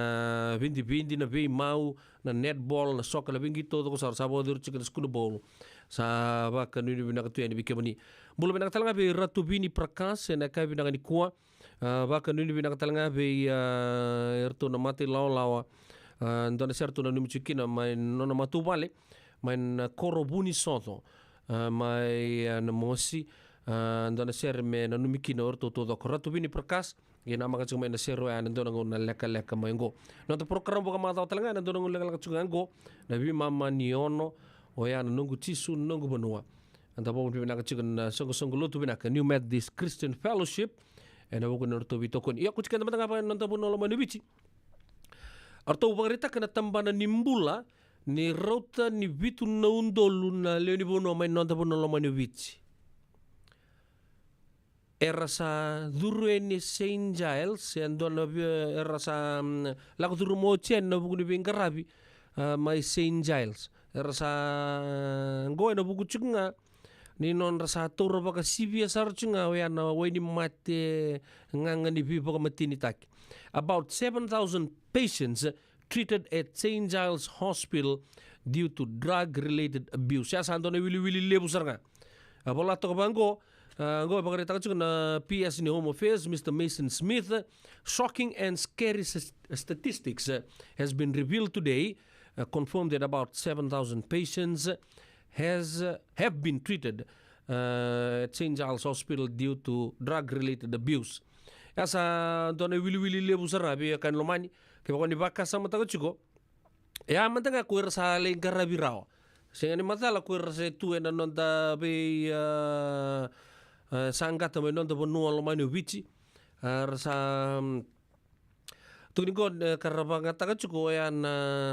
bindi na bei mau na netball na soccer na bingi to ko sar sabo dur chuka na skuna bol sa baka nuni binaka tu yani bikemani mulo binaka talanga be ratu bini prakas na kai binaka ni kuwa baka nuni binaka talanga be erto na mati lawa ndona serto na numi chukina mai nona matu vale mai koro buni soto mai na mosi ndona ser me na numi kina orto to do ratu bini prakas ina maka cuma na sero ya ndona ngona leka mai ngo nonto program boka mata talanga na ndona ngona leka cunga ngo na bi mama niono o ya nungu tisu nungu benua anta bo binaka chicken songo lotu binaka New Methodist Christian Fellowship ena bo kuno to bitokon iya kucikan teman apa nonton puno lo manubici arto bagrita kana tambana nimbula ni rota ni bitu na undolu na leoni bono mai nonton puno lo manubici era sa duru ni Saint Giles andona era sa laku duru mo chen no buguni bingarabi mai Saint Giles rasa ngoe na buku chunga ni non rasa toro baka sibia sar chunga we ana we ni mate nganga ni bi baka matini tak about 7,000 patients treated at St. Giles Hospital due to drug related abuse ya sandone wili lebu sarga abola to bango go baka reta chunga na PS ni Home Affairs Mr. Mason Smith shocking and scary statistics has been revealed today confirmed that about 7,000 patients have been treated at St. Giles Hospital due to drug-related abuse. Asa dona wili lebu sarabi kan lomani ke bakoni baka sama tago chugo. Ya mantanga kuer sa le garabi rao. Singa ni matala kuer sa tu ena nonta be sangata me nonta bonua lomani ubici. Rasa Tunikon karabanga taga chuko yan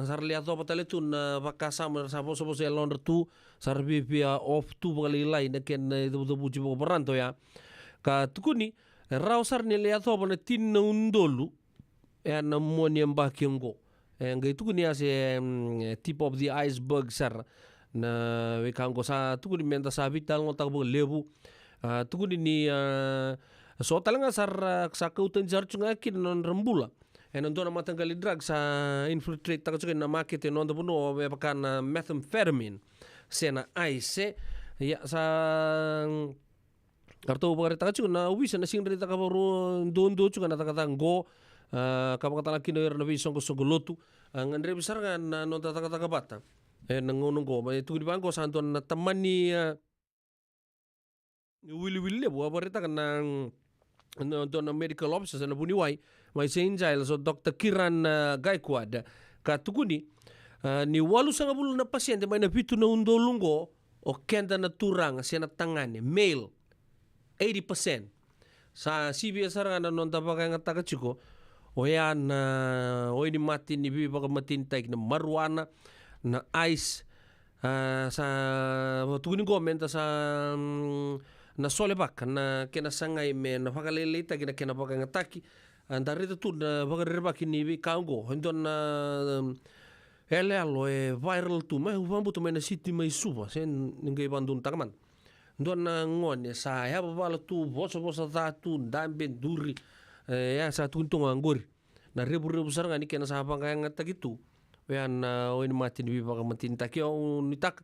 sarlia to patale tun baka sama sapo sopo se lon tu sarbi pia off tu bali lai na ken do buji bo baranto ya ka tukuni raw sar ni le to bana tin undolu yan moni mbakengo ngai tukuni ase tip of the iceberg sar na we kango sa tukuni menta sabital ngotak bo lebu tukuni ni so talanga sar sa kautan jar chunga kin non rembula en ndona matanggali drug sa infiltrate taka chuka na market no ndo buno be pakana methamphetamine sena ice ya sa karto bagare taka chuka na wisa na singre taka boru ndo chuka na taka ngo kapakatala kino na bi songo lotu ngandre besar kan no taka bata en ngono go ba tu di bango sa ndon na tamani wili bo bareta kan na medical officer na buniwai mai St. Giles o Dr. Kiran Gaikwad ka tukuni ni walu sanga bulu na pasyente may napitu na undolungo o kenda na turang siya na tangane male 80% sa CBS aranga na non tapaka nga taga chiko o yan o ini mati ni bibi baka matintaik na marijuana na ice sa tukuni gomenta sa na sole bak na kena sangay me na pakalelita kena baka ngataki andare tu na baka rebaki ni bi kango hondon na ele alo viral tu mai vambu tu mai na city mai suba sen ngai bandun takaman don na ngone sa ya bala tu boso ta tu dambe duri ya sa tu tunga ngor na rebu sar ngani kena sa baka ngataki tu yan o ni mati ni baka matin takio nitak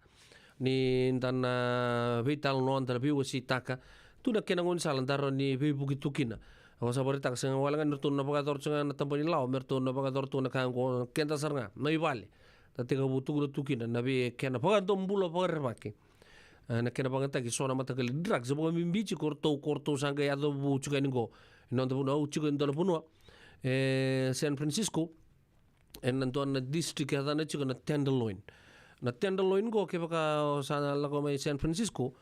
ni tana vital non tara bi wasi taka tu na kena ngon salan taro ni bi bugitu kina awa sabari tak senga walangan nertu na pagator senga na tampani lao mertu na pagator tu na kango kenta sarnga mai vale ta tega butu tu kina na bi kena pagadom bulo pagarmaki na kena pangata ki sona matagal drugs bo mimbichi korto sanga ya do bu chuka ningo non do no chuka ndo punwa San Francisco en nanton na district ya na chuka na Tenderloin go ke baka sa lago mai San Francisco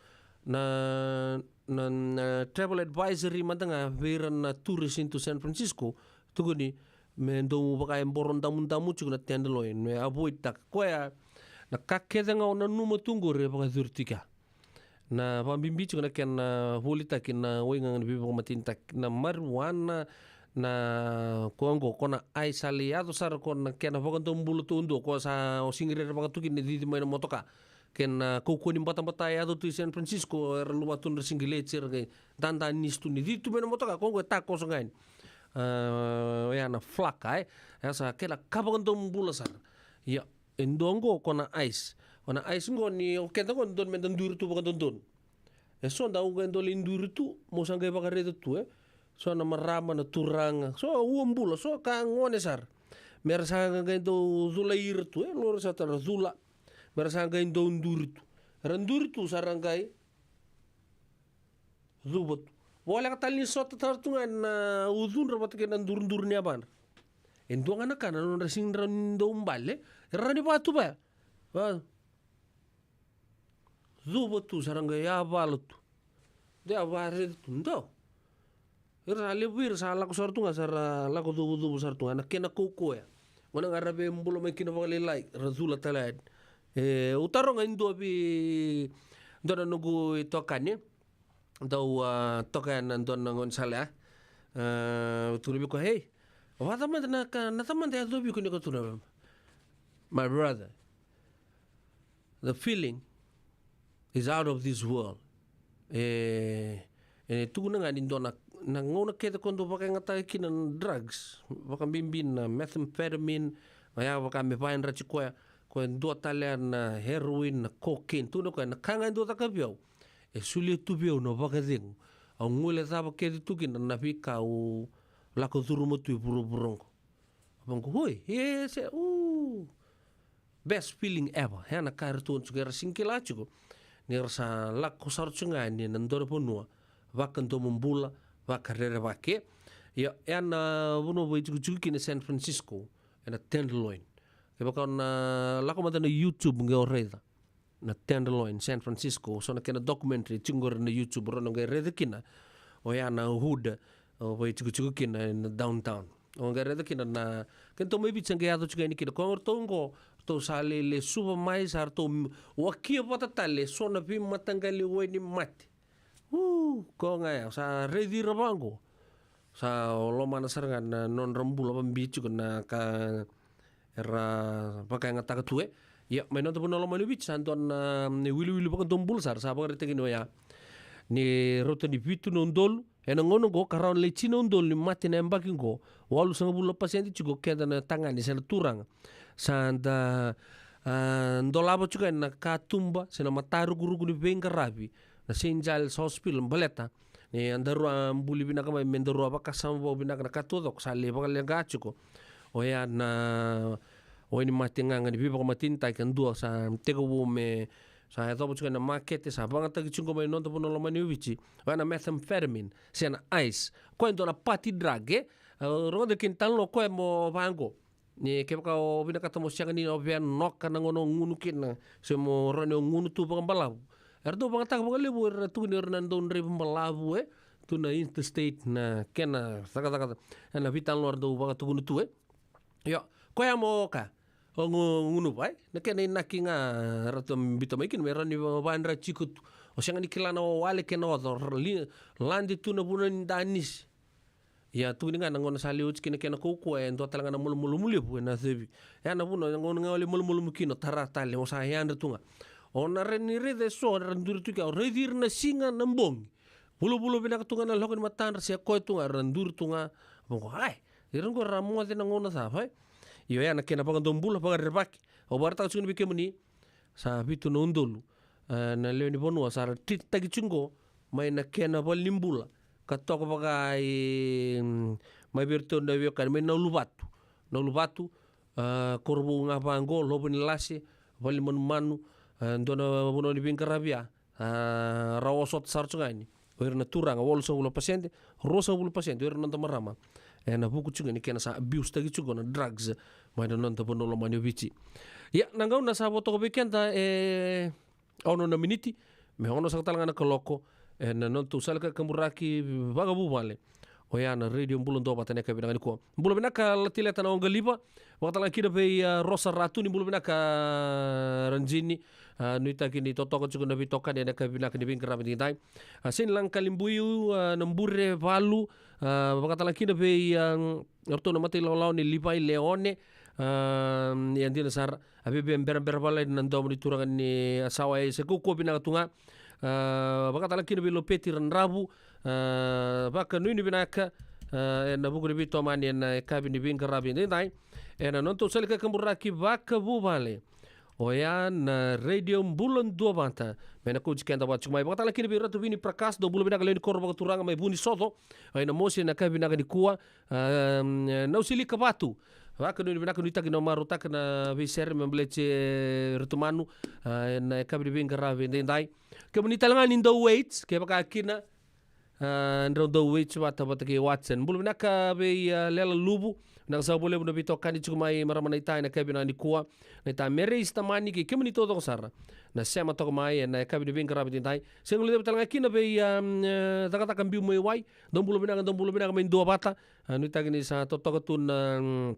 na travel advisory matanga viran na tourist into San Francisco tuguni me ndo baka emboron damu chuka na Tenderloin me avoid tak koya na kakeda nga na numa tungo re baka zurtika na pambimbi chuka na ken volita kin na winga ni bibo matinta na marijuana na kongo kona ai saliado sar kon ken baka tombulu tundo ko sa singire baka tukin ni di mai motoka ken koko ni bata ya do tu San Francisco luwa tun singile cer ke danda nistu ni di tu mai motoka kongo ta ko songain ya na flaka ya sa kela kabaka tombulu sar ya endongo kona ice ngo ni okenta kon don men duru tu baka don so nda uga ndo linduru tu mo sanga baka redo tu so na marama na turanga so uambula so ka ngone sar mersa nga ndo zula irtu lor sa tar zula mersa nga ndo nduru tu randuru tu sarangai zubot wala ka talni so tar tu na uzun rabat ke ndur ni aban endo nga nakana no rasing ndo umbale rani batu ba zubot tu sarangai abalut dia bare tu ndo ira lebir sa lako sartunga sara lako dubu sartunga na kena koko ya wana ngarabe mbulo me kina vale like razula talad utaro nga indo bi ndona nugu tokane dau tokan ndona ngon sala tulubi ko hey wada man na taman de adobi ko ni ko tuna my brother the feeling is out of this world tu na nga ndona na ngona keta kondo baka ngata kinan drugs baka bimbin na methamphetamine maya baka me pain ra chikoya ko ndo tala na heroin na cocaine tu no ko na kanga ndo ta kapio suli tu bio no baka ding au ngule sa baka tu kin na fika u la ko zuru mo tu bronco bango hoi se best feeling ever hana kartu tsugera sinkela chugo ni rasa la ko sarchunga ni ndore ponua baka ndo mumbula vakarere vake ya ena vuno vuchuki ni San Francisco ena Tenderloin ke baka na lako mata na YouTube nge oreda na Tenderloin San Francisco so na kena documentary chingor na YouTube rono nge reda kina o ya na hood o vuchuki na downtown o nge reda kina na kento maybe change ya to chika ni kina ko tongo to sale le suba mais har to wakia pata tale so na vi matangali weni mate ko ngaya sa ready rabango sa lo mana sarangan non rambula pambicu na ka era pakai ngata katue ya maino to no lo manu bich anton ni wilu pakai tombul sar sa pakai tegino ya ni roto ni bitu nondol ena ngono go karon le chino ndol ni mati na mbaki go walu sanga bulo pasien chugo keda na tangani sa turang sanda ndolabo chuga na katumba sena mataru guru ni benga rabi na St. Giles Hospital baleta ni andaru ambuli binaka mai mendaru apa kasamba binaka na katodok sale bakal gachu ko o ya na o ni matinga ngani biba matinta kan dua sa tego me sa ya tobo na market sa banga tagi chungo mai nonto pono lo mani ubichi wana methamphetamine sena ice ko ndo na party drug ro de kintan lo ko mo bango ni ke ka o binaka tomo siang ni o bian nok kana ngono ngunu kin se mo rono ngunu tu bangbalau erdo bang tak bang lebu tu ni Hernando Ndre pembalabu tu na interstate na kena saka na vital luar do bang tu tu yo ko ya mo ka ngunu pai na kena nakinga rato bito makin meran ni bandra chikut o sanga ni kilana wale kena o landi tu na bunan danis ya tu ni ngana ngona sali uch kena ko endo talanga na mulu lebu na sebi ya na buno ngona ngale mulu mukino tarata le mo sa ya tunga ona reni rede so randur tu ka redir na singa nambong bulu binak tunga na lokon matan sia ko tunga randur tunga bongo ai iron ko ramo de ngona sa pai yo ya na kena pa ndombula pa rebak o barta sun bi kemuni sa bitu nondolu na leoni bonu sa tit tagi chungo mai na kena bol limbula ka to ko pa mai berto na yo kan mai na lubatu korbu nga pa ngol lobon lasi bol manu ndona bono ni bin karabia raha osoty sarotry ngany oerina toragna 80% 20% oerina antamarama ena vukutsugna ni kena sa abuse tagitsugona drugs maina non taponolo mani vici ya nangau na sa voto bekenta ono na miniti me ono sa talanga na koloko ena non tu salka kamuraki vagabu vale oyana radio mbulon do batane ka binanga ko mbulo binaka latileta na ongalipa wakatala kida pe rosa ratu ni mbulo binaka ranjini nuita kini totoko chuko na bitoka de ka binaka ni bingkara bindai sin lang kalimbuyu nambure valu wakatala kida pe orto na mati law ni lipai leone yandina sar abebe mbera bala nando ni turangan ni asawa e se ko binaka tunga wakatala kida pe lopeti ranrabu baka nui ni binaka na buku ni bito mani na kabi ni binka rabi ni dai na nonto selika kamburaki baka bubale oya na radio mbulon dua banta mena ko jikenda ba chumai baka talaki ni biratu vini prakas do bulo binaka leni korba turanga mai buni soto na mosi na kabi na kuwa na usilika batu baka nui binaka nui taki no maruta na viser membleche retumanu na kabi ni binka rabi ni dai kemuni talanga ni do weights ke baka kina ndro do weights bata ke Watson bulu binaka be lela lubu na sa bole no bito kani chumai maramana ita na kabi na ni kuwa na ita mere istamani ke kemuni todo sara na sema to mai na kabi bin karabi dai sengule de talanga kina be taka kambiu mai wai dom bulu binaka men do bata no ita ni sa to tun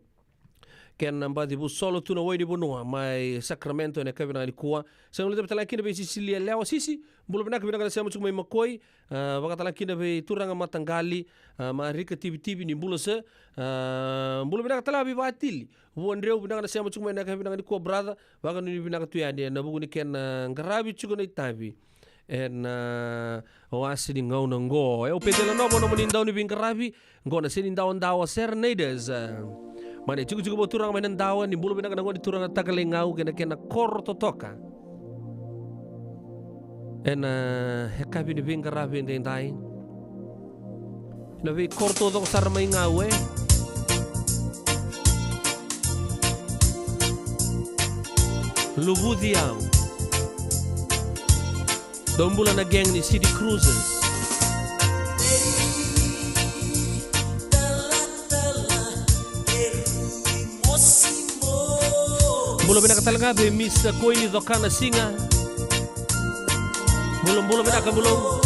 ken namba di bu solo tuna wai di bunua mai Sacramento na kabi na ni kuwa sengule de talanga kina be Sicilia lewa sisi bulu binaka binaka sema chumai makoi wakatala kina be turanga matangali marika tibi ni bulu se bulu binaka tala bi batili wondreu binaka na sema chumai na kabi na ni kuwa brother waka ni binaka tuyani na bugu ni ken ngarabi chugo na itabi oasi ni ngau na ngo o petela no bono ni ndau ni bingarabi ngo na sini ndau ndau Serenaders mane chugo bo turanga menen ndau ni bulu binaka na ngo di turanga takale ngau kena kor totoka hekabi ni bingarabi ndai na vi korto do sarma ngau Lubudiao Dombula na gang ni City Cruisers Bula binaka be Miss Koini Dokana Singa Bula binaka bulong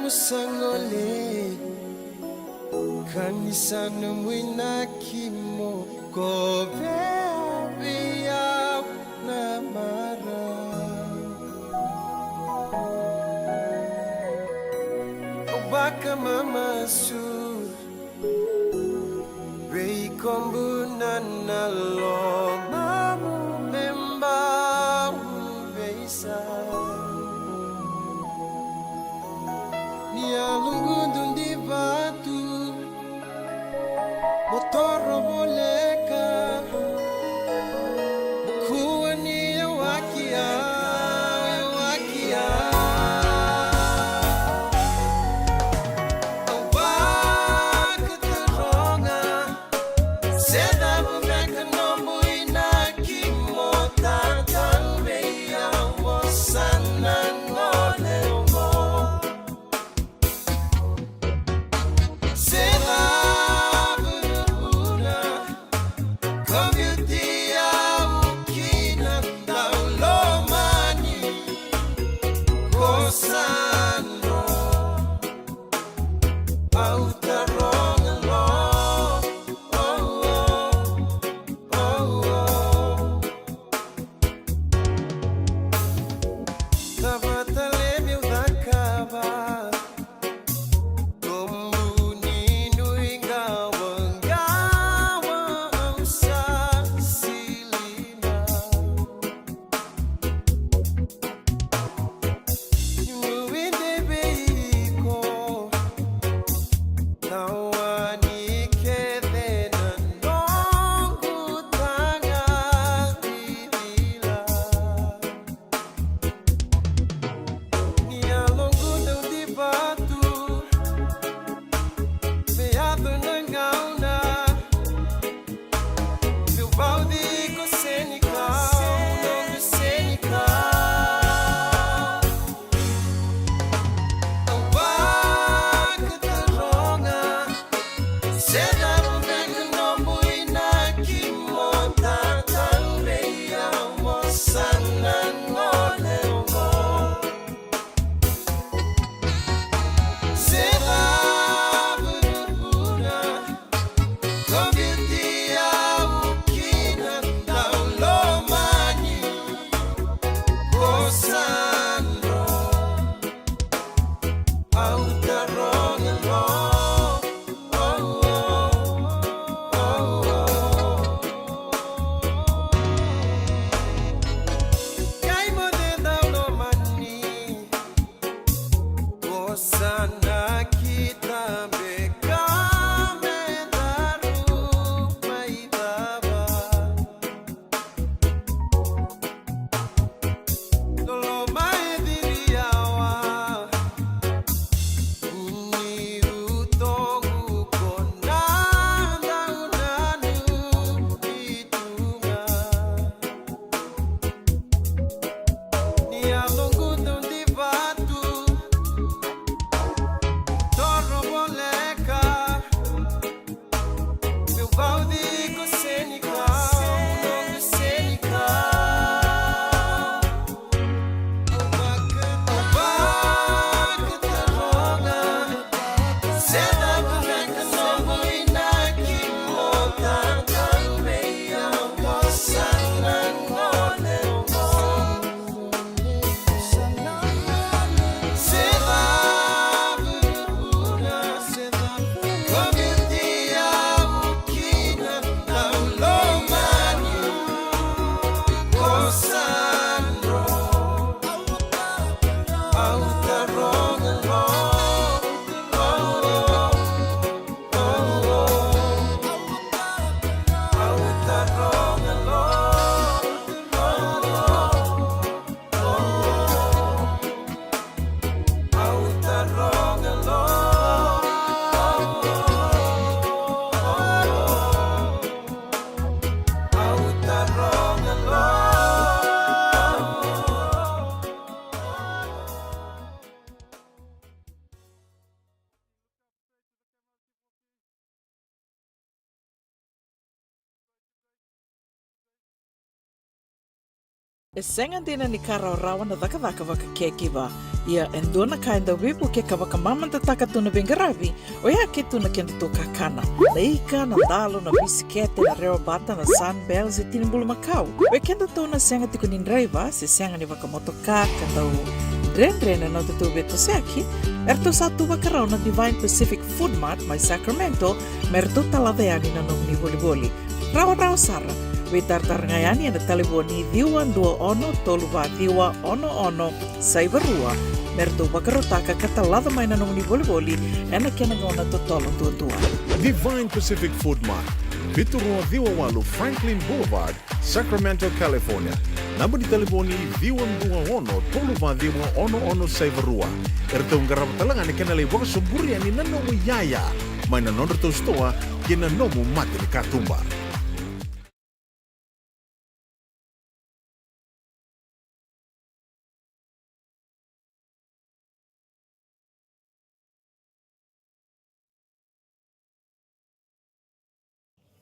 musangole kanisana mwinakimo kovea namara obaka mama su rei kombuna nalo mamu memba beisa Nia lungundu di batu Motoro boleka Kuani wakia Wakia Awak teronga Seda bumeka nombu inaki Motatan beya Wasana ngole
E senga dina ni kara o rawa na dhaka dhaka waka kekiwa. ia endona kainda wipu ke kawakamaman tataka tuna bengarabi o ia ke tuna kenda tu kakana. Leika na dalo na bisikete na reo bata na sunbells e tinimbulu makau. We kenda tuna senga tikunin driver se senga ni wakamotoka kandau Rendre na tutu beto seaki, erto satu wakarau na Divine Pacific Food Mart mai Sacramento, merto talaveani na nomni boli-boli. Rawa-rawa sara, we tartar ngayani na taliboni diwa dua ono toluwa diwa ono saibarua, merto wakarotaka katalada mai na nomni boli-boli, ena kena ngona totolo tua-tua.
Divine Pacific Food Mart, Vitorua Viwawalu Franklin Boulevard, Sacramento, California. Namba di telefoni Viwan 21 Toluva Viwa ono Saivarua. Erto ngarap talangan ni kanalay waka suburi ani nanomu yaya. May nanonro to stoa kina nomu mati ni katumba.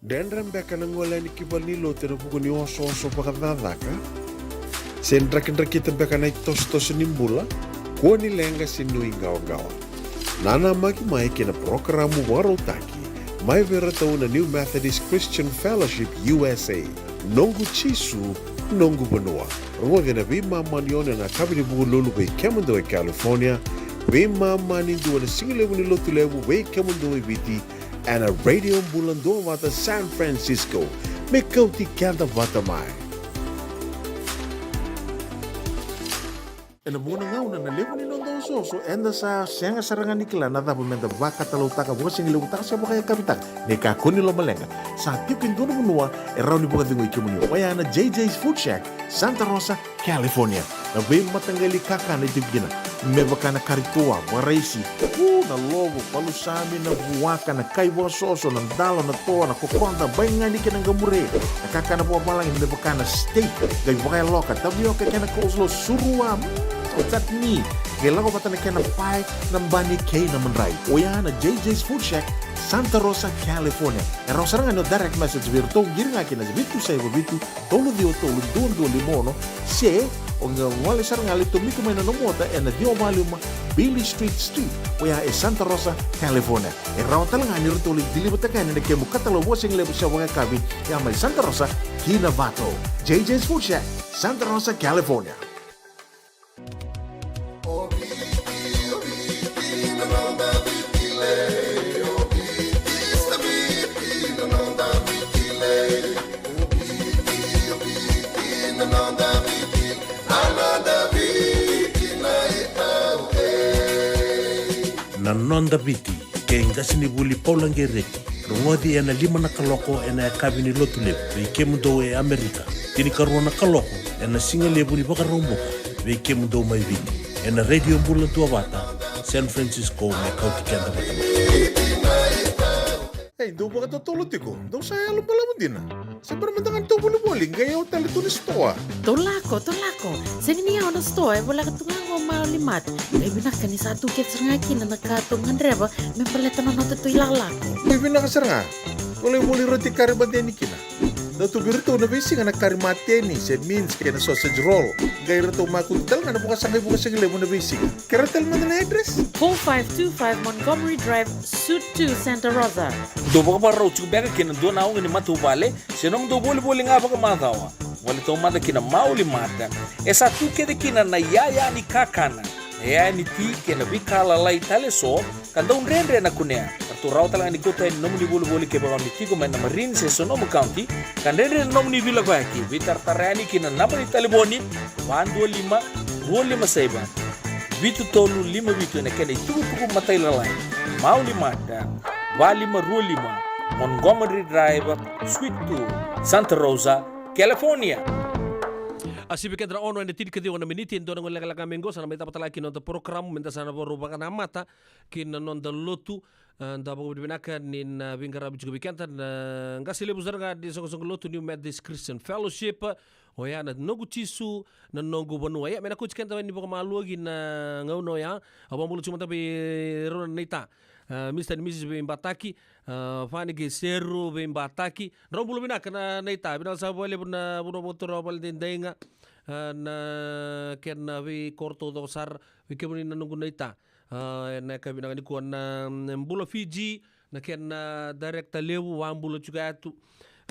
Dan rembeka nangwala ni kibalilo tena buku ni oso pakadadaka. Sendra-kendra kita beka na tos nimbula, kuwa nilenga sinui gawa-gawa. Nana magi mai kina programu warotaki, mai vera tau na New Methodist Christian Fellowship USA, nongu chisu, nongu benua. Rungo na bima manione na kabini buku lulu bei kemundo e California, bima mani dua na singilewu ni lotulewu bei kemundo e biti, and a radio bulando wata San Francisco, me kauti kanta wata mai. En muna ngau na nalewu ni nondo soso enda sa senga sarangan nikla na dabu menda baka talau taka buka singilewu taka sa baka ya kapitak ne kakuni lo malenga sa tipin dono munua erau ni buka dingo ikimuni wayana JJ's Food Shack, Santa Rosa, California. Na bei matanggali kaka na itibigina me baka na karitoa waraisi na lobo palusami na buwaka na kaiwa soso na dalo na toa na kokonda bayangani ka ng gamure na kaka na buwa malangin me baka na steak gay baka loka tabi yung kaya na kauslo surua that ni kailangan ko bata na kaya na pie ng bani kay na manray o yan na JJ's Food Shack, Santa Rosa, California. Erau sarangan no direct message virtual giring akin na bitu sa iba bitu tolo dio tolo duo limono se onga wale sarangan alito miko may nanomota e na dio maluma Billy Street, waya e Santa Rosa, California. Erau talangan ni rutuli dilibatakan na kaya mukatalo wasing lebo sa wanga kabi ya may Santa Rosa, Kinabato. JJ's Food Shack, Santa Rosa, California.
Nonda biti ke ngasi ni buli paulange reki rongodi ena lima na kaloko ena kabini lotu lebu ve kemundo e Amerika tini karuana kaloko ena singa lebu ni baka romboka ve kemundo mai viti ena radio mbula tua bata San Francisco me kauti kenda bata
Hey, do baka totolo tiko. Do saya lo pala mundina. Sa permentangan to boli-boli ngayon tali to ni stoa.
Tolako. Sing niya ono stoa wala katungang o maulimat. May binaka ni satu kits ngaki na nakatungan reba may palitan na nato ilalako.
May binakasar nga. Wala boli roti karibante ni kina. Dato birito na bisi nga nakarimate ni said means kaya na sausage roll. Gaya rito makuntal nga na bukas ang ilemo na bisi. Kaya tel man na address.
4525 Montgomery Drive, Suite 2, Santa Rosa.
Do baka parau chubeka kina do na ni matu vale, senong do boli nga baka matawa. Wali to mada kina mauli mata. Esa tu kede kina na yaya ni kakana. Yaya ni ti kina bikala lai tale so, kanda un rendre na kunea. Turau talang ni kota ni nomu ni boli ke bawang ni tigo main nama rin se Sonoma County, kan rendre nomu ni vila baki, vitar tarani kina nama ni taliboni, 125 saiba. Vitu tolu 5 vitu na kena itu puku matai lalai. Mau 5 dan 25 Montgomery Drive, Suite 2, Santa Rosa, California.
Asibi kedra ono ene tidi kedi wana miniti endo nang lega lega mengo sana meta patala kino to program menta sana boruba kana mata kin non da lotu da bogo binaka nin bingara bijugo bikanta ngasile buzarga di songo lotu New Methodist Christian Fellowship o ya na nogu tisu na nogu bonua ya mena kuch kenta ni bogo maluagi na ngauno ya abamulu cuma tabi rona nita Mr. and Mrs. Bimbataki, Fanny Geseru Bimbataki, Robulo Binaka na Nita, Binal Savoy, Buna Bunomotor, Denga, na ken na vi korto to sar vi kemuni na nunggu naita na kabina ni kuan na mbula Fiji na ken na directa lewu wa mbula juga atu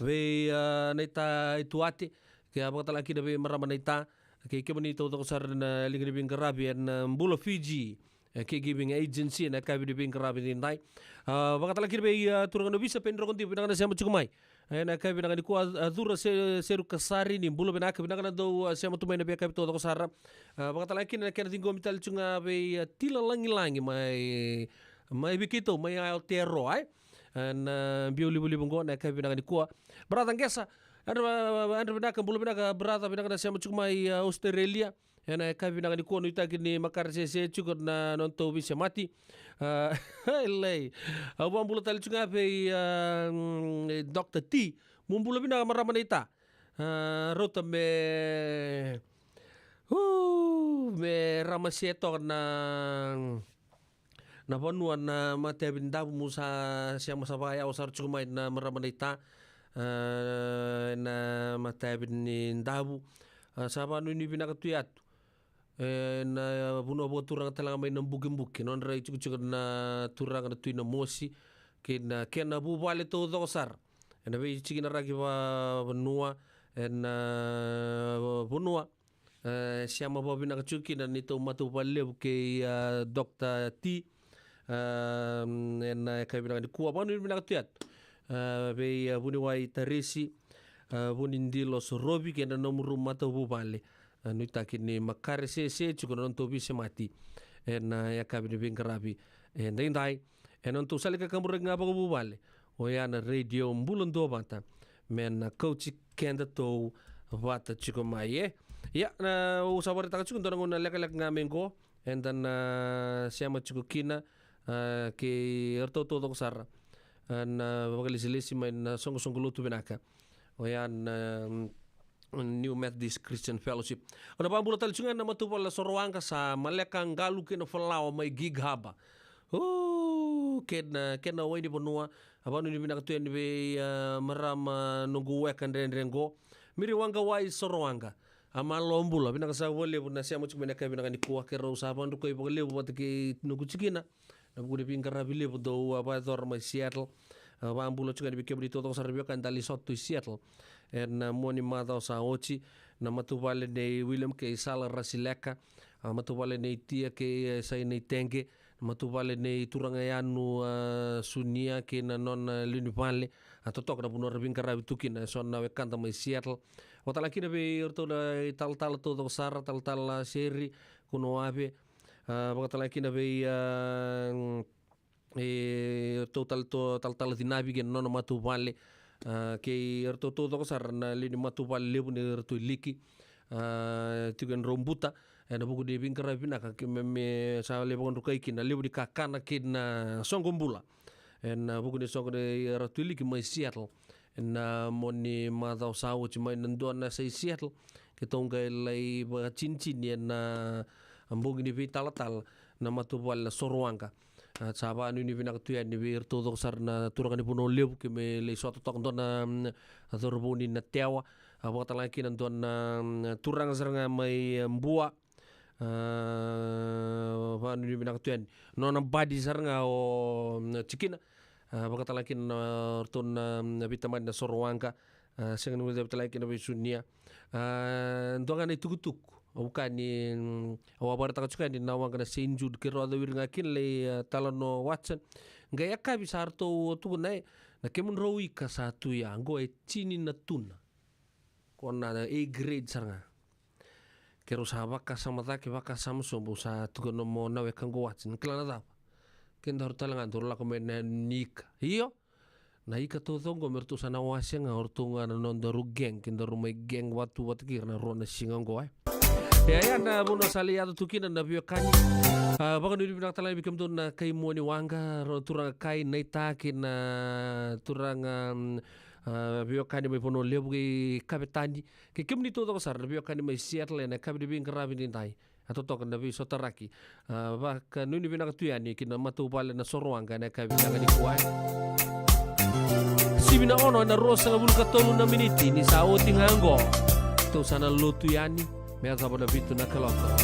vi naita ituate ke abata laki na vi marama naita ke kemuni to sar na lingri bin garabi na mbula Fiji caregiving agency na kabidi bin garabi din dai bakata laki be turang no bisa pendro konti pinang na siamo chukumai na kabina ni ku azura seru kasari ni mbula bina kabina na do siamo tumai na be kabi to sar bakata laki na ken tingo mital chunga be tila langi mai bikito mai altero ai na biuli buli bungo na kabina ni ku berata ngesa andra bina ka mbula bina ka berata bina na siamo chukumai Australia ena kabina ni ku no itaki ni makarse se chukot na nonto bisa mati lei abu ambula tali chunga pe Dr. T mumbula bina marama ita rota me ramaseto na vanua na mate bindabu musa siamo sabaya osar chuma na marama ita na mate bindabu sabanu ni bina katuyat na buno bo turang talanga mai na bukin on rai cukuc na turang na tuina mosi kena bu vale to dosar na be cikina ragi ba benua na bunua siama bo bina kacuki na nito matu vale ke Dr. T na kai bina ku apa nu bina katuyat be buni wai tarisi bunindilo sorobi kena nomuru matu bu vale nu takini makare se chuko non to bise mati na ya kabini bingarabi ndai non to salika kamur ngaba ko bubale o ya na radio mbulon do banta men coach kenda to vata chuko mai ya na o sabar ta chuko ndon ngona leka ngamengo dan siama chuko kina ke erto to sar na bagali silesi main songo lutu benaka o ya New Methodist Christian Fellowship. Ona pambula tali chunga na matupala soroanga sa maleka ngalu kena falao mai gig haba. Kena wai di bonua abanu ni bina katu ni be marama nungu wekan rengo. Miri wanga wai soroanga. Ama lombula bina kasa wale buna siamo chuk bina bina ni kuah ke rosa bandu ko ibo le bo ke nungu chikina. Na buku di pingkara bile bo do apa dor mai Seattle. Pambula chunga ni be kebri to sarbio kan dali sotu Seattle. Na moni madao sa ochi na matuvale nei William ke sala rasileka matuvale nei tia ke sai nei tenge matuvale nei turanga yanu sunia ke na non linipale atotok na bunor bingkara bitukin son na wekanta mai Seattle otala kina be orto tal to sara tal seri kuno ave bakatala kina be tal dinabi ke non matuvale ke erto to sar na lini matu pal lebu ne erto liki tugen rombuta na buku de bingkara bina ka ke me sa lebu kon rukai kina lebu di kakana kina songombula na buku de songo de erto liki mai Seattle na moni madau sawo ci mai nando na sai Seattle ke tonga lai ba cincin na ambugi ni vital na matu pal soroanga saba anu ni bina katuya ni bir to sar na turang ni puno lebu ke me le soto tok don na zorbuni na tewa abota laki nan don turang saranga mai mbua anu ni bina katuya non badi saranga o cikina abota laki na ton bitaman na sorwanga sengan mo bota laki na bisunia ndonga ni tukutuk bukan ni awabar taka chuka ni nawang kana Saint Jude ke roda wir ngakin le talano Watson ngaya ka bisar to tu nai na kemun rowi ka satu ya ngo e chini na tuna kona A grade saranga kero saba ka samata ke baka samso busa tu no mo na we kango Watson klana da ken dor talanga dor la komen nik iyo na ika to zongo mertu sana wasenga ortunga na non doru geng ken doru mai geng watu kirna rona singango ai ya na buno sali atu tukina na bio kani baka nuri binak talai bikam tu na kai muani wanga turang kai naita kina turang bio kani mai pono lebu ki kapetani ke kimni to sar bio kani mai Seattle na kabdi bin karabi ni dai atau tok na bi sotaraki baka nuri binak tu yani kina matu bale na sorwanga na kabi ngani kuai sibina ono na rosa ngabul katolu na miniti ni sawo tingango to sana lotu yani Mea zabo na vitu na kalota.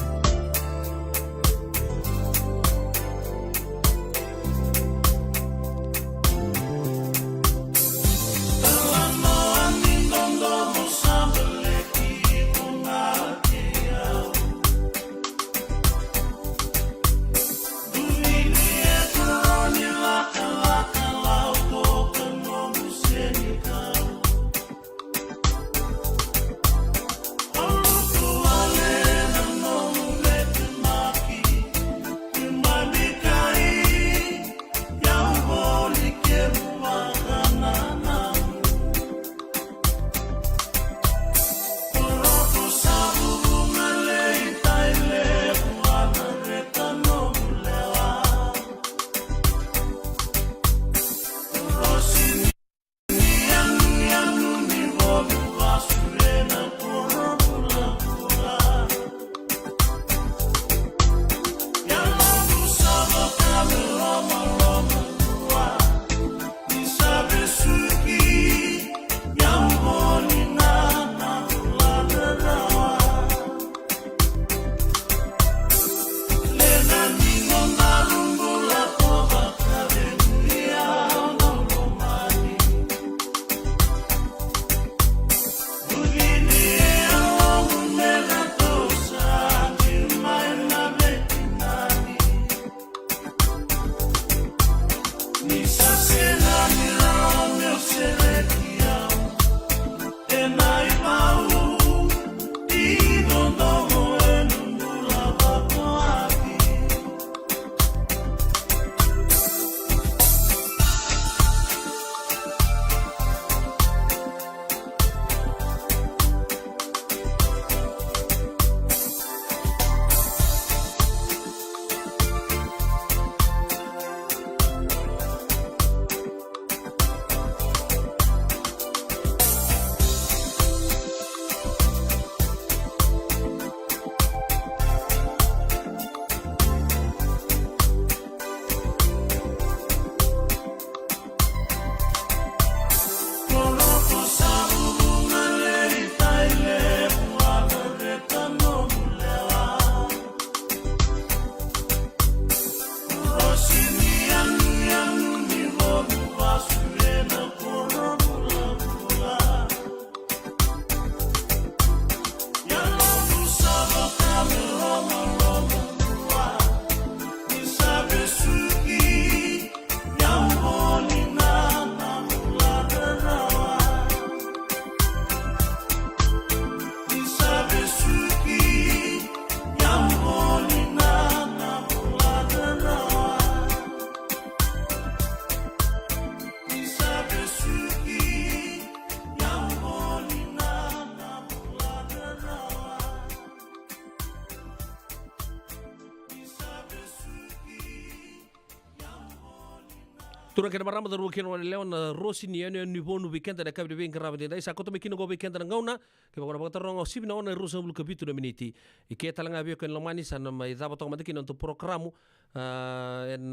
Tura kena marama da rukin wan leon na rosi ni ene ni bonu weekend da kabi ben karaba dai sa koto mekino go weekend na ngauna ke bakona bakata rongo sibina ona rosa bul kabitu na miniti ike talanga bio ken lomani sana mai zaba to matiki no programu en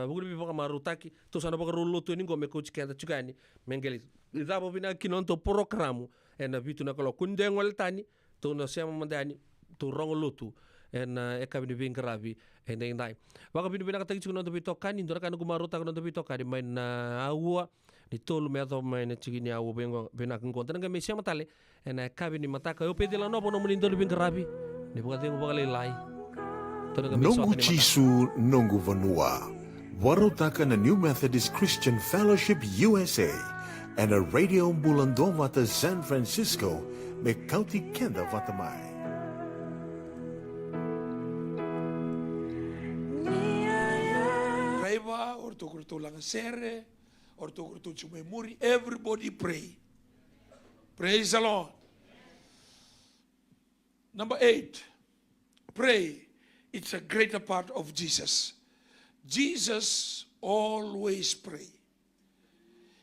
bugul bi baka marutaki to sana baka rolo to ni go me coach kenda chugani mengeli zaba bina kino to programu en bitu na kalo kunde ngol tani to no sema mandani to rongo lotu en kabi ben karabi en dai baka binu bina katagi chuno to bitokan indora kan gumaruta kan to bitokan main aua ni tolu me ato main chigini aua bengo bena kan kontan ga mesia matale en kabi ni mataka yo pedela no bono mulindo ben karabi ni buka tengo baka lai
Nongu Chisu Nongu Vanua Warutaka na New Methodist Christian Fellowship USA and a radio Bulandovata San Francisco me County Kenda Vatamai.
Raiva, orto lang sere, orto chumemuri, everybody pray. Praise the Lord. Number 8, pray. It's a greater part of Jesus. Jesus always pray.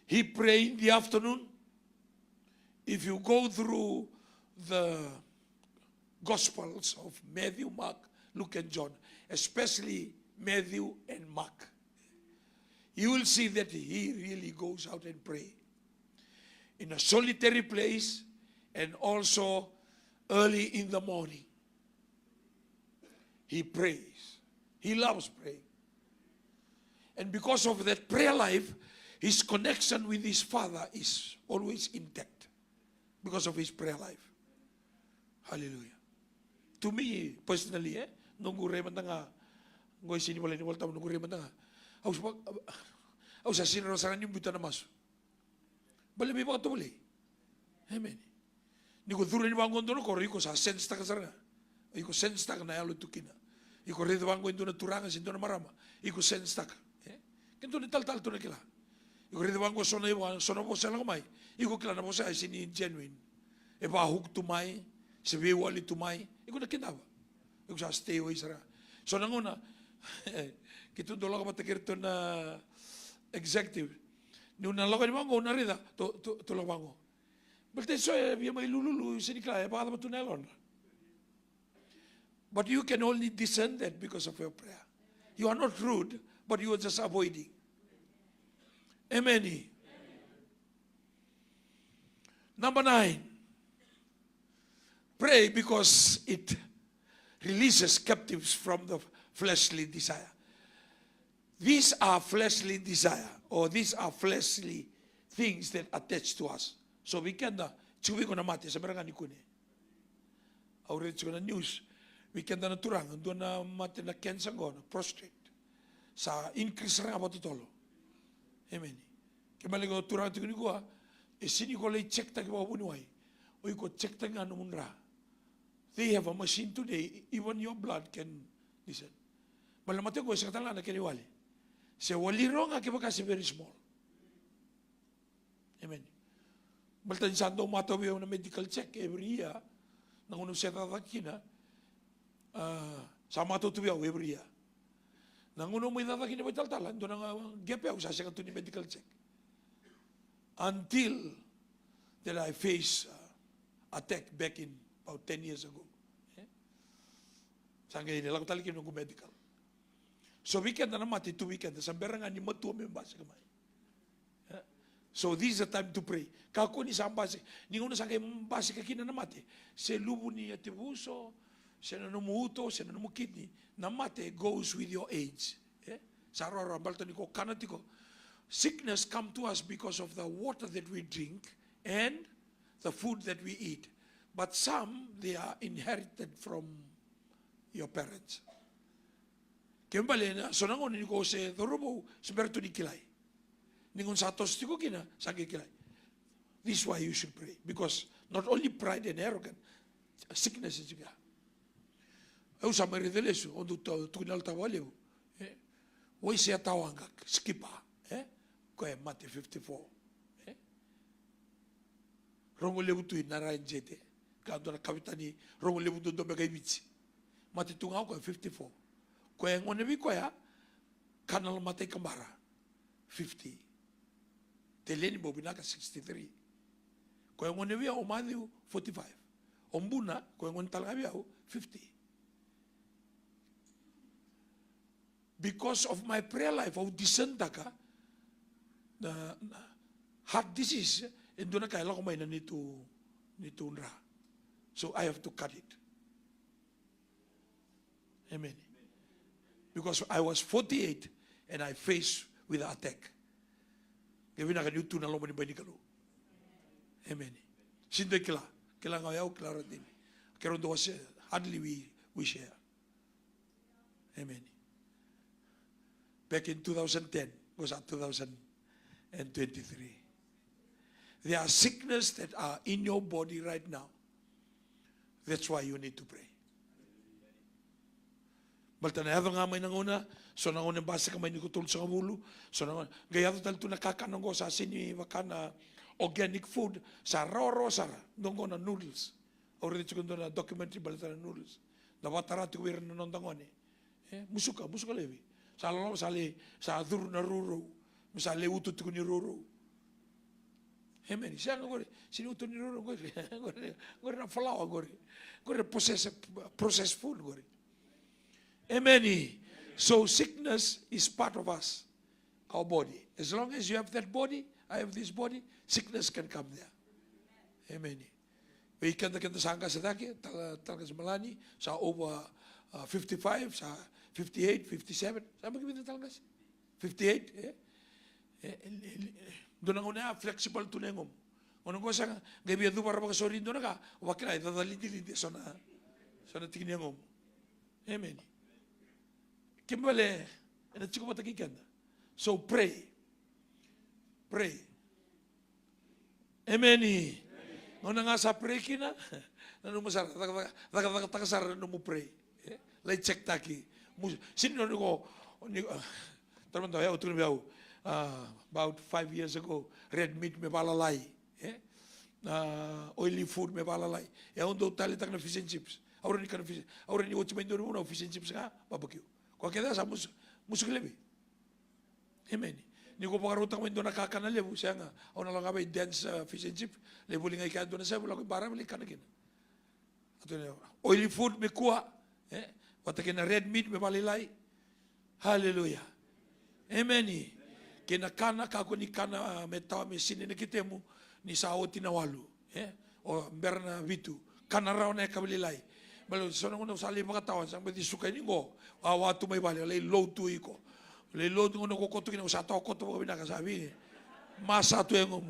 He prayed in the afternoon. If you go through the Gospels of Matthew, Mark, Luke, and John, especially Matthew and Mark, you will see that he really goes out and pray in a solitary place and also early in the morning. he prays. He loves praying. And because of that prayer life, his connection with his Father is always intact because of his prayer life. Hallelujah. To me, personally, nunggu reman tanga, ngoy sini wala ni wala tamu nunggu reman tanga. Au sa sini rasaran yung buta na maso. Bale may baka tumuli. Amen. Niko dhuru ni bangon dono ko riko sa sense ta kasaranga. Iko sense ta na yalo tukina. Iko redo bangon dono turanga sin dono marama. Iko sense ta. Kento ni tal tu na kila. Iko redo bangon sono po sa lang mai. Iko kila na po sa sini genuine. E ba huk tumai, se be wali tumai. Iko na kinaba. Iko sa stay away sara. So nanguna kito dolo ka matakirto na executive. Ni una loka ni bango una rida to lo bango. But so via mai lululu sini kila ba da tunelon. But you can only discern that because of your prayer. You are not rude, but you are just avoiding. Amen. Number 9. Pray because it releases captives from the fleshly desire. These are fleshly desire, or these are fleshly things that attach to us. So we can chuwi ko na mati sa barangay ni kuni. Already ko na news. We can na turang do na mati na cancer go na prostrate. Sa increase ra ba totolo. Amen. Kembali ko turang tikuni ko sini ko lay check ta ko bunuay. Oy ko check ta nga numunra. They have a machine today, even your blood can listen. Malamate ko sa katala na kiniwali. Se wali wrong aki kasi very small. Amen. Baltan santo matawi na medical check every year. Nangunong siya tatakina. Sa matutuwi ako every year. Nangunong may tatakina ba taltalan. Doon ang gepe ako sa siya kanto ni medical check. Until that I face attack back in about 10 years ago. Saan ngayon nila ko talakin ng medical. So weekend na mati 2 weekend. Sa berangan ni matuwa may basa kamay. So this is the time to pray. Kako ni sa base. Ni una sa kay base ka kina na mati. Se lubu ni atibuso, se nanumuto, se nanumukidni. Na mati goes with your age. Sa rara balta ni ko kanati ko. Sickness come to us because of the water that we drink and the food that we eat. But some, they are inherited from your parents. Kembali na, so nangon ni ko se dorobo, seberto ni kilay. Ningon sa tos ti ko kina, sa kilay. This is why you should pray. Because not only pride and arrogance, sickness is juga. Au sa merideleso, ondo tunal tawaleo. Wai se tawangak, skipa. Koe mate 54. Rongo lebutu narayan jete. Kado na kapitani, rongo lebutu do bagay bitsi. Mate tungaw koe 54. Koe ngonebi koe ha, kanal mate kambara 50. Teleni bobinaka 63. Koe ngonebi o Matthew 45. Ombuna koe ngon talgabi au 50. Because of my prayer life, au disentaka na heart disease, endo na kailangan ko may na nito unra. So I have to cut it. Amen. Because I was 48 and I faced with an attack. Kaya na kanyo na loman ni Banikalo. Amen. Sinday kila ngayaw, kila ratin. Kaya ron was hardly we share. Amen. Back in 2010, was at 2023. There are sickness that are in your body right now. That's why you need to pray. Balta na nga may nanguna, so nanguna basa ka may nikutul sa kamulo, so nanguna, gaya to talito nakakanong ko sa sini wakana organic food, sa roro sara, nongo na noodles. Already chikundo na documentary balta na noodles. Nawatara tikuwira na nondangone. Musuka lewi. Sa lalo sa dur na ruro, misale utut ko ni ruro. Amen. Siya ngore, sinuto ni ruro ngore na flour ngore processed food ngore. Amen. So sickness is part of us, our body. As long as you have that body, I have this body, sickness can come there. Amen. We can sangka sa daki, talaga sa malani, sa over 55, sa 58, 57. Sama kita talaga siya. 58. Doon ang una, flexible to nengom. Unang ko sa gabi adu para makasori doon na ka, wakila, idadalindi-lindi sa na tingin nengom. Amen. Kimbale, chico matakikan. So pray. Pray. Amen. Ngunang nga sa pray kina, nanumasar, takasar na mo pray. Lai check taki. Sino ko, tarman tayo, utulong tayo, about 5 years ago, red meat may balalay. Oily food may balalay. Yung daw talitak na fish and chips. Auran ni kan fish. Auran ni utsi main doon fish and chips nga, barbecue. Kung kaya sa musik lebi. Amen. Ni ko pakarutang main doon nakakana lebu. Siya nga, ako na lang kabay dance fish and chips. Lebu lingay ka doon na siya, wala ko bara, wala ka na gina. Oily food may kuha. Patakin na red meat may balilay. Hallelujah. Amen. Kinakana kako ni kana metawa may sinin na kitemo ni sao tinawalu. O berna vitu. Kana raw na kabalilay. Balo so nang usali pagkatawan sang pwede sukay ni ko. Awa to may bali lay low to iko. Lay low to ko koto kina usato ko to ko binakasabi. Masa to yang mo.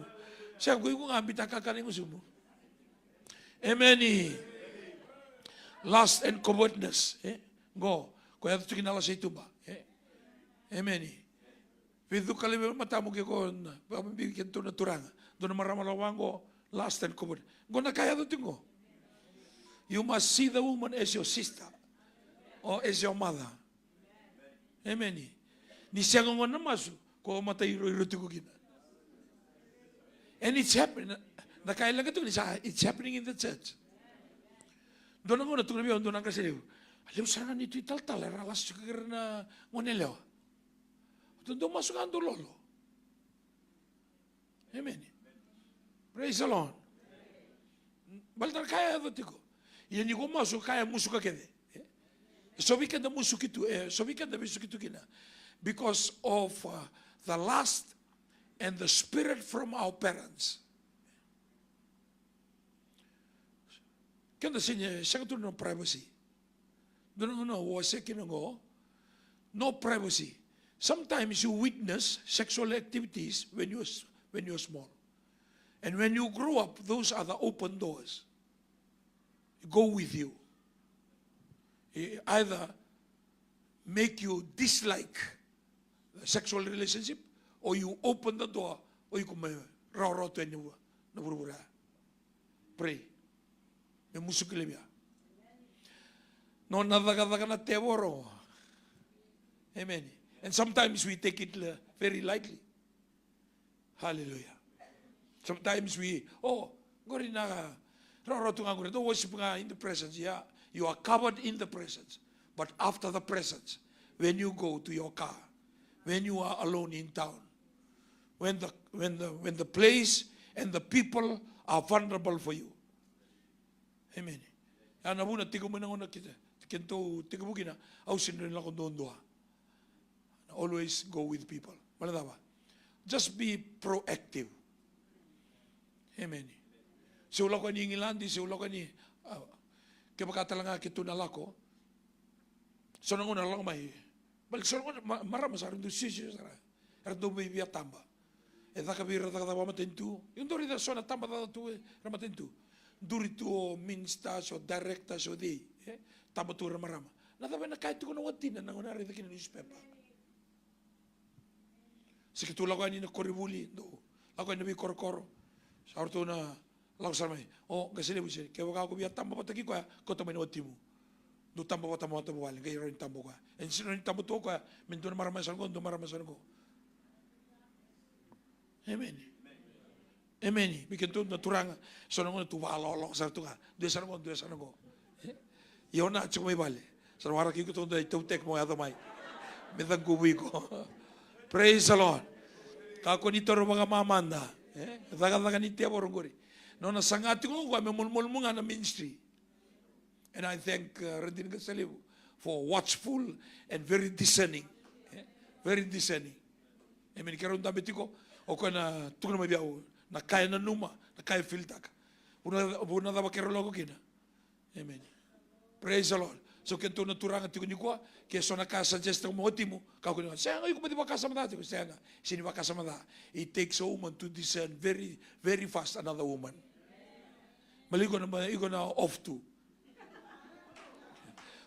Siya ko yung ambit akakanin mo sumo. Amen. Lust and covetousness. Go. Kaya ito kinala sa ito ba? Amen. Pido kalimu mata mo ko na pamibigyan to na turang. Doon maramalawang ko lust and covetousness. Go na kaya to tingo. You must see the woman as your sister or as your mother. Amen. Ni siya nga na maso ko matay iro ko gina. And it's happening. Nakailan ka to, it's happening in the church. Doon ang una, doon ang kasi alam sana nito italtal, ralas siguro na ngonelewa. Doon masuk ang lolo. Amen. Praise the Lord. Baltar kaya ito ko. Yan yung masuk kaya musuk ka kede. So we can musuk itu, so we can musuk itu kina. Because of the lust and the spirit from our parents. Kanda sinya, siya ka no privacy. Doon no, wasa kinango, no privacy. Sometimes you witness sexual activities when you're small. And when you grow up, those are the open doors. Go with you. Either make you dislike the sexual relationship, or you open the door, or you come raw to anyone. Pray. May musuk lebih. No nadagadaga na teworo. Amen. And sometimes we take it very lightly. Hallelujah. Sometimes we, gori na roroto nga gori, worship nga in the presence. Yeah, you are covered in the presence. But after the presence, when you go to your car, when you are alone in town, when the place and the people are vulnerable for you. Amen. Ana muna tigo mo nang una kita. Kento tigo mo kina. Ausin rin lang kung doon doa. Always go with people. Malata ba? Just be proactive. Amen. Si ulo ka ni ngilandi, si ulo ka ni kaya nga kito na lako. So nang una lang may. Balik so nang marama sa rin doon sisi. Erdo may biya tamba. Eta kabira ta ba matentu. Yung dori da so na tamba da tu ramatentu. Duri tu minsta so directa so di. Tamba tu marama. Nada ba na kahit ko na watin na ngunari da kina newspaper. Sikitu lago ani na koribuli do. Lago ani koro-koro. Sa orto na lago sa may. Kasi le busi. Kaya waka ko biya tamba pataki ko ko to may watimu. Do tamba patamo to wali kay rin tambo ko. En sino ni tambo to ko min do marama sa ko do marama sa ko. Amen. Amen. Bikin tu naturang so nang tu walolo sa tu ka. Dua sa ko. Yo na chumay bale. Sa wara ki ko to dai tu tek mo ato mai. Metang kubi ko. Praise the Lord. Kako ni toro mga mamanda. Daga ni tiya borongori. No na sangati ko may mulmul mo nga na ministry. And I thank Radin Gasaliw for watchful and very discerning. Very discerning. Amen. Karon dapat ko o na tukna mabiyaw na kaya na numa, na kaya filtak. Buna da ba kero logo kina. Amen. Praise the Lord. So kento na turanga tiko ni kwa, ke so na kasa just mo otimo, ka ko ni saya ngai ko pati bakasa mata tiko saya nga. Sini bakasa mata. It takes a woman to discern very very fast another woman. Maligo na off to.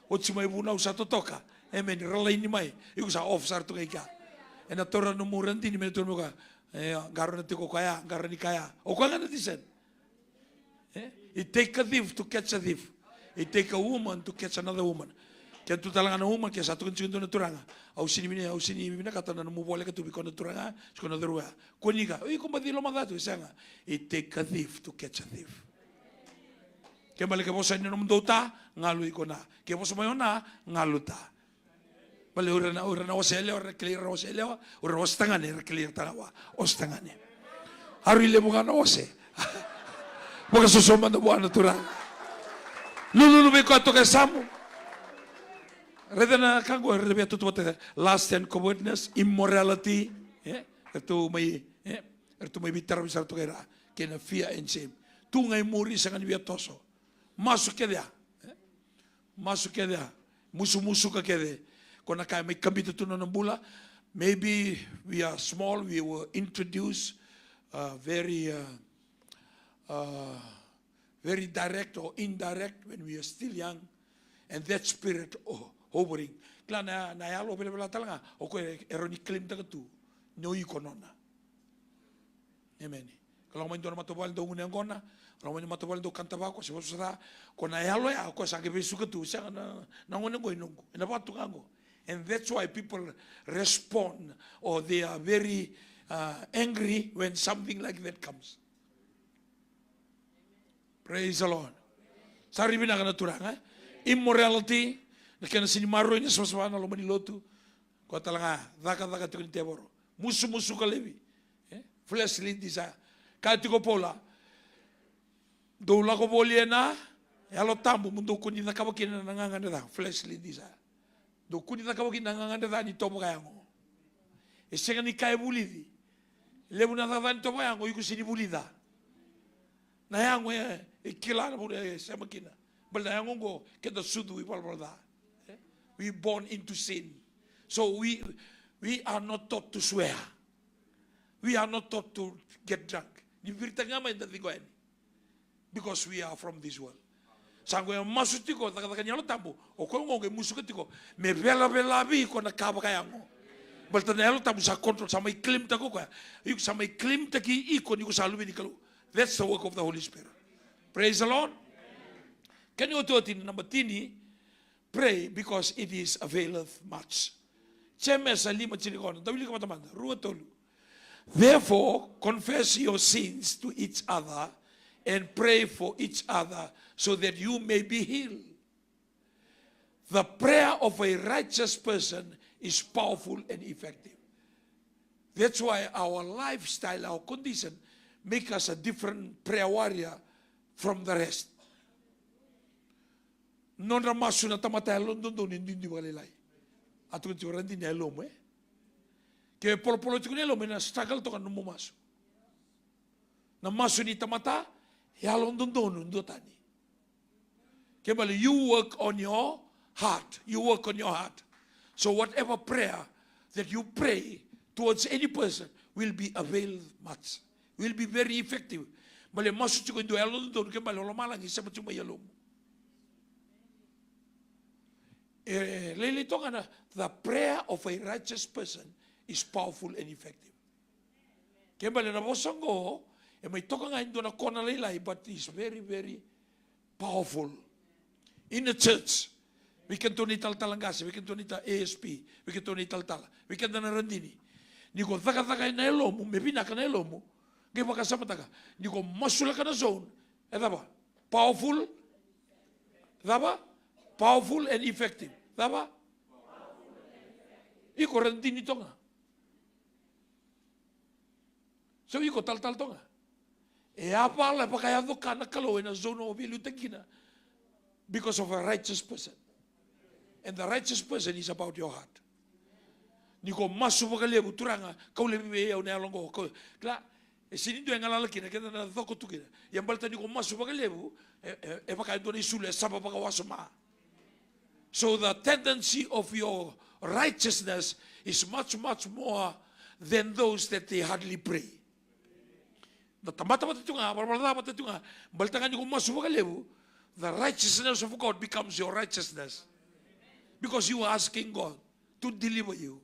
Otsi mai buna usa totoka. Amen. Relay ni mai. Iku sa off sar tu ka. Ena tora no muranti ni meto mo ka. Garo na tiko kaya, garo ni kaya. O kwa na discern. It take a thief to catch a thief. It take a woman to catch another woman. Kaya tu talangan na woman kaya satu kan na turanga. Au sini mina kata na mo boleh ka tu bikon na turanga, skona derua. Koniga, oi ko badilo madatu sanga. It take a thief to catch a thief. Kaya balik ka bosa ni no mdota, ngalu iko na. Kaya bosa mayo na, ngaluta. Bale ura na osele, ura clear osele, ura ostangane, clear tanawa, ostangane. Harile mo na ose. Maka susoma na buwan na turanga. Lulu be ko to kasamu. Redana kango rebe to last and covetousness, immorality, ertu mai bitar besar to kera, kena fear and shame. Tu ngai muri sangan biatoso. Masuk ke dia. Masuk ke dia. Musuh-musuh ka kede. Kona kai mai kambito tu na bula. Maybe we are small, we were introduced very direct or indirect when we are still young, and that spirit hovering. Kla na yalo bela talanga o ko eroni klim ta tu no ikonona. Amen. Kalau main dona matobal do ngune ngona, kalau main matobal do kantabako se bosara ko na yalo ya ko sange besu ka tu sa na ngone go inungu. Ina patu kango. And that's why people respond or they are very angry when something like that comes. Praise the Lord. Sari bina kana turanga. Immorality. Nakana sini maro ini sama-sama na lomani lotu. Ko talanga daka tu ni teboro. Musu ka levi. Fleshly desire. Kati ko pola. Do la ko boliena. Yalo tambu mundo kuni na kabakina na nganga na fleshly desire. Do kuni na kabakina na nganga na ni tomo kaya mo. Esenga ni kaya bulidi. Lebu na ni tomo kaya mo yuko sini bulida. Na yango ikilara bude sama kina. Bal na yango go keda sudu ipal balda. We born into sin. So we are not taught to swear. We are not taught to get drunk. Ni virta ngama inda tigoani. Because we are from this world. Sango yang masuk tiko taka nyalo tambo. O ko ngo musuh tiko me bela bi ko na kaba kayango. Bal ta nyalo tambo sa control sama iklim tako ko. Yuk sama iklim taki iko ni ko salubi ni kalu. That's the work of the Holy Spirit. Praise the Lord. Can you do it in number 10? Pray because it is availeth much. Therefore, confess your sins to each other and pray for each other so that you may be healed. The prayer of a righteous person is powerful and effective. That's why our lifestyle, our condition, make us a different prayer warrior from the rest. Non ramasu na tamatay London doon hindi walilay. At kung tiwara hindi niya lom Kaya polo tiyo niya lom na struggle to kan numaso. Na maso ni tamata, ya London doon tani. Kaya bali you work on your heart. You work on your heart. So whatever prayer that you pray towards any person will be availed much. Will be very effective. Bali maso tiyo kung ya London doon kaya bali malang isa pa tiyo mayalom. The prayer of a righteous person is powerful and effective. Kaya bali na bosong ko, may toka nga hindi na kona laylay, but it's very, very powerful. In the church, we can do tal-talangasi, we can do ASP, we can do tal-tal, we can do narandini. Ni ko taka na elomo, may pinaka na elomo, kaya makasama taka. Ni ko masula ka na zone, ba? Powerful, ba? Powerful and effective. Tama? Iko randin ito nga. So iko tal-tal to nga. E apala pa kaya do ka nakalo na zone of ilutagina because of a righteous person. And the righteous person is about your heart. Niko masu pa kalebu turanga kaulebi yaw na alongo ko. Kla sinido yang alalaki na kita na thoko tukina. Yang balta niko masu pa kalebu e pa kaya do na isule sapa pa kawasama. So the tendency of your righteousness is much, much more than those that they hardly pray. The righteousness of God becomes your righteousness because you are asking God to deliver you.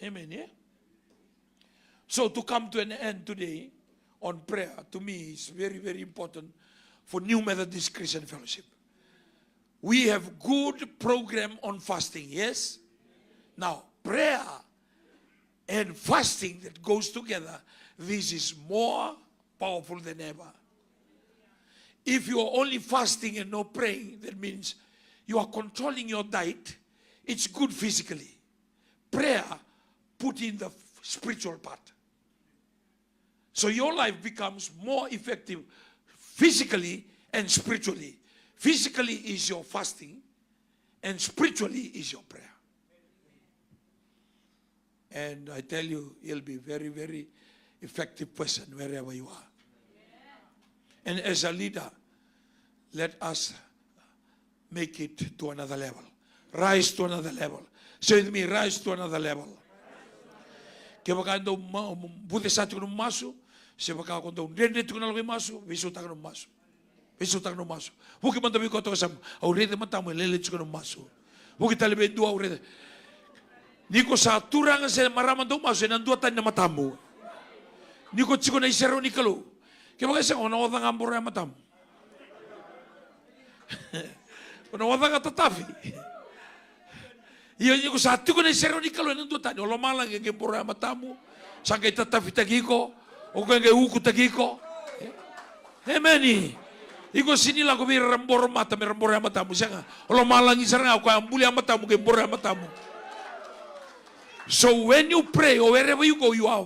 Amen. Yeah? So to come to an end today on prayer, to me, is very, very important for New Methodist Christian Fellowship. We have good program on fasting, yes? Now, prayer and fasting that goes together, this is more powerful than ever. If you are only fasting and not praying, that means you are controlling your diet. It's good physically. Prayer put in the spiritual part. So your life becomes more effective physically and spiritually. Physically is your fasting, and spiritually is your prayer. And I tell you, you'll be very, very effective person wherever you are. And as a leader, let us make it to another level. Rise to another level. Say with me, rise to another level. Kaya baka ito buti sa atin kung maso, siya baka kung ito dito kung nalagay maso, visuta ka ng maso. Visuta ka ng maso. Huwag man tabi ko ito kasama, aurete man tamo, lelits ko ng maso. Huwag italibay dua aurete. Niko sa turang sa maraman daw maso, nandua tayo na matamo. Niko tsiko na isero ni kalo. Kaya baka siya, kung nawatang ambura na matamo. Kung nawatang katatafi. Iyan ko sa ati ko na isero ni kalo, nandua tayo. Olo malang yung ambura na matamo. Saan kay tatafi tagiko. O kaya kay uku tagiko. Amen. Iko sinila ko may rambor mata, may rambor na matamo. Siya nga, olo malang isara nga, kaya ambuli na matamo, kaya ambura na matamo. So when you pray or wherever you go, you are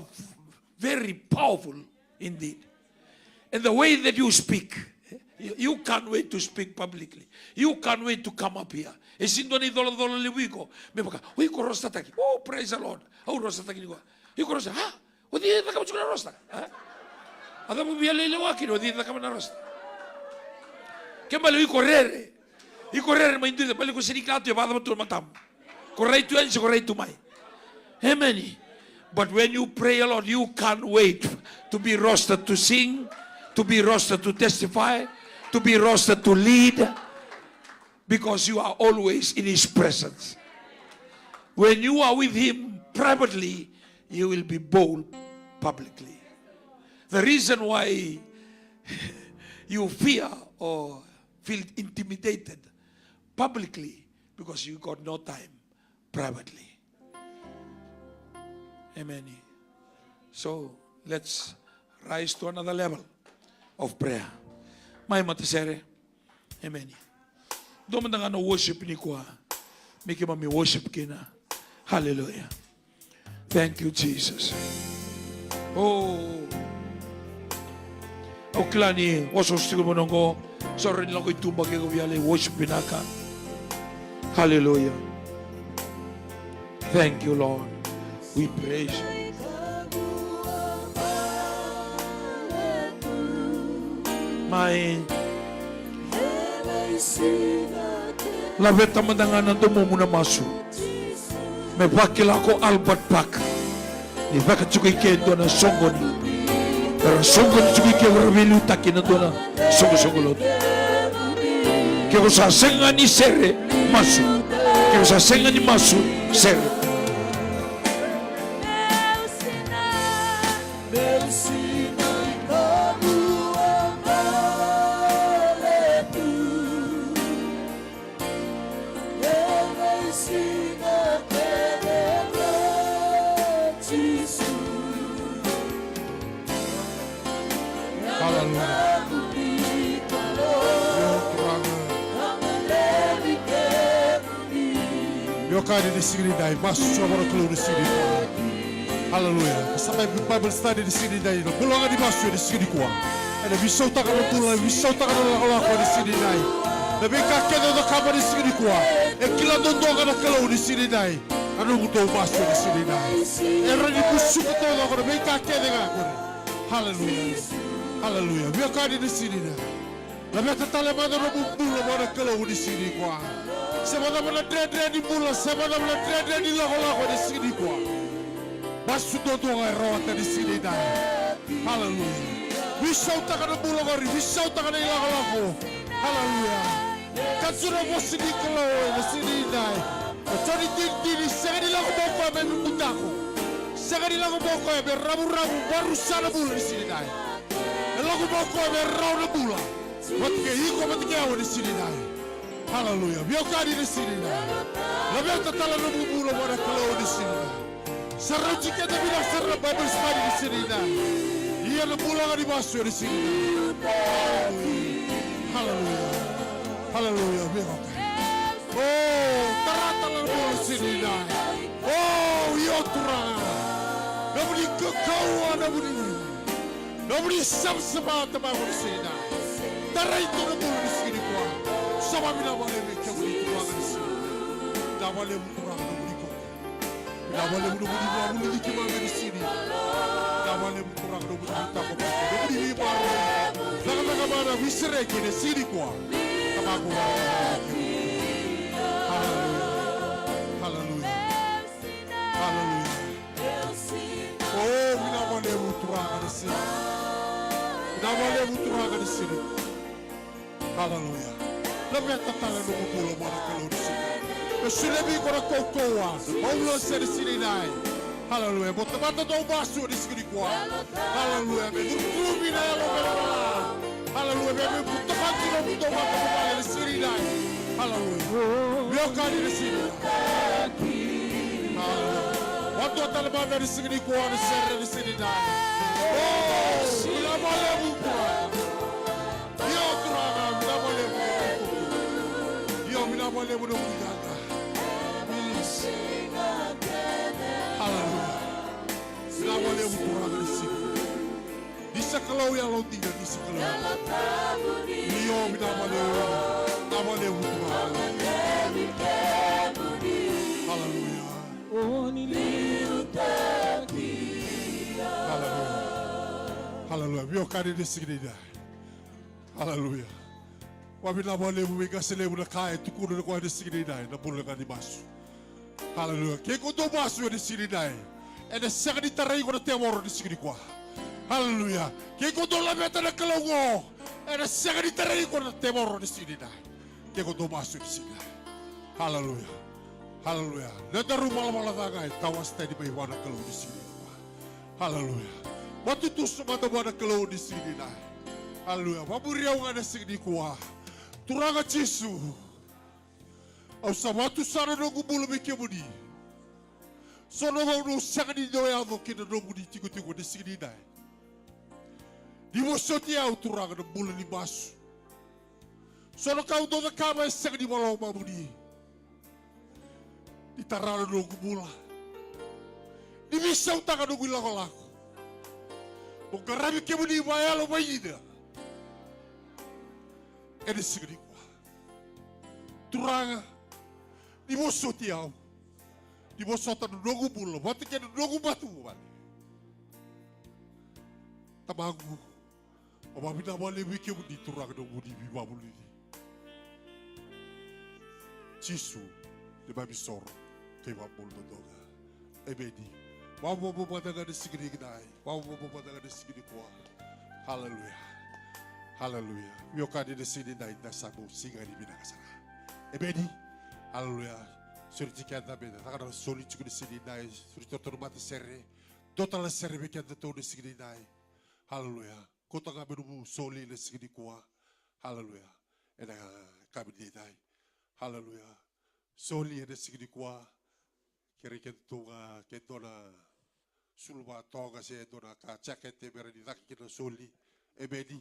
very powerful indeed. And the way that you speak, you can't wait to speak publicly. You can't wait to come up here. E sindo ni dola liwiko, me baka, "Uy, ko rosta taki." Oh, praise the Lord. Oh, rosta taki ni ko. Iko rosta, ha? O di na kamo chukuna rosta. Ha? Ada mo biya lele waki, o di na kamo na rosta. Che malo i correre. I correre ma intuite, poi ko sinikato e vado tu matam. Correi tu ensi, correi tu mai. Amen. But when you pray a lot, you can't wait to be rostered to sing, to be rostered to testify, to be rostered to lead, because you are always in His presence. When you are with Him privately, you will be bold publicly. The reason why you fear or feel intimidated publicly, because you got no time privately. Amen. So let's rise to another level of prayer. May matasere. Amen. Doon man nga worship ni ko. May kima worship kina. Hallelujah. Thank you, Jesus. Oh. O klani, wasos tigo mo nongo. Sorry lang ko itumbag ko biyale worship pinaka. Hallelujah. Thank you, Lord. We praise you. My labeta mandangan nanto mo muna masu. Me bakila ko Albert Park. Ni baka chukay kendo na songon. Pero songon chukay kendo rebelu taki nanto na songo-songolot. Kaya sa senga ni sere masu. Kaya sa senga ni masu sere.
Yokari di sini dai, masuk coba keluar di sini. Haleluya. Sampai Bible study di sini dai, belum di masuk di sini kuah. Ada bisa utakan tulah, bisa utakan Allah di sini dai. Tapi kakek itu kabar di sini kuah. Kila dondo kana keluar di sini dai. Anu butuh masuk di sini dai. Era di busuk itu kalau tapi kakek dengan aku. Haleluya. Haleluya. Yokari di sini dai. Tapi tetap lemah dono bumbu lemah keluar di sini kuah. Sama-sama dre di bula, sama-sama dre di lako-lako di sini kwa. Basu dodo ngai rawat di sini dah. Haleluya. Bisa utakan bula kori, bisa utakan lako-lako. Haleluya. Kan sudah bos di kalau di sini dah. Jadi diri segala lagu boko memi mutaku. Segala lagu boko rabu-rabu baru sana bula di sini dah. Lagu boko rabu bula. Matke iko matke awo di sini dah. Haleluya. Biar kadi di sini dah. Lebih tetala rabu bula pada kalau di sini dah. Serang jika dia bilang serang Bible study di sini dah. Ia lebulang di masuk di sini dah. Haleluya. Haleluya. Biar oh, teratalan bola sini dah. Oh, yo turang. Nobody kekauan, nobody sama teman di sini dah. Tarai itu bola di sini kuah. Sama bila boleh mereka beri kurang di sini. Dah boleh kurang nobody kau. Dah boleh nobody di kemana di sini. Dah boleh kurang nobody tak kau. Nobody di baru. Jangan mana visere kini sini kuah. Tabaku. Haleluya. Haleluya. Oh, mina boleh muturanga di sini. Mina boleh muturanga di sini. Haleluya. Lebih tetangga nunggu pulau mana kalau di sini. Lebih korang kokoa. Allah di sini naik. Haleluya. Mata-mata tahu masuk di sini kuat. Haleluya. Betul mina yang berapa. Haleluya. Betul teman kita butuh mata di sini naik. Haleluya. Biar kali di sini. Waktu talabah dari sini kuat di sini dah. Oh, bila boleh buka. Dia terang, bila boleh buka. Dia bila boleh buka. Haleluya. Bila boleh buka di sini. Di sekalau yang lo tinggal di sekalau. Dia bila boleh buka. Haleluya. Haleluya. Haleluya. Biar kari di sini dah. Haleluya. Wabila boleh buka selebu nak kaya tukur nak kau di sini dah. Nak boleh kau dimasuk. Haleluya. Kau tu masuk di sini dah. Ada sangat ditarai kau nak temor di sini kau. Haleluya. Kau tu lebih tak kelongo. Ada sangat ditarai kau nak temor di sini dah. Kau tu masuk di sini. Haleluya. Haleluya. Nada rumah malah tangai tawas tadi bayi wana kalau di sini. Haleluya. Waktu tu semua wana kalau di sini dah. Haleluya. Paburiau ada sini kuah. Turanga Yesu. Au sabatu sana nunggu bulu mikemudi. Sono mau sangat di doa aku kita nunggu di tiku-tiku di sini dah. Di mosoti au turanga de bulu di basu. Sono kau doa kama sangat di malau mamudi. Ditarana nunggu bula. Dimisau tangan nunggu lako-lako. Menggarami kemudi maya lo mayida. Ini segini kuah. Turanga. Di moso tiau. Di moso tangan nunggu bula. Batu kena nunggu batu. Tamangu. Omabina mali kemudi turanga nunggu di bibabulu ini. Cisu. Di babi soro. Kaya bulu doga, ebedi. Wabu padaga di sini kinai, wabu padaga di sini kuah. Haleluya, haleluya. Yoka di sini nai dasabu singa di bina kasara. Ebedi, haleluya. Suri cikanta beda, takkan soli cukup di sini nai. Suri tormata serre, total serre bekanta tu di sini nai. Haleluya. Kota kaberubu soli di sini kuah. Haleluya. Eda kami di nai. Haleluya. Soli di sini kuah. Kiri kentunga kentona sulba toga se dona ka chakete beredi tak kita soli ebedi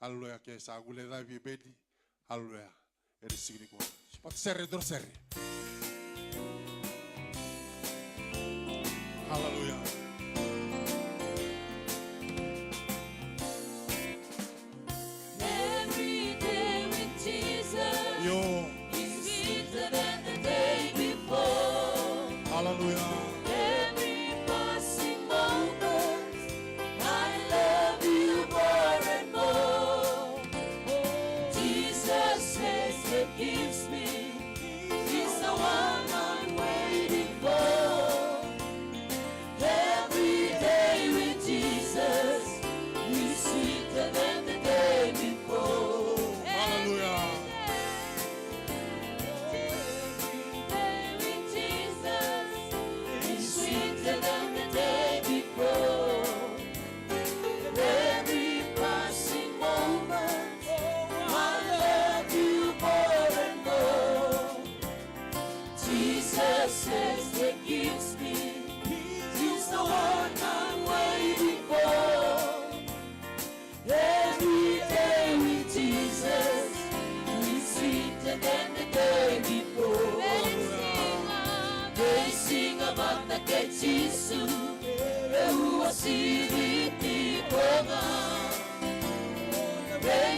haleluya ke sagule da ebedi haleluya eri signi ko spat serre dor serre haleluya
Every day with Jesus
yo
is sweeter than the day before.
Haleluya.
Every passing moment, I love you more and more. Jesus says that gives me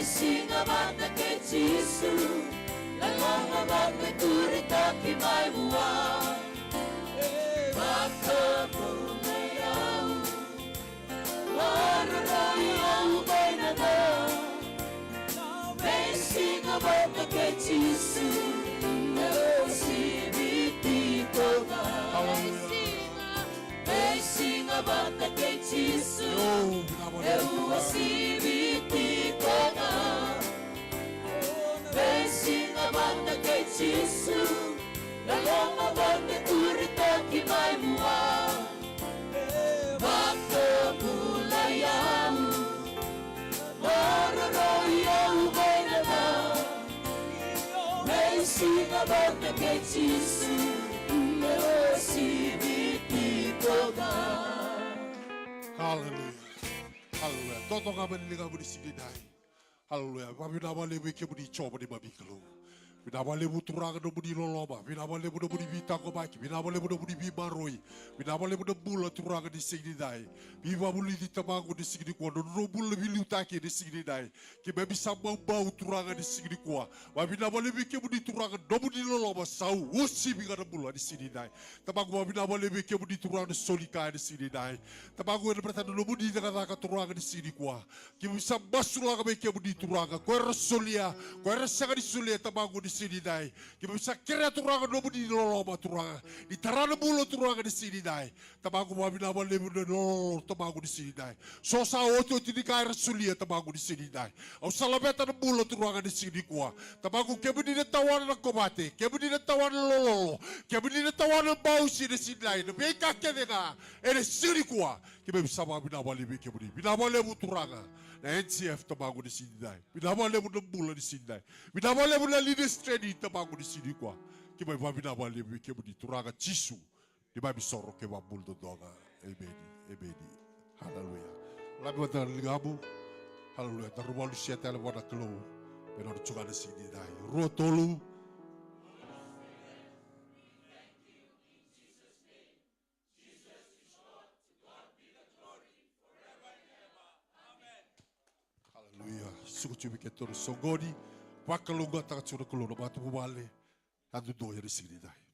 Mesinga banda ke Jisu, lalonga banda turita ki mai bua. Baka muna yau, marana yau bainada. Mesinga banda ke Jisu, sibiti koga. Mesinga banda ke Jisu, sibiti koga. Mesinga banda ke Jisu, lalonga banda turita ki mai mua. Baka mula yau, marana yau bainada. Mesinga banda ke Jisu, sibiti koga.
Hallelujah. Hallelujah. Toto nga manilinga mo ni Sinidai. Hallelujah. Pinabali mo ike mo ni Choba ni Mabikalo. Pinabali mo turangan mo ni Loloma. Pinabali mo na mo ni Vita Komaki. Pinabali mo na mo ni Bimaroy. Pinabali mo na mula turangan ni Sinidai. Biba mo ni Tamago ni Sinidikwa. Nono mula bilutaki ni Sinidai. Kaya bisa mau turangan ni Sinidikwa. Pinabali mo ike mo ni turangan no mo ni Loloma. Sau usi biga na mula ni Sinidai. Tamago pinabali mo ike mo ni turangan ni Solika ni Sinidai. Tamago na bertanya no mo ni nakataka turangan ni Sinidikwa. Kaya bisa basula kami ike mo ni turangan. Kaya rasulia. Kaya rasakan ni Sulia tamago ni Sinidai. Kita bisa kira turangan nomu di loloma turangan. Di tarana bulu turangan di Sinidai. Tamago mabina lebu de lolo tamago di Sinidai. Sosa oto tini kaya rasulia tamago di Sinidai. Au salabeta na bulu turangan di Sinidikwa. Tamago kebudi na tawana na komate. Kebudi na tawana lolo. Kebudi na tawana bausi di Sinidai. Na beka kedega. Ere Sinidikwa. Kita bisa mabina lebu kebudi. Bina lebu turangan. Na NCF tamago di Sinidai. Bina lebu na bulu di Sinidai. Bina lebu na leaders training tamago di Sinidikwa. Kita bina lebu kebudi turangan Jisu. Di babi sorok ke bambul do doga. Amen. Hallelujah. Lagu ata ligabu. Hallelujah. Ta rumah lusia tele wana kelo. Beno chuga na Sinidai. Ruo tolu. Hallelujah. Suku chubi ke toro songoni. Wakalunga taka chura kelo na batu bubale. Adu doya di Sinidai.